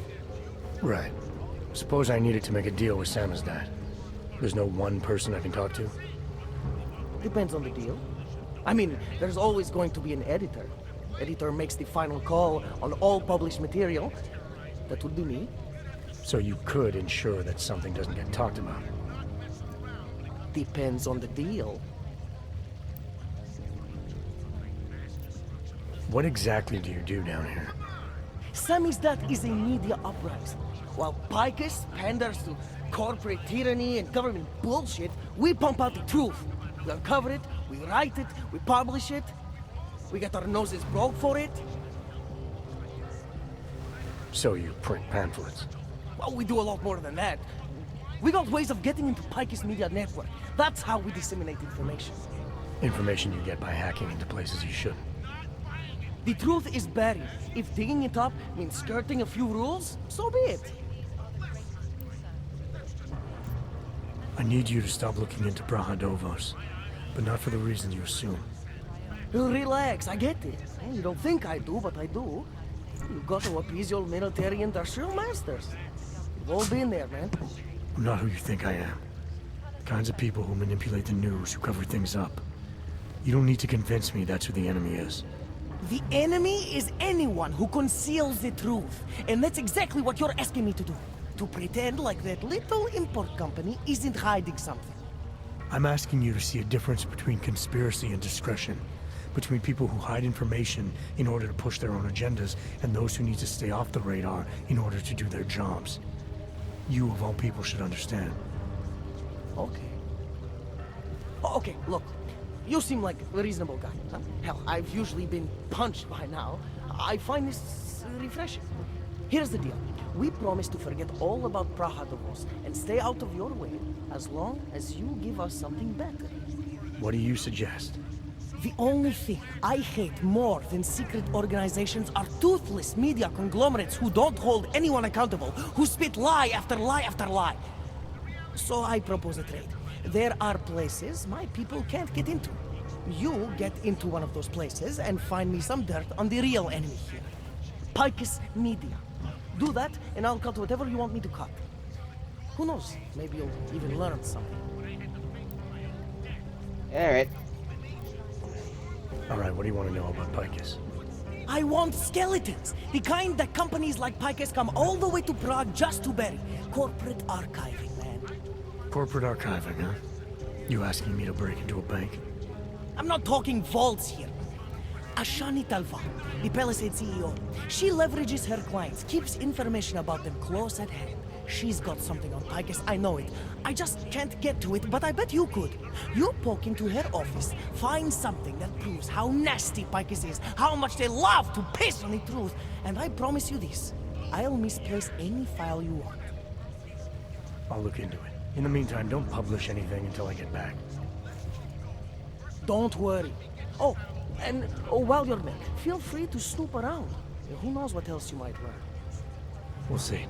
Right. Suppose I needed to make a deal with Samizdat. There's no one person I can talk to? Depends on the deal. I mean, there's always going to be an editor. Editor makes the final call on all published material. That would be me. So you could ensure that something doesn't get talked about. Depends on the deal. What exactly do you do down here? Samizdat is a media uprising. While Picus panders to corporate tyranny and government bullshit, we pump out the truth. We uncover it, we write it, we publish it. We get our noses broke for it. So you print pamphlets? Well, we do a lot more than that. We got ways of getting into Picus Media Network. That's how we disseminate information. Information you get by hacking into places you shouldn't. The truth is buried. If digging it up means skirting a few rules, so be it. I need you to stop looking into Brahadovos, but not for the reasons you assume. Relax, I get it. You don't think I do, but I do. You got to appease your military-industrial masters. We've all been there, man. I'm not who you think I am. The kinds of people who manipulate the news, who cover things up. You don't need to convince me that's who the enemy is. The enemy is anyone who conceals the truth. And that's exactly what you're asking me to do. To pretend like that little import company isn't hiding something. I'm asking you to see a difference between conspiracy and discretion. Between people who hide information in order to push their own agendas and those who need to stay off the radar in order to do their jobs. You, of all people, should understand. Okay. Okay, look. You seem like a reasonable guy. Huh? Hell, I've usually been punched by now. I find this refreshing. Here's the deal. We promise to forget all about Brahadovos and stay out of your way as long as you give us something better. What do you suggest? The only thing I hate more than secret organizations are toothless media conglomerates who don't hold anyone accountable, who spit lie after lie after lie. So I propose a trade. There are places my people can't get into. You get into one of those places and find me some dirt on the real enemy here. Picus Media. Do that, and I'll cut whatever you want me to cut. Who knows? Maybe you'll even learn something. Alright. Alright, what do you want to know about Picus? I want skeletons! The kind that companies like Picus come all the way to Prague just to bury. Corporate archiving, man. Corporate archiving, huh? You asking me to break into a bank? I'm not talking vaults here. Ashani Talva, the Palisade CEO, she leverages her clients, keeps information about them close at hand. She's got something on Picus, I know it. I just can't get to it, but I bet you could. You poke into her office, find something that proves how nasty Picus is, how much they love to piss on the truth, and I promise you this, I'll misplace any file you want. I'll look into it. In the meantime, don't publish anything until I get back. Don't worry. Oh, and while you're there, feel free to snoop around. Who knows what else you might learn. We'll see.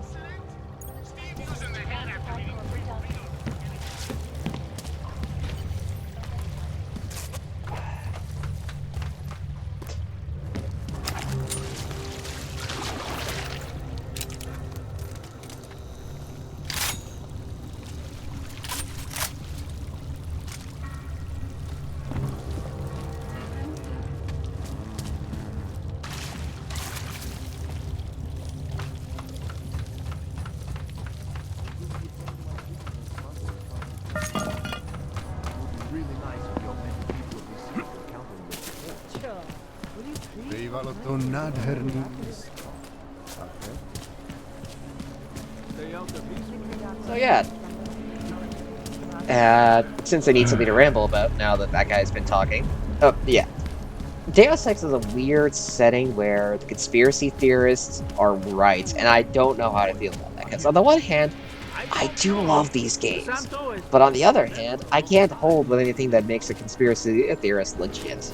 Bývalo to nádherný. So yeah. Since I need something to ramble about now that that guy's been talking. Oh, yeah. Deus Ex is a weird setting where the conspiracy theorists are right, and I don't know how to feel about that. Because on the one hand, I do love these games. But on the other hand, I can't hold with anything that makes a conspiracy theorist legit.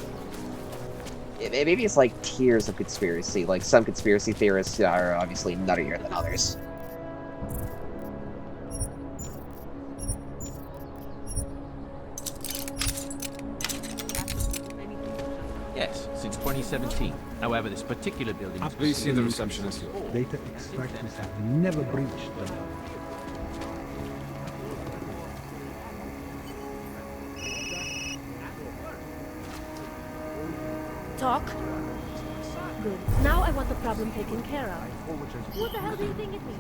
Maybe it's like tiers of conspiracy. Like, some conspiracy theorists are obviously nuttier than others. Yes, since 2017. However, this particular building is... Please see the receptionist. Data extractors have never breached them. talk? Good. Now I want the problem taken care of. What the hell do you think it means?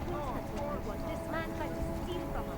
That's what I want. This man tried to steal from us.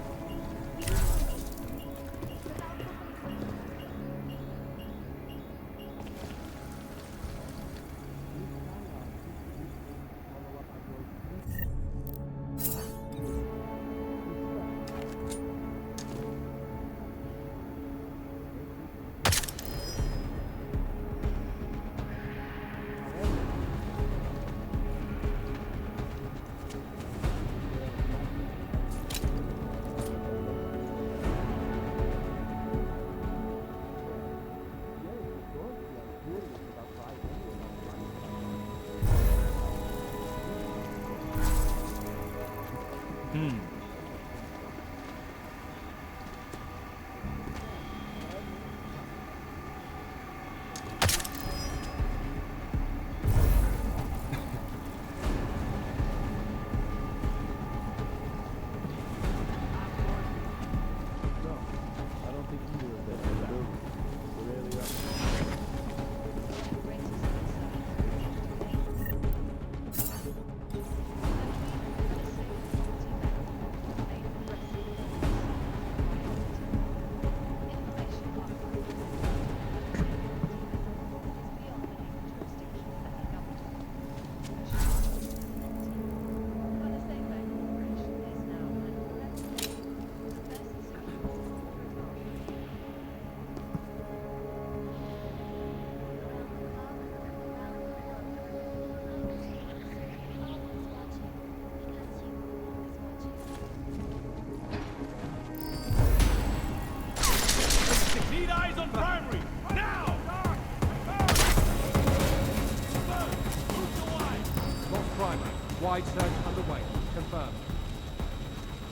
Wide search underway. Confirmed.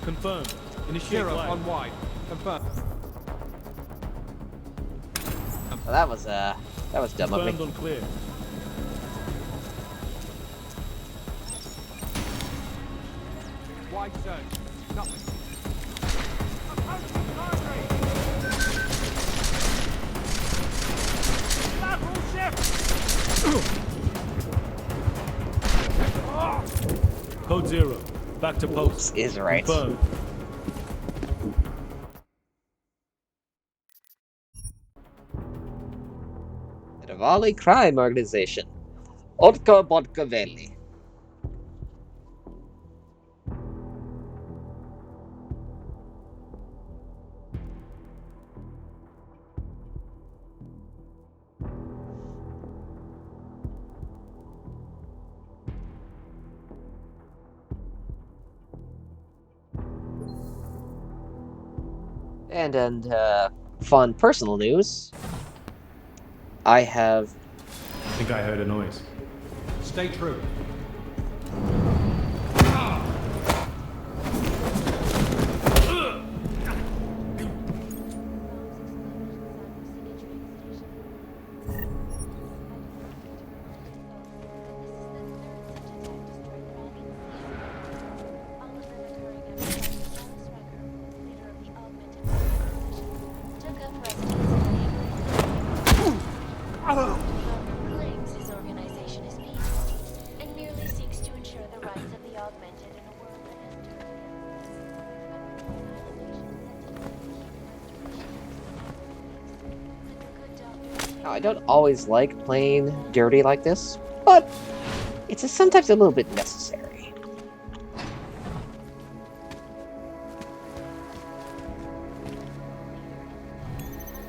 Confirmed. Initiate Zero flag. on wide. Confirmed. Well, that was dumb of me. Confirmed on clear. Wide search. Nothing. Lateral shift. Code 0. Back to post. Is right. Confirmed. The Rivali crime organization. Otka Bodkavelli. And fun personal news. I have... I think I heard a noise. Stay true. Claims his organization is peaceful and merely seeks to ensure the rights of the augmented in a world that Now, I don't always like playing dirty like this, but it's sometimes a little bit necessary.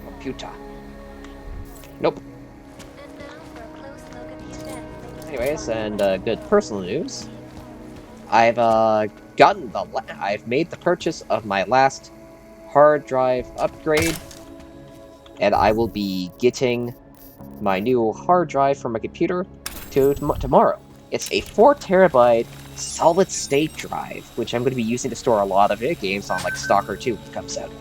Computer. Nope. Anyways, and good personal news. I've I've made the purchase of my last hard drive upgrade, and I will be getting my new hard drive for my computer tomorrow. It's a 4 terabyte solid state drive, which I'm going to be using to store a lot of games on, like Stalker 2 when it comes out.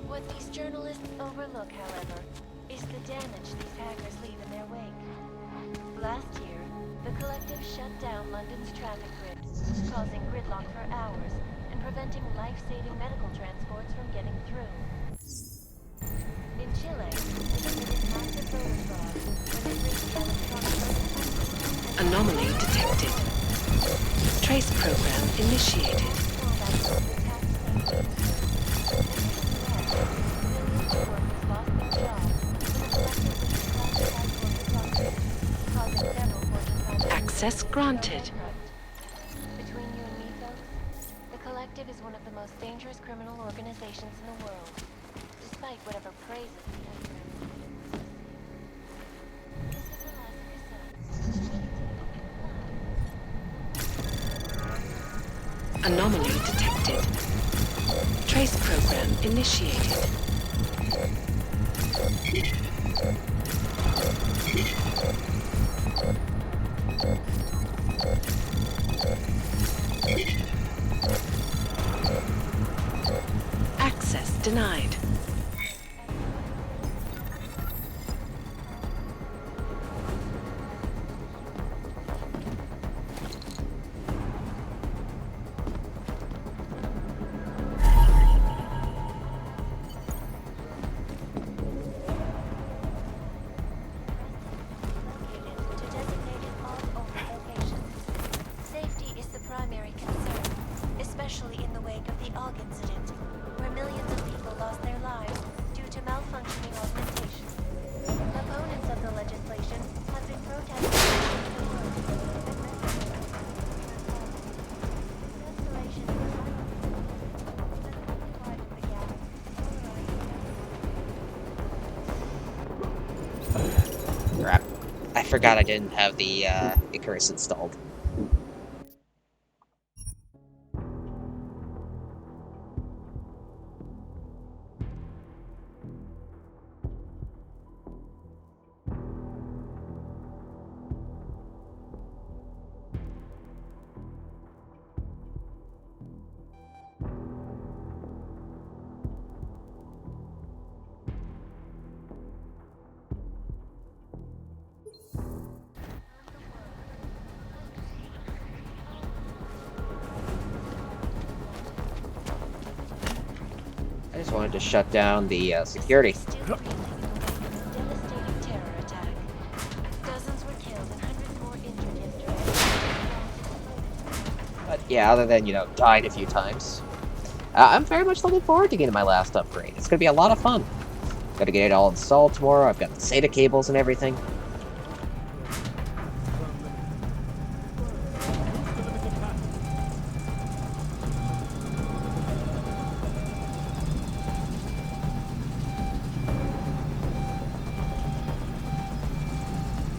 What these journalists overlook, however, is the damage these hackers leave in their wake. Last year, the Collective shut down London's traffic grid, causing gridlock for hours and preventing life-saving medical transports from getting through. Chile, committed massive voter fraud when they rigged the electronic voting. Anomaly detected. Trace program initiated. Access granted. Between you and me, folks, the Collective is one of the most dangerous criminal organizations in the world, despite whatever praises we have for it. This is Alaska Cassette. Anomaly detected. Trace program initiated. Access denied. Safety is the primary concern, especially in the wake of the AUG incident, where millions of people lost their lives due to malfunctioning augmentation. Opponents of the legislation have been protesting Crap. I forgot I didn't have the Icarus installed. I just wanted to shut down the security. devastating terror attack. Dozens were killed and hundreds more injured yesterday. But yeah, other than, you know, died a few times. I'm very much looking forward to getting my last upgrade. It's going to be a lot of fun. Got to get it all installed tomorrow. I've got the SATA cables and everything.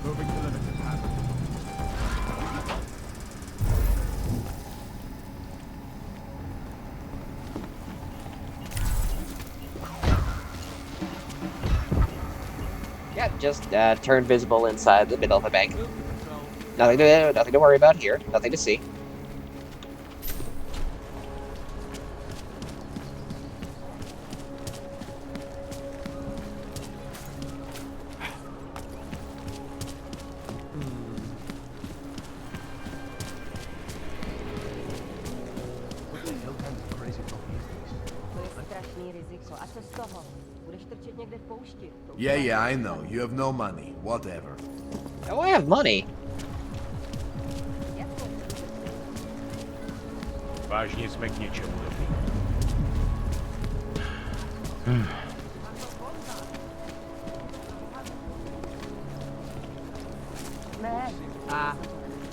Moving to limited path. Yeah, just turn visible inside the middle of the bank. Nothing to worry about here. Nothing to see. What the hell kind of crazy talk is this? To je strašný riziko. A co z toho? Budeš trčet někde v poušti. Yeah, I know. You have no money. Whatever. Oh, I have money. Vážně jsme k něčemu dobrý.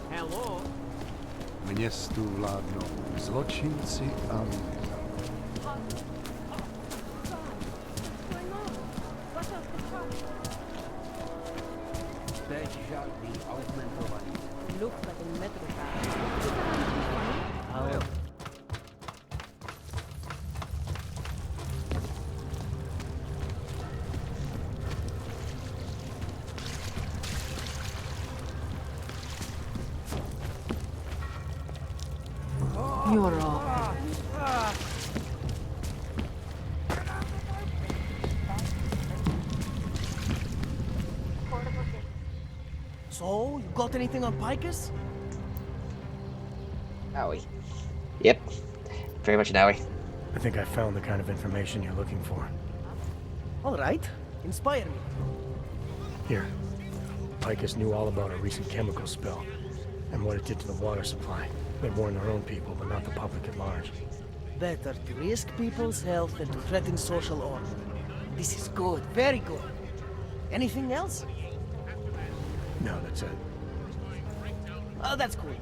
Hello? Městu vládnou zločinci a Teď žádný augmentovaný. Luch na ten metru. Ale You're off. So, you got anything on Picus? Owie. Yep. Very much an owie. I think I found the kind of information you're looking for. All right. Inspire me. Here. Picus knew all about a recent chemical spill and what it did to the water supply. They warned their own people, but not the public at large. Better to risk people's health than to threaten social order. This is good, very good. Anything else? No, that's it. Oh, that's cool,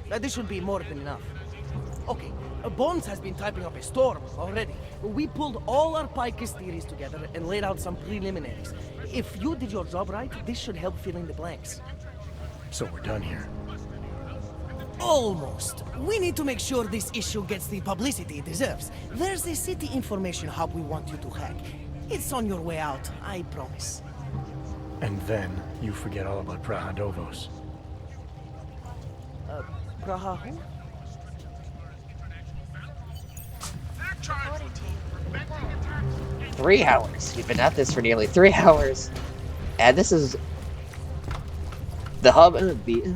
man. This should be more than enough. Okay, Bones has been typing up a storm already. We pulled all our Picus theories together and laid out some preliminaries. If you did your job right, this should help fill in the blanks. So we're done here. Almost. We need to make sure this issue gets the publicity it deserves. There's a city information hub we want you to hack. It's on your way out, I promise. And then you forget all about Prahadovos. Praha who? 3 hours. We've been at this for nearly 3 hours. And this is... the hub and the...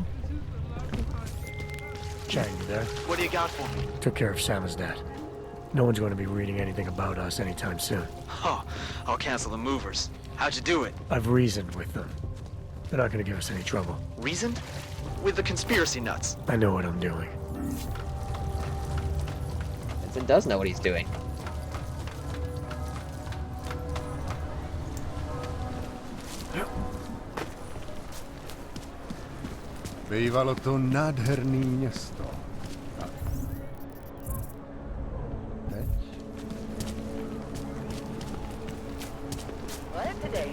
Chang, you there? What do you got for me? Took care of Samizdat. No one's going to be reading anything about us anytime soon. Oh, I'll cancel the movers. How'd you do it? I've reasoned with them. They're not going to give us any trouble. Reasoned? With the conspiracy nuts. I know what I'm doing. Vincent does know what he's doing. Bývalo to nádherný město. Teď? What today?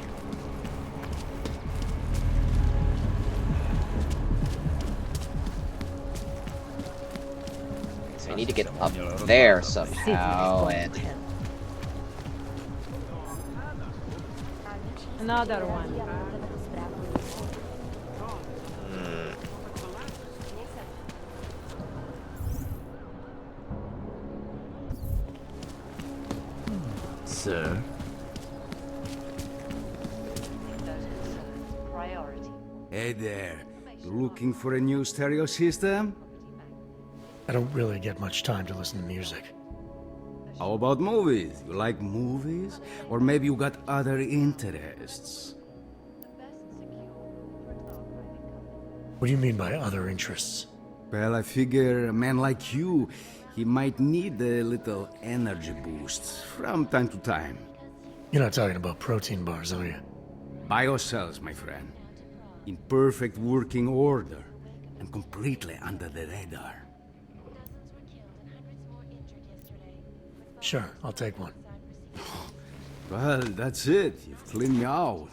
So I need to get up there somehow, and... Another one. Sir? Hey there. You looking for a new stereo system? I don't really get much time to listen to music. How about movies? You like movies? Or maybe you got other interests? What do you mean by other interests? Well, I figure a man like you, he might need a little energy boost from time to time. You're not talking about protein bars, are you? Biocells, my friend. In perfect working order and completely under the radar. Sure, I'll take one. Well, that's it. You've cleaned me out.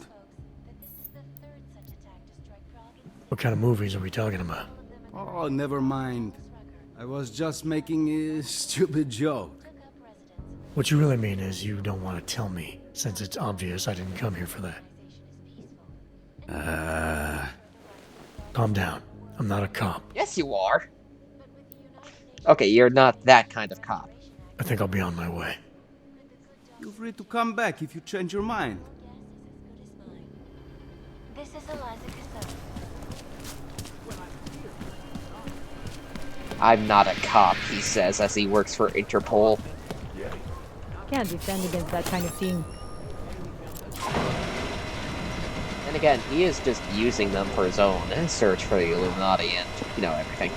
What kind of movies are we talking about? Oh, never mind. I was just making a stupid joke. What you really mean is you don't want to tell me, since it's obvious I didn't come here for that. Calm down. I'm not a cop. Yes, you are. Okay, you're not that kind of cop. I think I'll be on my way. Feel free to come back if you change your mind. This is Eliza Cassell. I'm not a cop, he says, as he works for Interpol. Can't defend against that kind of thing. And again, he is just using them for his own search for the Illuminati and, you know, everything.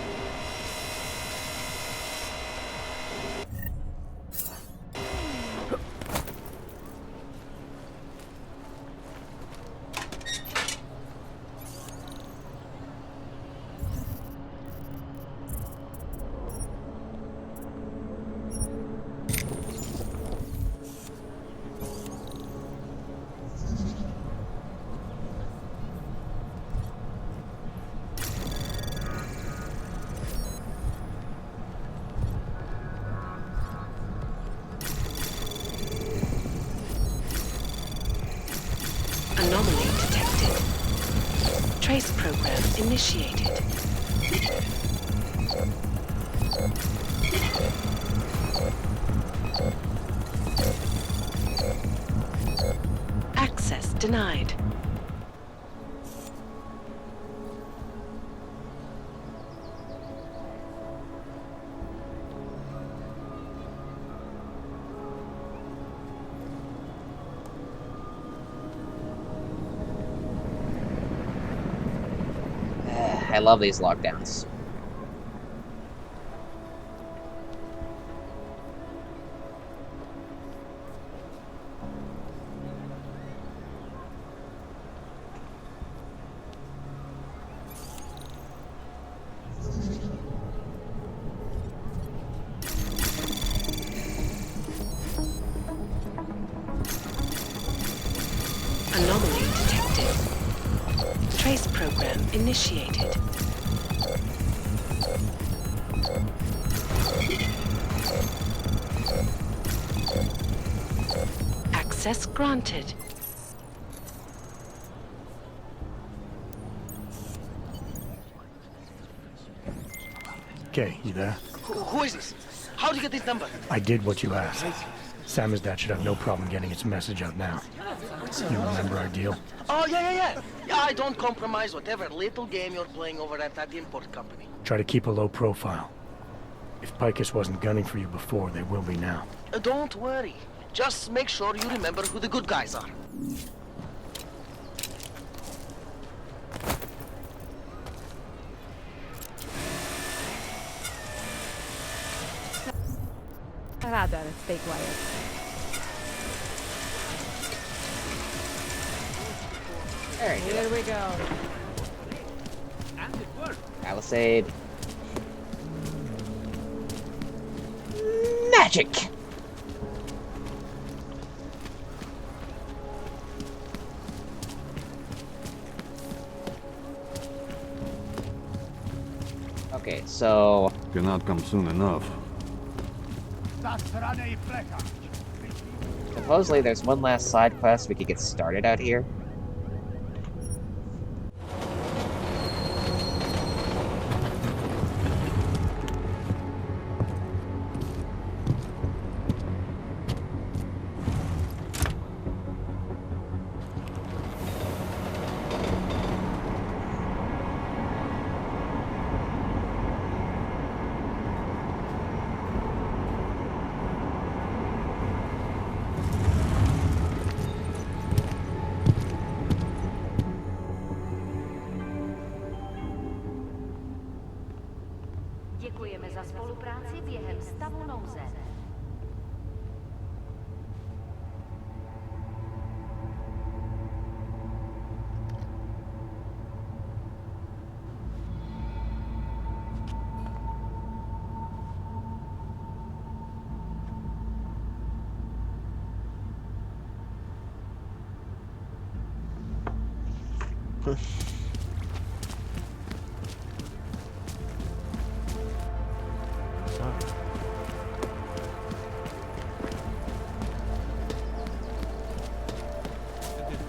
Anomaly detected. Trace program initiated. Access denied. I love these lockdowns. Anomaly detected. Trace program initiated. Access granted. Okay, you there? Who is this? How'd you get this number? I did what you asked. Samizdat should have no problem getting its message out now. You remember our deal? Oh, yeah. Yeah, I don't compromise whatever little game you're playing over at that import company. Try to keep a low profile. If Picus wasn't gunning for you before, they will be now. Don't worry. Just make sure you remember who the good guys are. Rather, stay quiet. There you Here we go. And it worked. Palisade. Magic! Okay, so... Cannot come soon enough. supposedly there's one last side quest we could get started out here. Děkujeme za spolupráci během stavu nouze.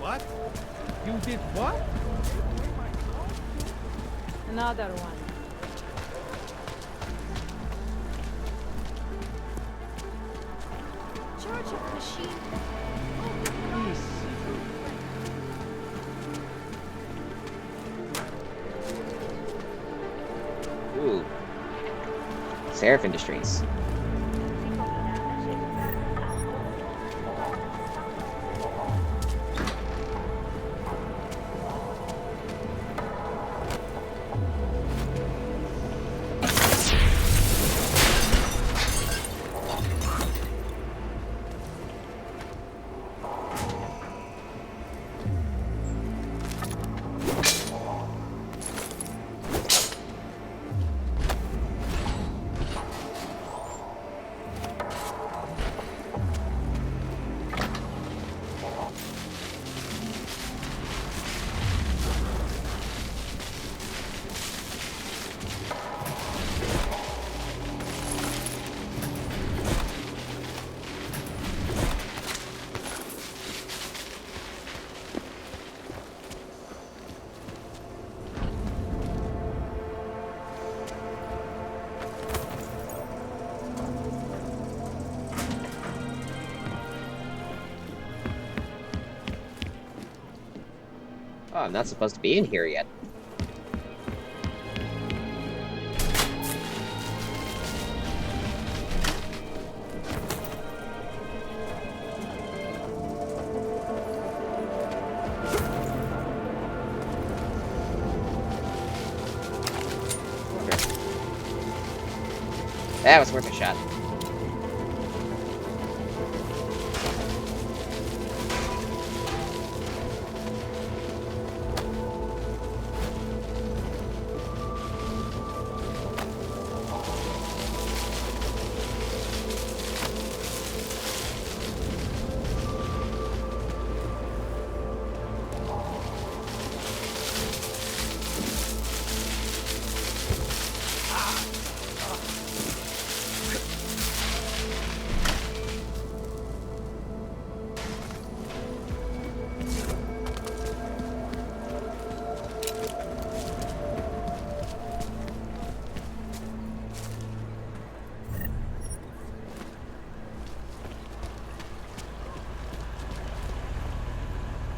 What? You did what? Another one. Charge of machine. Ooh. Seraph Industries. Oh, I'm not supposed to be in here yet. That was worth a shot.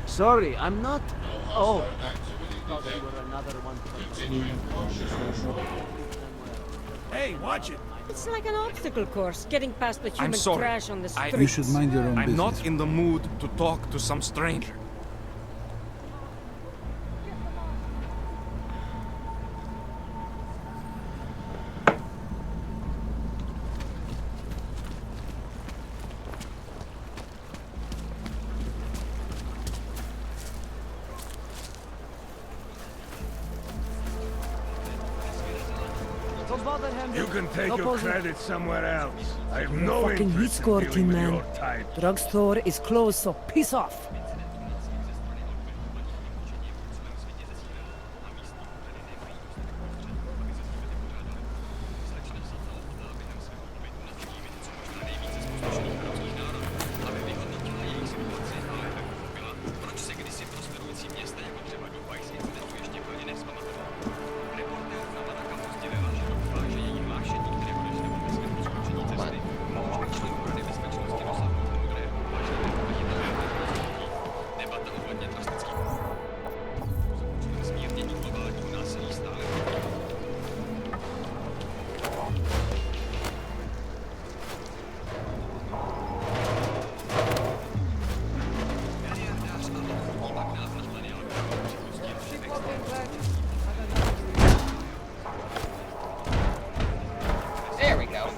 Sorry, I'm not. Oh. Thought you were another one. Hey, watch it! It's like an obstacle course, getting past the human trash on the streets. You should mind your own I'm business. not in the mood to talk to some stranger. You can take your credit somewhere else. I have no Fucking heat interest in score, dealing team with man. your type. Drugstore is closed, so peace off. There we go.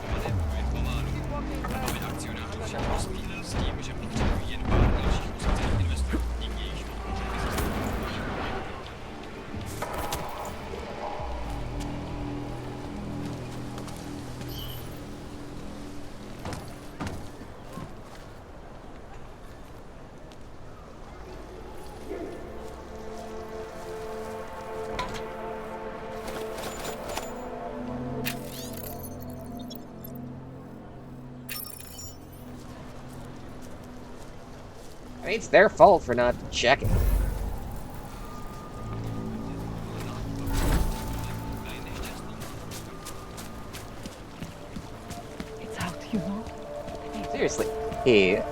I mean, it's their fault for not checking. It's out, you know? Seriously. Hey.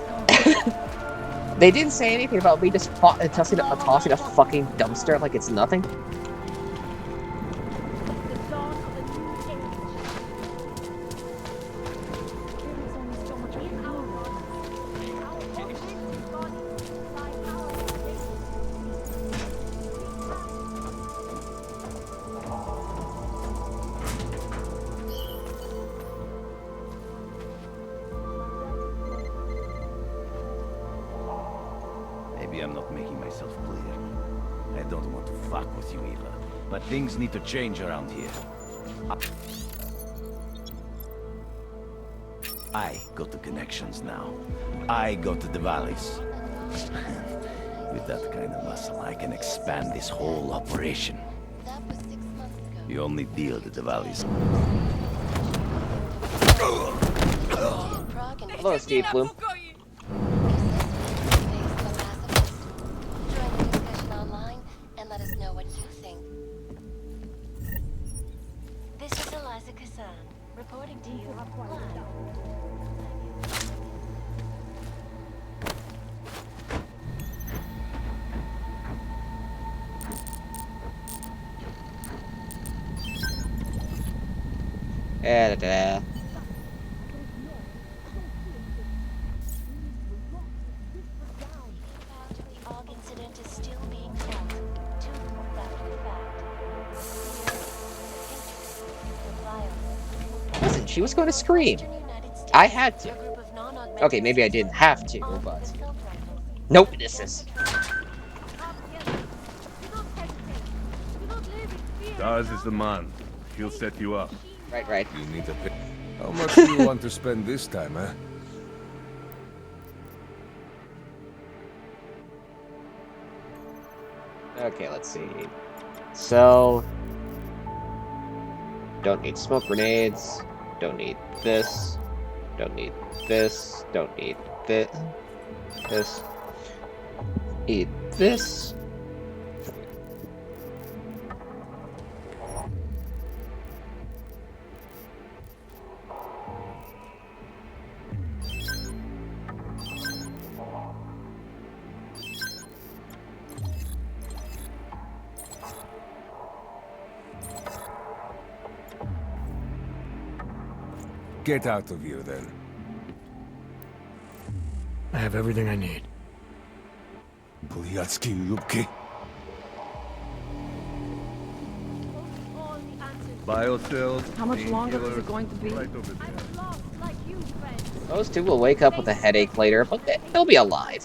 They didn't say anything about me just tossing a fucking dumpster like it's nothing. Maybe I'm not making myself clear. I don't want to fuck with you, Eva, but things need to change around here. I go to connections now. I go to the valleys. With that kind of muscle, I can expand this whole operation. You only deal to the valleys. Hello, Steve Bloom. Let us know what you think. This is Eliza Kassan, reporting to you live. Da-da-da. The AUG incident is still being felt. To prove fact. she was going to scream. I had to. Okay, maybe I didn't have to, but... No witnesses. Daz is the man. He'll set you up. Right. You need a pick. How much do you want to spend this time, eh? Okay, let's see. So... Don't need smoke grenades. Don't need this. Don't need this. Don't need this. This. Need this. Get out of here, then. I have everything I need. Buyatsky Lubki. Biocells. How much longer is it going to be? Right over there. Those two will wake up with a headache later, but they'll be alive.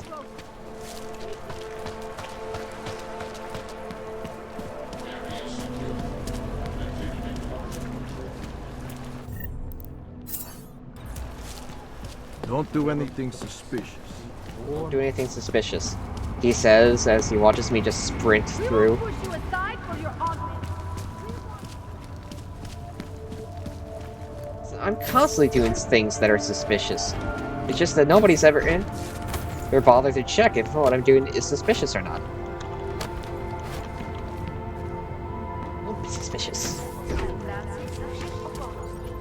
Don't do anything suspicious. Don't do anything suspicious, he says as he watches me just sprint through. I'm constantly doing things that are suspicious. It's just that nobody's ever bothered to check if what I'm doing is suspicious or not. Don't be suspicious.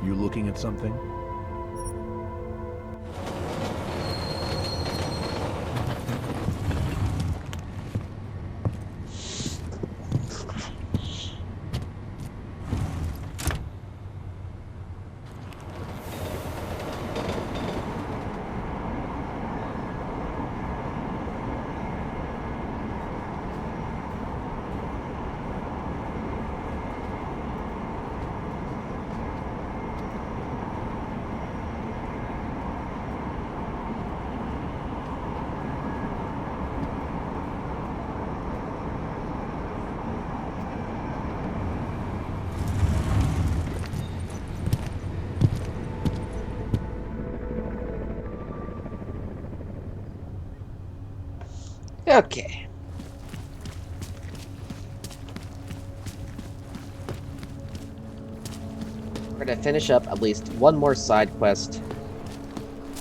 You looking at something? Okay. We're gonna finish up at least one more side quest,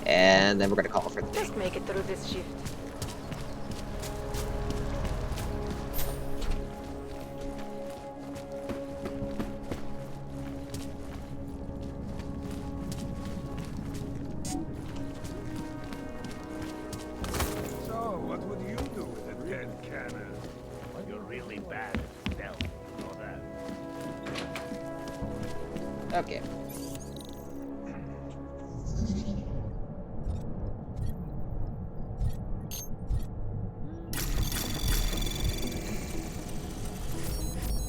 and then we're gonna call it for the day. Just make it through this shift. Okay.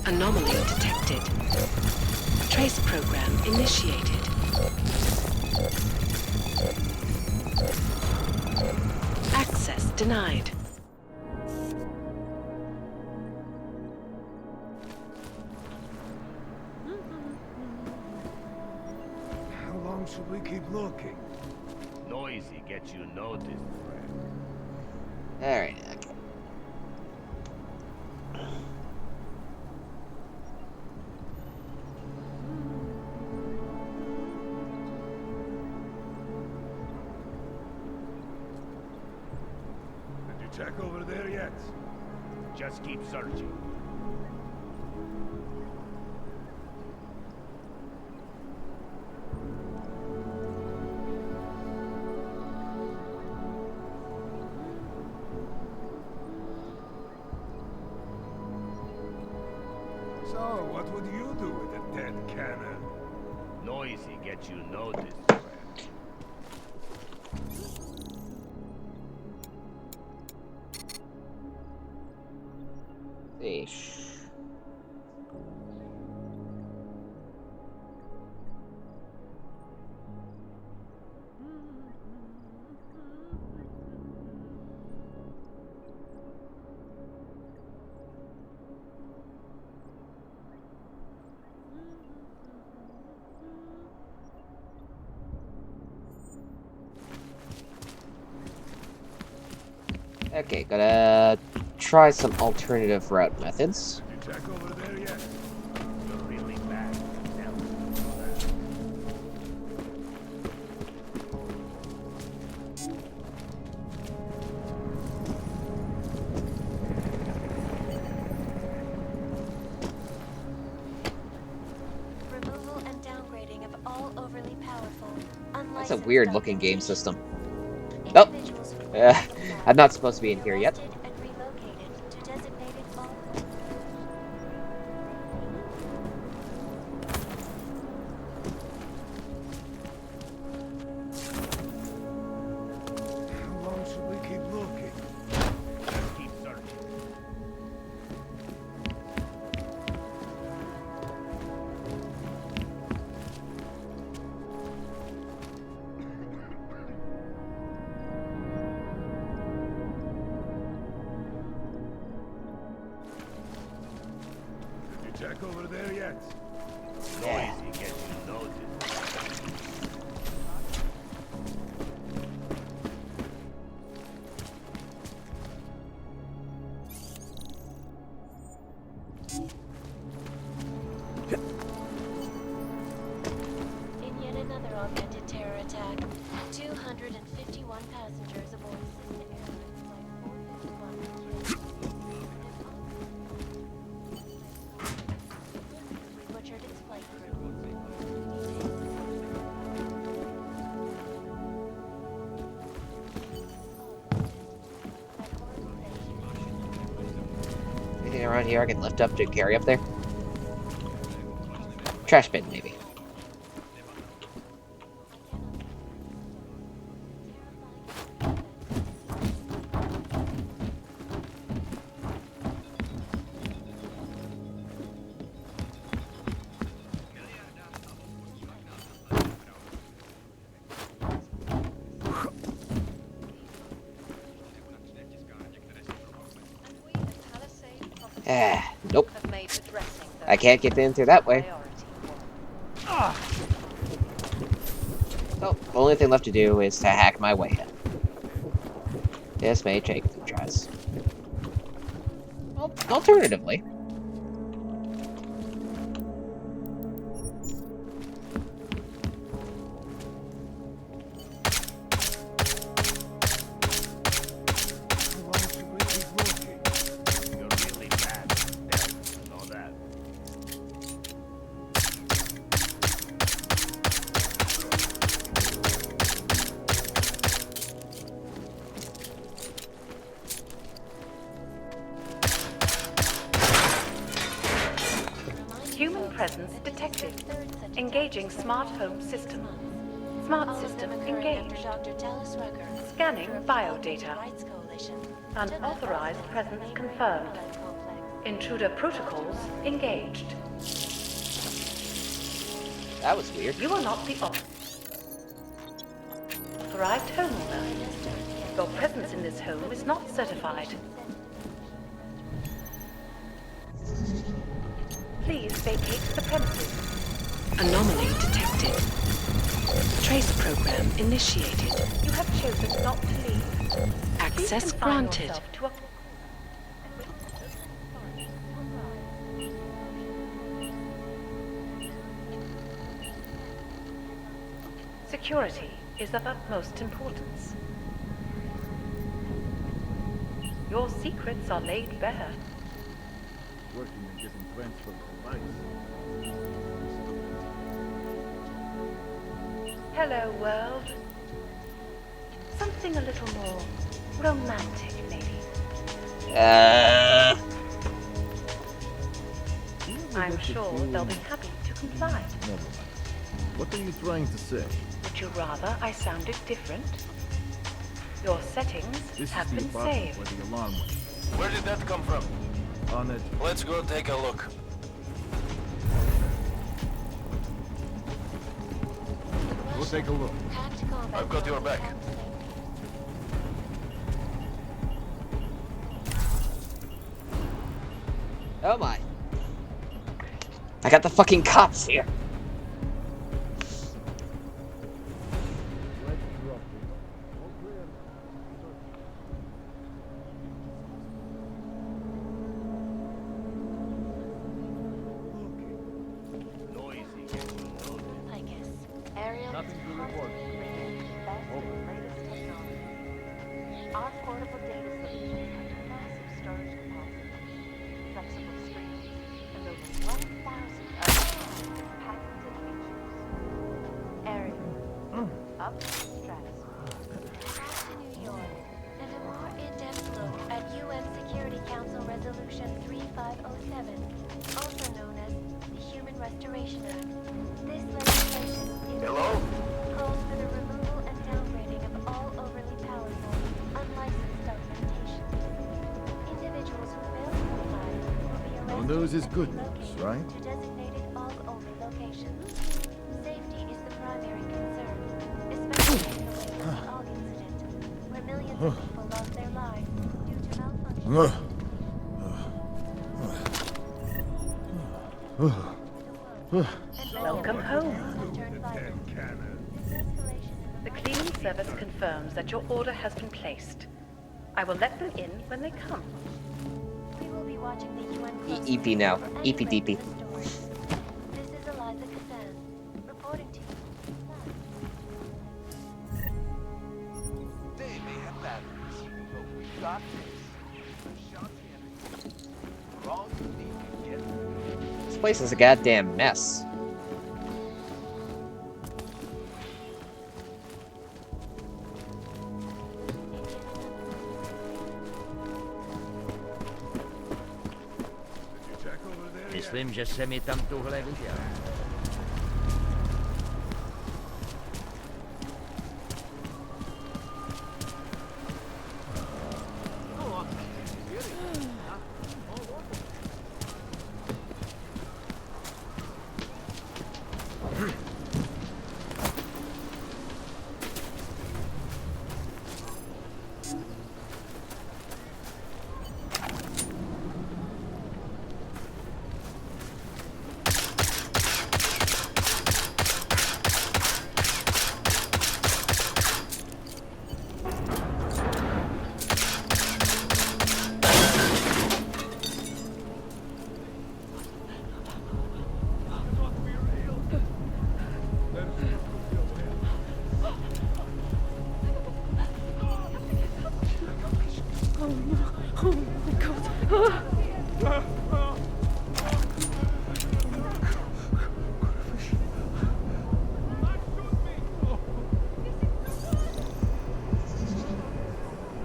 Anomaly detected. Trace program initiated. Access denied. Should we keep looking? Noisy gets you noticed, friend. Alright, okay. Did you check over there yet? Just keep searching. So, what would you do with a dead cannon? Noisy gets you noticed, friend. Eesh. Okay, gotta try some alternative route methods. Did you check over there yet? You're really bad. Removal and downgrading of all overly powerful, That's a weird looking game system. Oh! I'm not supposed to be in here yet. How long should we keep looking? Let's keep searching. Did you check over there yet? Noisy gets you noticed. In yet another augmented terror attack, 251 passengers aboard Cessna Airlines Flight 451 butchered its flight Anything around here I can lift up to carry up there? Trash bin, maybe. Nope. I can't get in through that way. Oh, the only thing left to do is to hack my way in. This may take a few tries. Well, alternatively. How long should we keep looking? You're really bad. You know that. Human presence detected. Engaging smart home system. Smart system engaged. Scanning biodata. Unauthorized presence confirmed. Intruder protocols engaged. That was weird. You are not the authorized homeowner. Your presence in this home is not certified. Please vacate the premises. Anomaly detected. Trace program initiated. You have chosen not to leave. Access granted. To a Security is of utmost importance. Your secrets are laid bare. Working and getting transferred to life. Hello, world. Something a little more romantic, maybe. I'm sure they'll be happy to comply. Never mind. What are you trying to say? Would you rather I sounded different? Your settings This have is the been apartment saved. where the alarm went. Where did that come from? On it. Let's go take a look. Go take a look. I've got your back. Oh my. I got the fucking cops here. Our portable data solutions have massive storage capacity, flexible streams, and over 1,000 patented features. Area. Up to the stratosphere. Back to New York, and a more in-depth look at UN Security Council Resolution 3507, also known as the Human Restoration Act. This legislation calls for the removal and downgrading of all overly powerful, unlicensed augmentation. Individuals who fail to comply will be No arrested news is and good news, relocated right? to designated aug-only locations. Safety is the primary concern, especially in the wake of the AUG incident, where millions of people lost their lives due to malfunction. Welcome home. The cleaning service confirms that your order has been placed. I will let them in when they come. We will be watching the UN EP now. EPDP. This is Eliza Kazan, reporting to you. They may have batteries, but we got this. Wrong thing to get. This place is a goddamn mess. Myslím, že se mi tam tuhle viděl.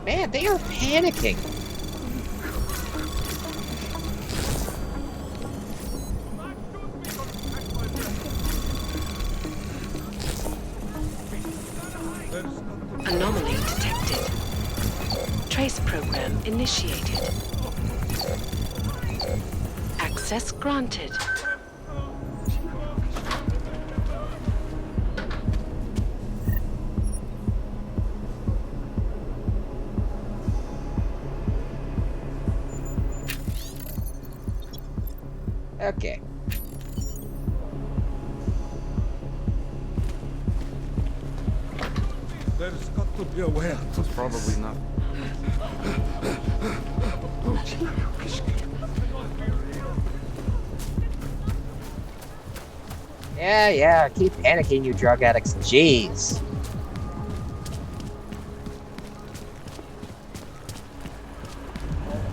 Man, they are panicking. Anomaly detected. Trace program initiated. Access granted. Okay. There's got to be a way out. It's probably not. Yeah, keep panicking, you drug addicts. Jeez.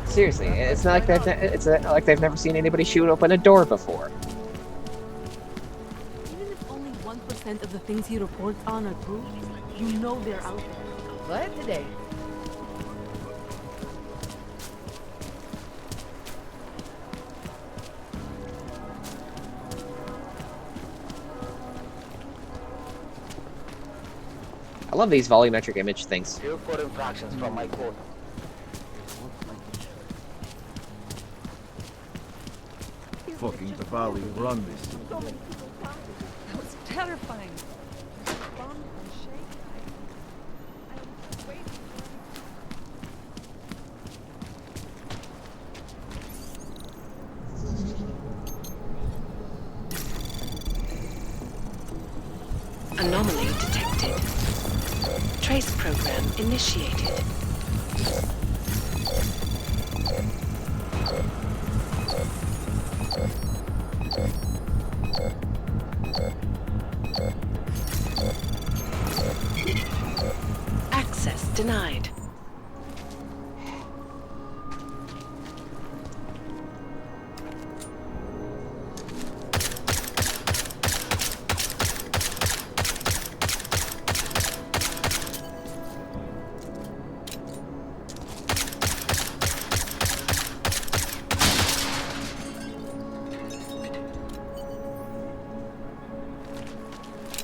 Seriously, it's not like they've never seen anybody shoot open a door before. Even if only 1% of the things he reports on are true, you know they're out there. What today? I love these volumetric image things. Few for infractions from my quota. Fucking Tavali run this. That was terrifying. Anomaly detected. Trace program initiated. denied.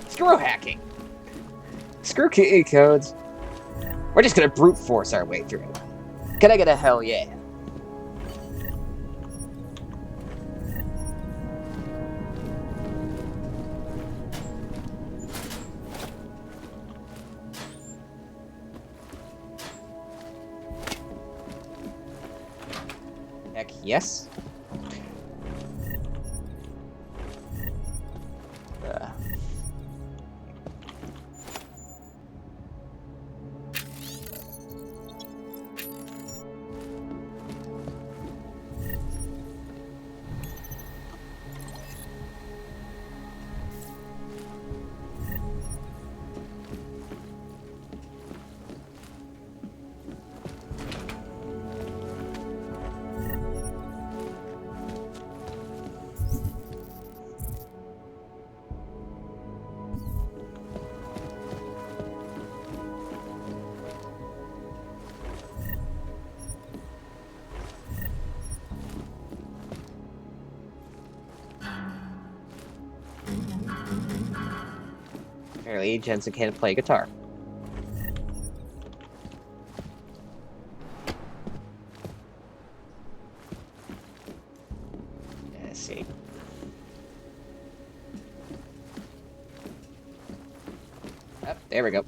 Screw hacking. Screw key codes. We're just gonna brute force our way through. Can I get a hell yeah? Heck yes. Apparently, Jensen can't play guitar. Let's see. Oh, there we go.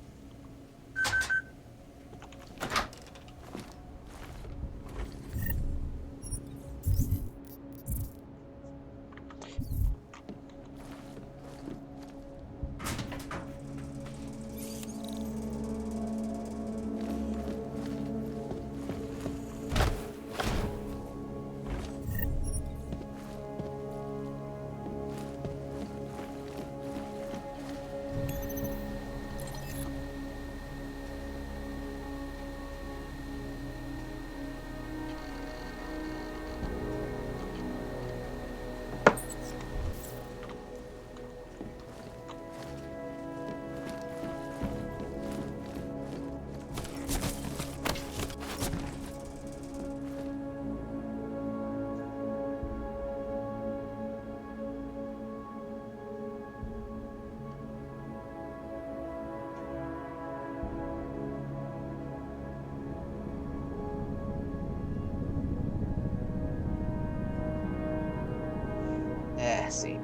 Let's see.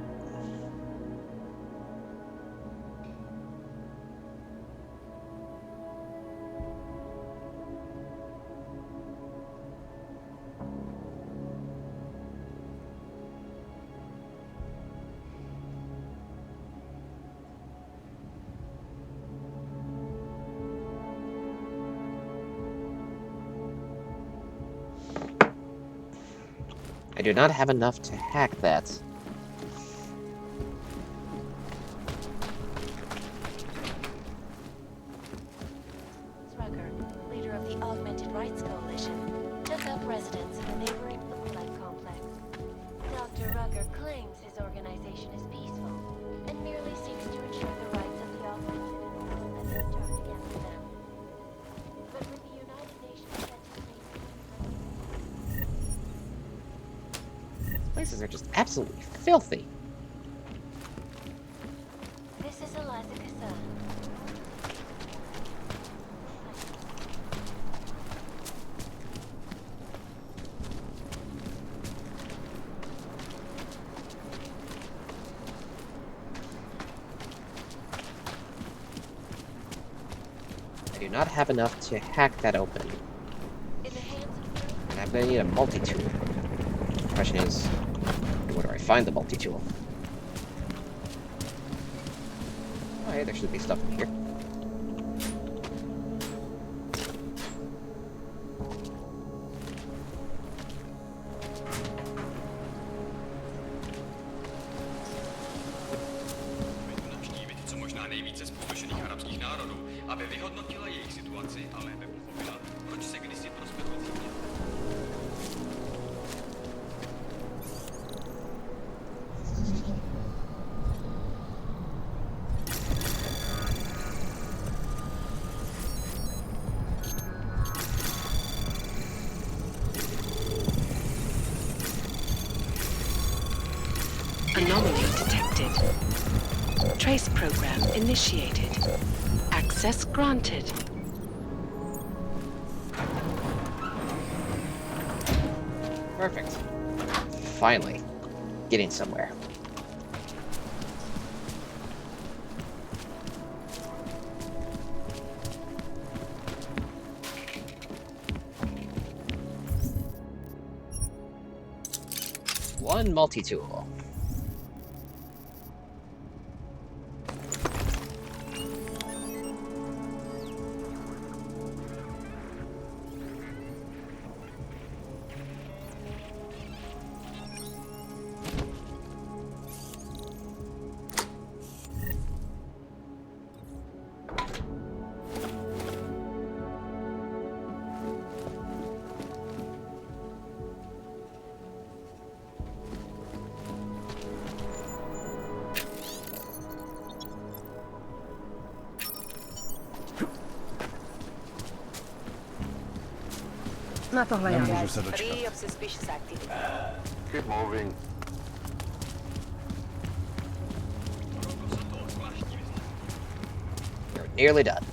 I do not have enough to hack that. Rucker, leader of the Augmented Rights Coalition, took up residence in the neighboring Bloodlight complex. Dr. Rucker claims his organization is peaceful and merely seeks to ensure the rights of the Augmented in a world that is turned against them. But with the United Nations These places are just absolutely filthy. This is Eliza Kassan. I do not have enough to hack that open. And I'm gonna need a multi-tool. The question is, where do I find the multi-tool? Oh, hey, there should be stuff in here. Navštívit co možná nejvíce zpovršených arabských národů, aby vyhodnotila jejich situaci. Anomaly detected. Trace program initiated. Access granted. Perfect. Finally. Getting somewhere. One multi-tool. Free of suspicious activity. Keep moving. You're nearly done.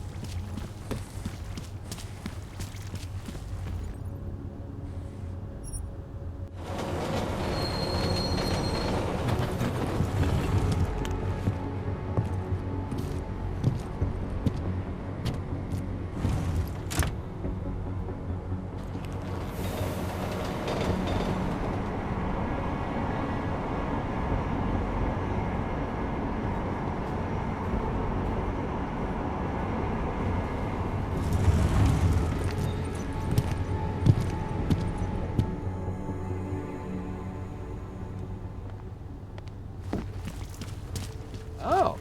Oh.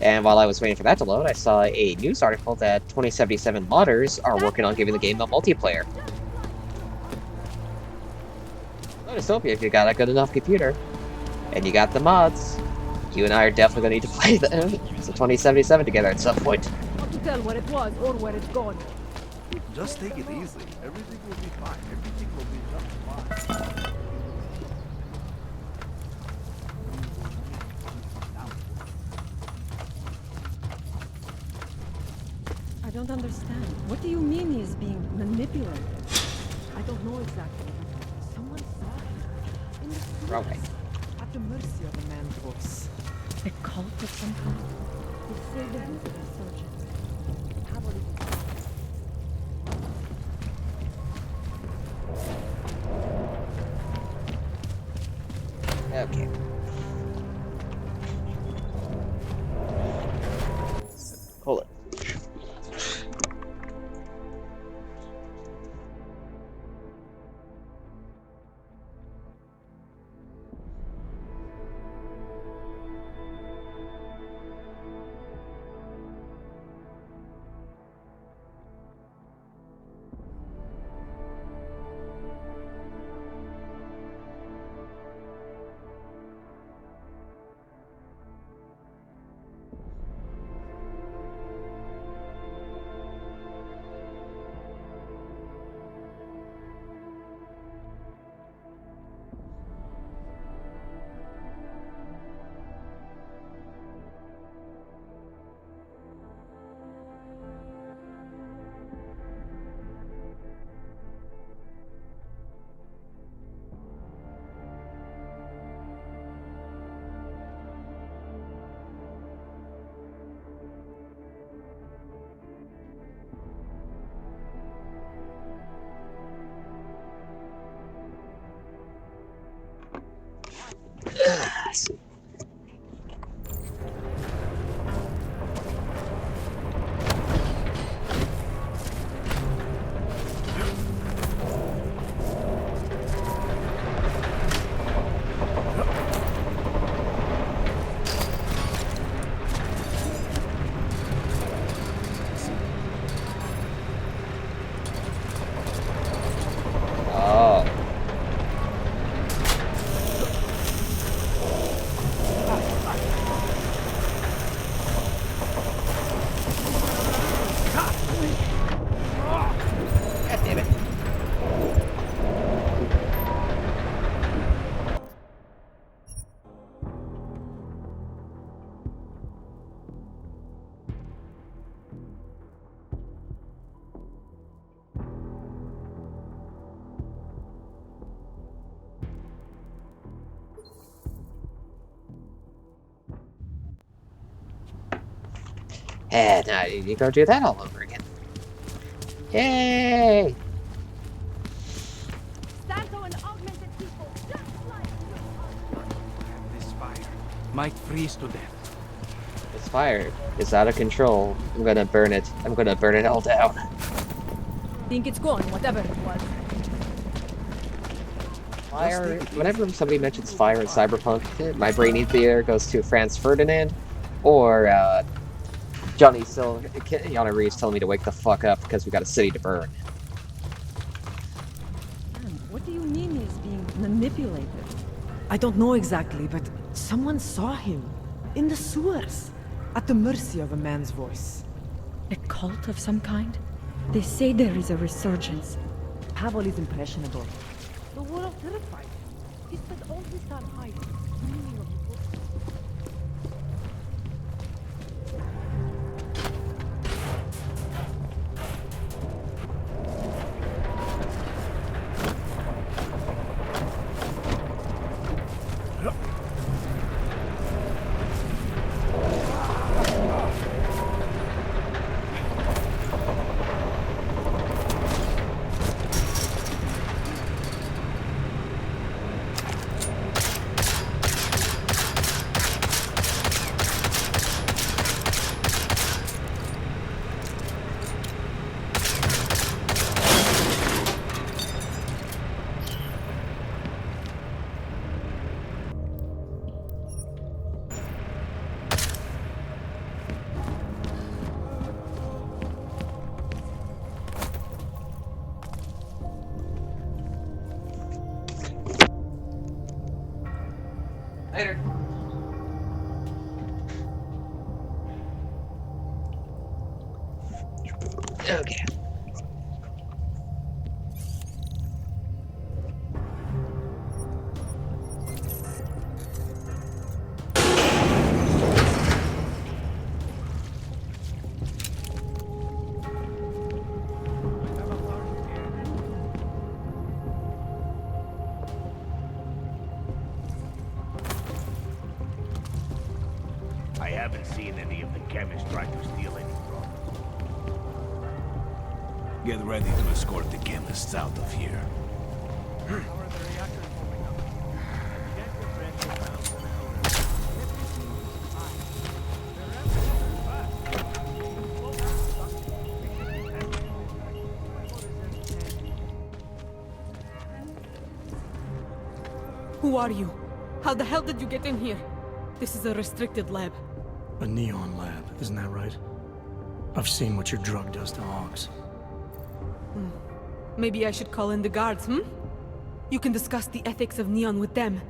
And while I was waiting for that to load, I saw a news article that 2077 modders are working on giving the game a multiplayer. So Dystopia, if you got a good enough computer, and you got the mods, you and I are definitely going to need to play the 2077 together at some point. Not to tell where it was or where it's gone. Just take it easy. Everything will be fine. Everything will be just fine. I don't understand. What do you mean he is being manipulated? I don't know exactly. Someone saw him. In the street. Okay. At the mercy of a man force. A cult of some kind. They say the head of a surgeon. Okay. Hold it. And now you go do that all over again. Yay! Santo and augmented people, just like This fire might freeze to death. This fire is out of control. I'm gonna burn it. I'm gonna burn it all down. Think it's gone, whatever it was. Fire. Whenever somebody mentions fire in Cyberpunk, my brain either goes to Franz Ferdinand or Keanu Reeves telling me to wake the fuck up because we got a city to burn. Man, what do you mean he's being manipulated? I don't know exactly, but someone saw him in the sewers, at the mercy of a man's voice. A cult of some kind? They say there is a resurgence. Pavel is impressionable. the world terrified. He spent all his time hiding, dreaming of the book. Later. Okay. I haven't seen any of the chemists try to steal any from. Get ready to escort the chemists out of here. Who are you? How the hell did you get in here? This is a restricted lab. A neon lab, isn't that right? I've seen what your drug does to hogs. Maybe I should call in the guards, You can discuss the ethics of neon with them.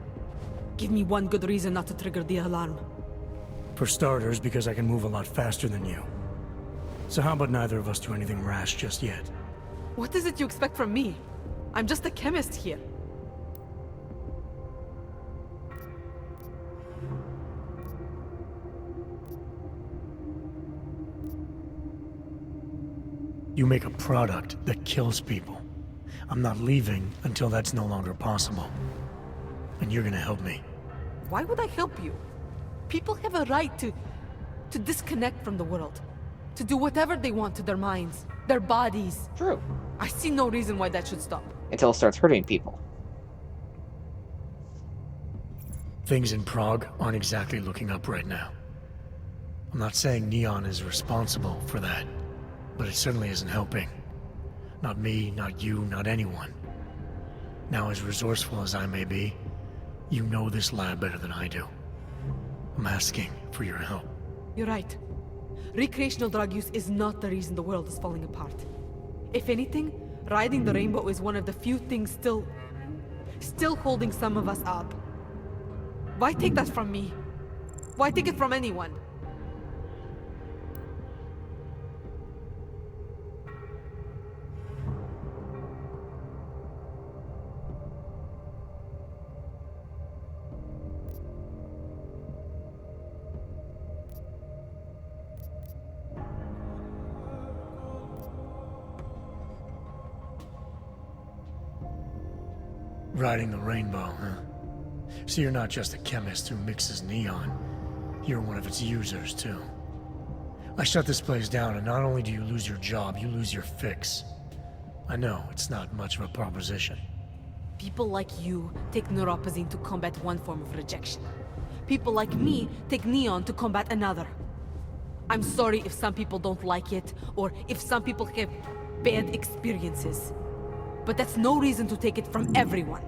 Give me one good reason not to trigger the alarm. For starters, because I can move a lot faster than you. So how about neither of us do anything rash just yet? What is it you expect from me? I'm just a chemist here. You make a product that kills people. I'm not leaving until that's no longer possible. And you're gonna help me. Why would I help you? People have a right to disconnect from the world. To do whatever they want to their minds, their bodies. True. I see no reason why that should stop. Until it starts hurting people. Things in Prague aren't exactly looking up right now. I'm not saying Neon is responsible for that, but it certainly isn't helping. Not me, not you, not anyone. Now, as resourceful as I may be, you know this lab better than I do. I'm asking for your help. You're right. Recreational drug use is not the reason the world is falling apart. If anything, riding the rainbow is one of the few things still holding some of us up. Why take that from me? Why take it from anyone? Riding the rainbow, huh? So you're not just a chemist who mixes neon. You're one of its users, too. I shut this place down, and not only do you lose your job, you lose your fix. I know, it's not much of a proposition. People like you take neuropozyne to combat one form of rejection. People like me take neon to combat another. I'm sorry if some people don't like it, or if some people have bad experiences. But that's no reason to take it from everyone.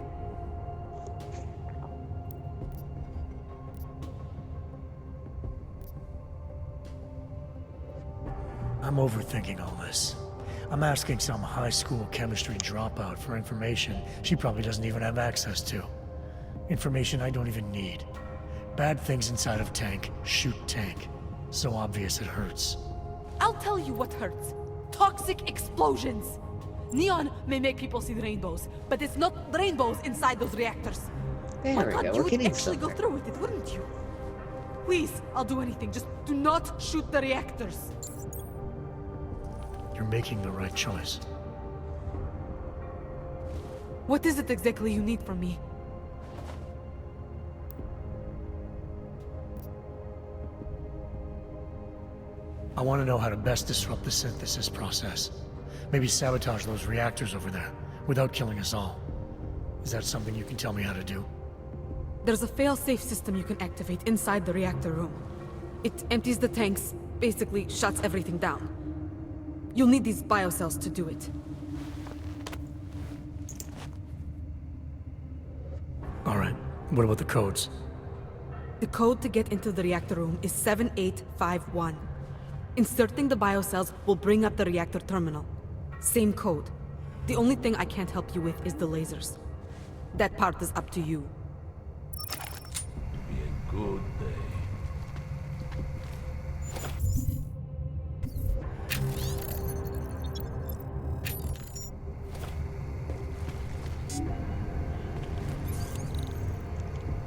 I'm overthinking all this. I'm asking some high school chemistry dropout for information she probably doesn't even have access to. Information I don't even need. Bad things inside of tank shoot tank. So obvious it hurts. I'll tell you what hurts. Toxic explosions. Neon may make people see the rainbows, but it's not rainbows inside those reactors. There Why we can't go, you we're getting actually go somewhere. through with it, wouldn't you? Please, I'll do anything. Just do not shoot the reactors. You're making the right choice. What is it exactly you need from me? I want to know how to best disrupt the synthesis process. Maybe sabotage those reactors over there, without killing us all. Is that something you can tell me how to do? There's a fail-safe system you can activate inside the reactor room. It empties the tanks, basically shuts everything down. You'll need these biocells to do it. Alright, what about the codes? The code to get into the reactor room is 7851. Inserting the biocells will bring up the reactor terminal. Same code. The only thing I can't help you with is the lasers. That part is up to you. Be a good day.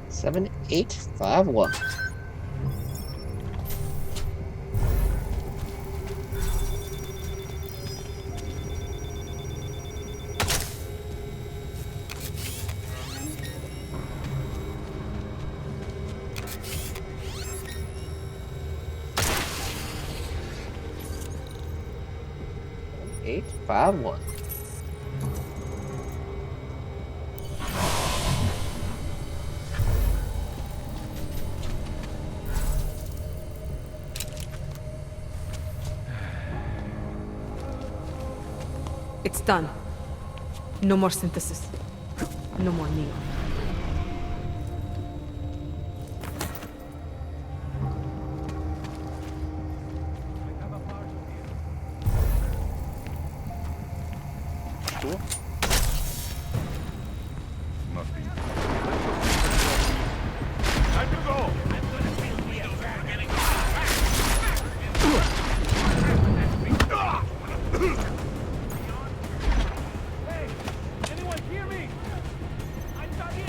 Seven, 8, 5, 1. Eight, 5, 1. It's done. No more synthesis. No more neon. Sure. Must be. Time to go! I'm gonna feel the air getting Hey! Anyone hear me? I'm dug in!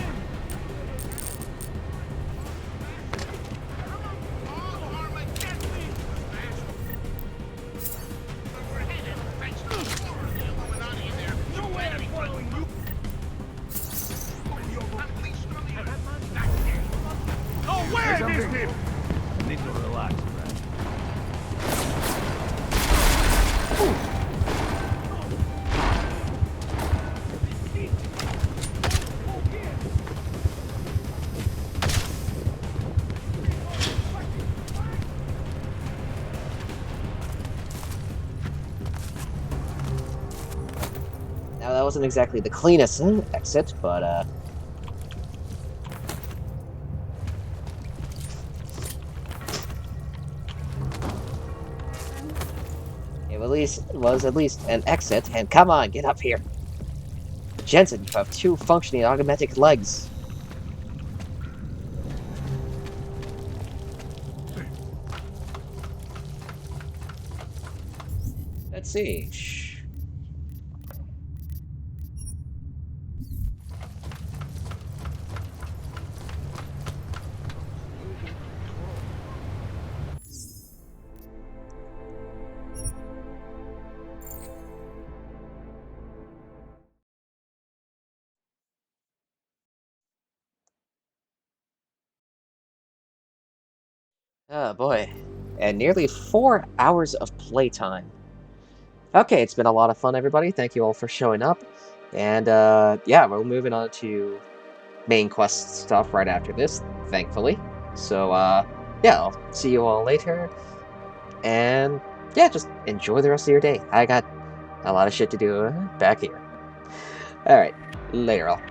No way I'm following you! Oh, where are these people? I need to relax, Brad. Now that wasn't exactly the cleanest exit, but it was at least an exit, and come on, get up here. Jensen, you have 2 functioning augmented legs. Let's see. Oh boy. and nearly 4 hours of playtime. Okay, it's been a lot of fun, everybody. Thank you all for showing up. And, yeah, we're moving on to main quest stuff right after this, thankfully. So, yeah, I'll see you all later. And, yeah, just enjoy the rest of your day. I got a lot of shit to do back here. Alright, later all.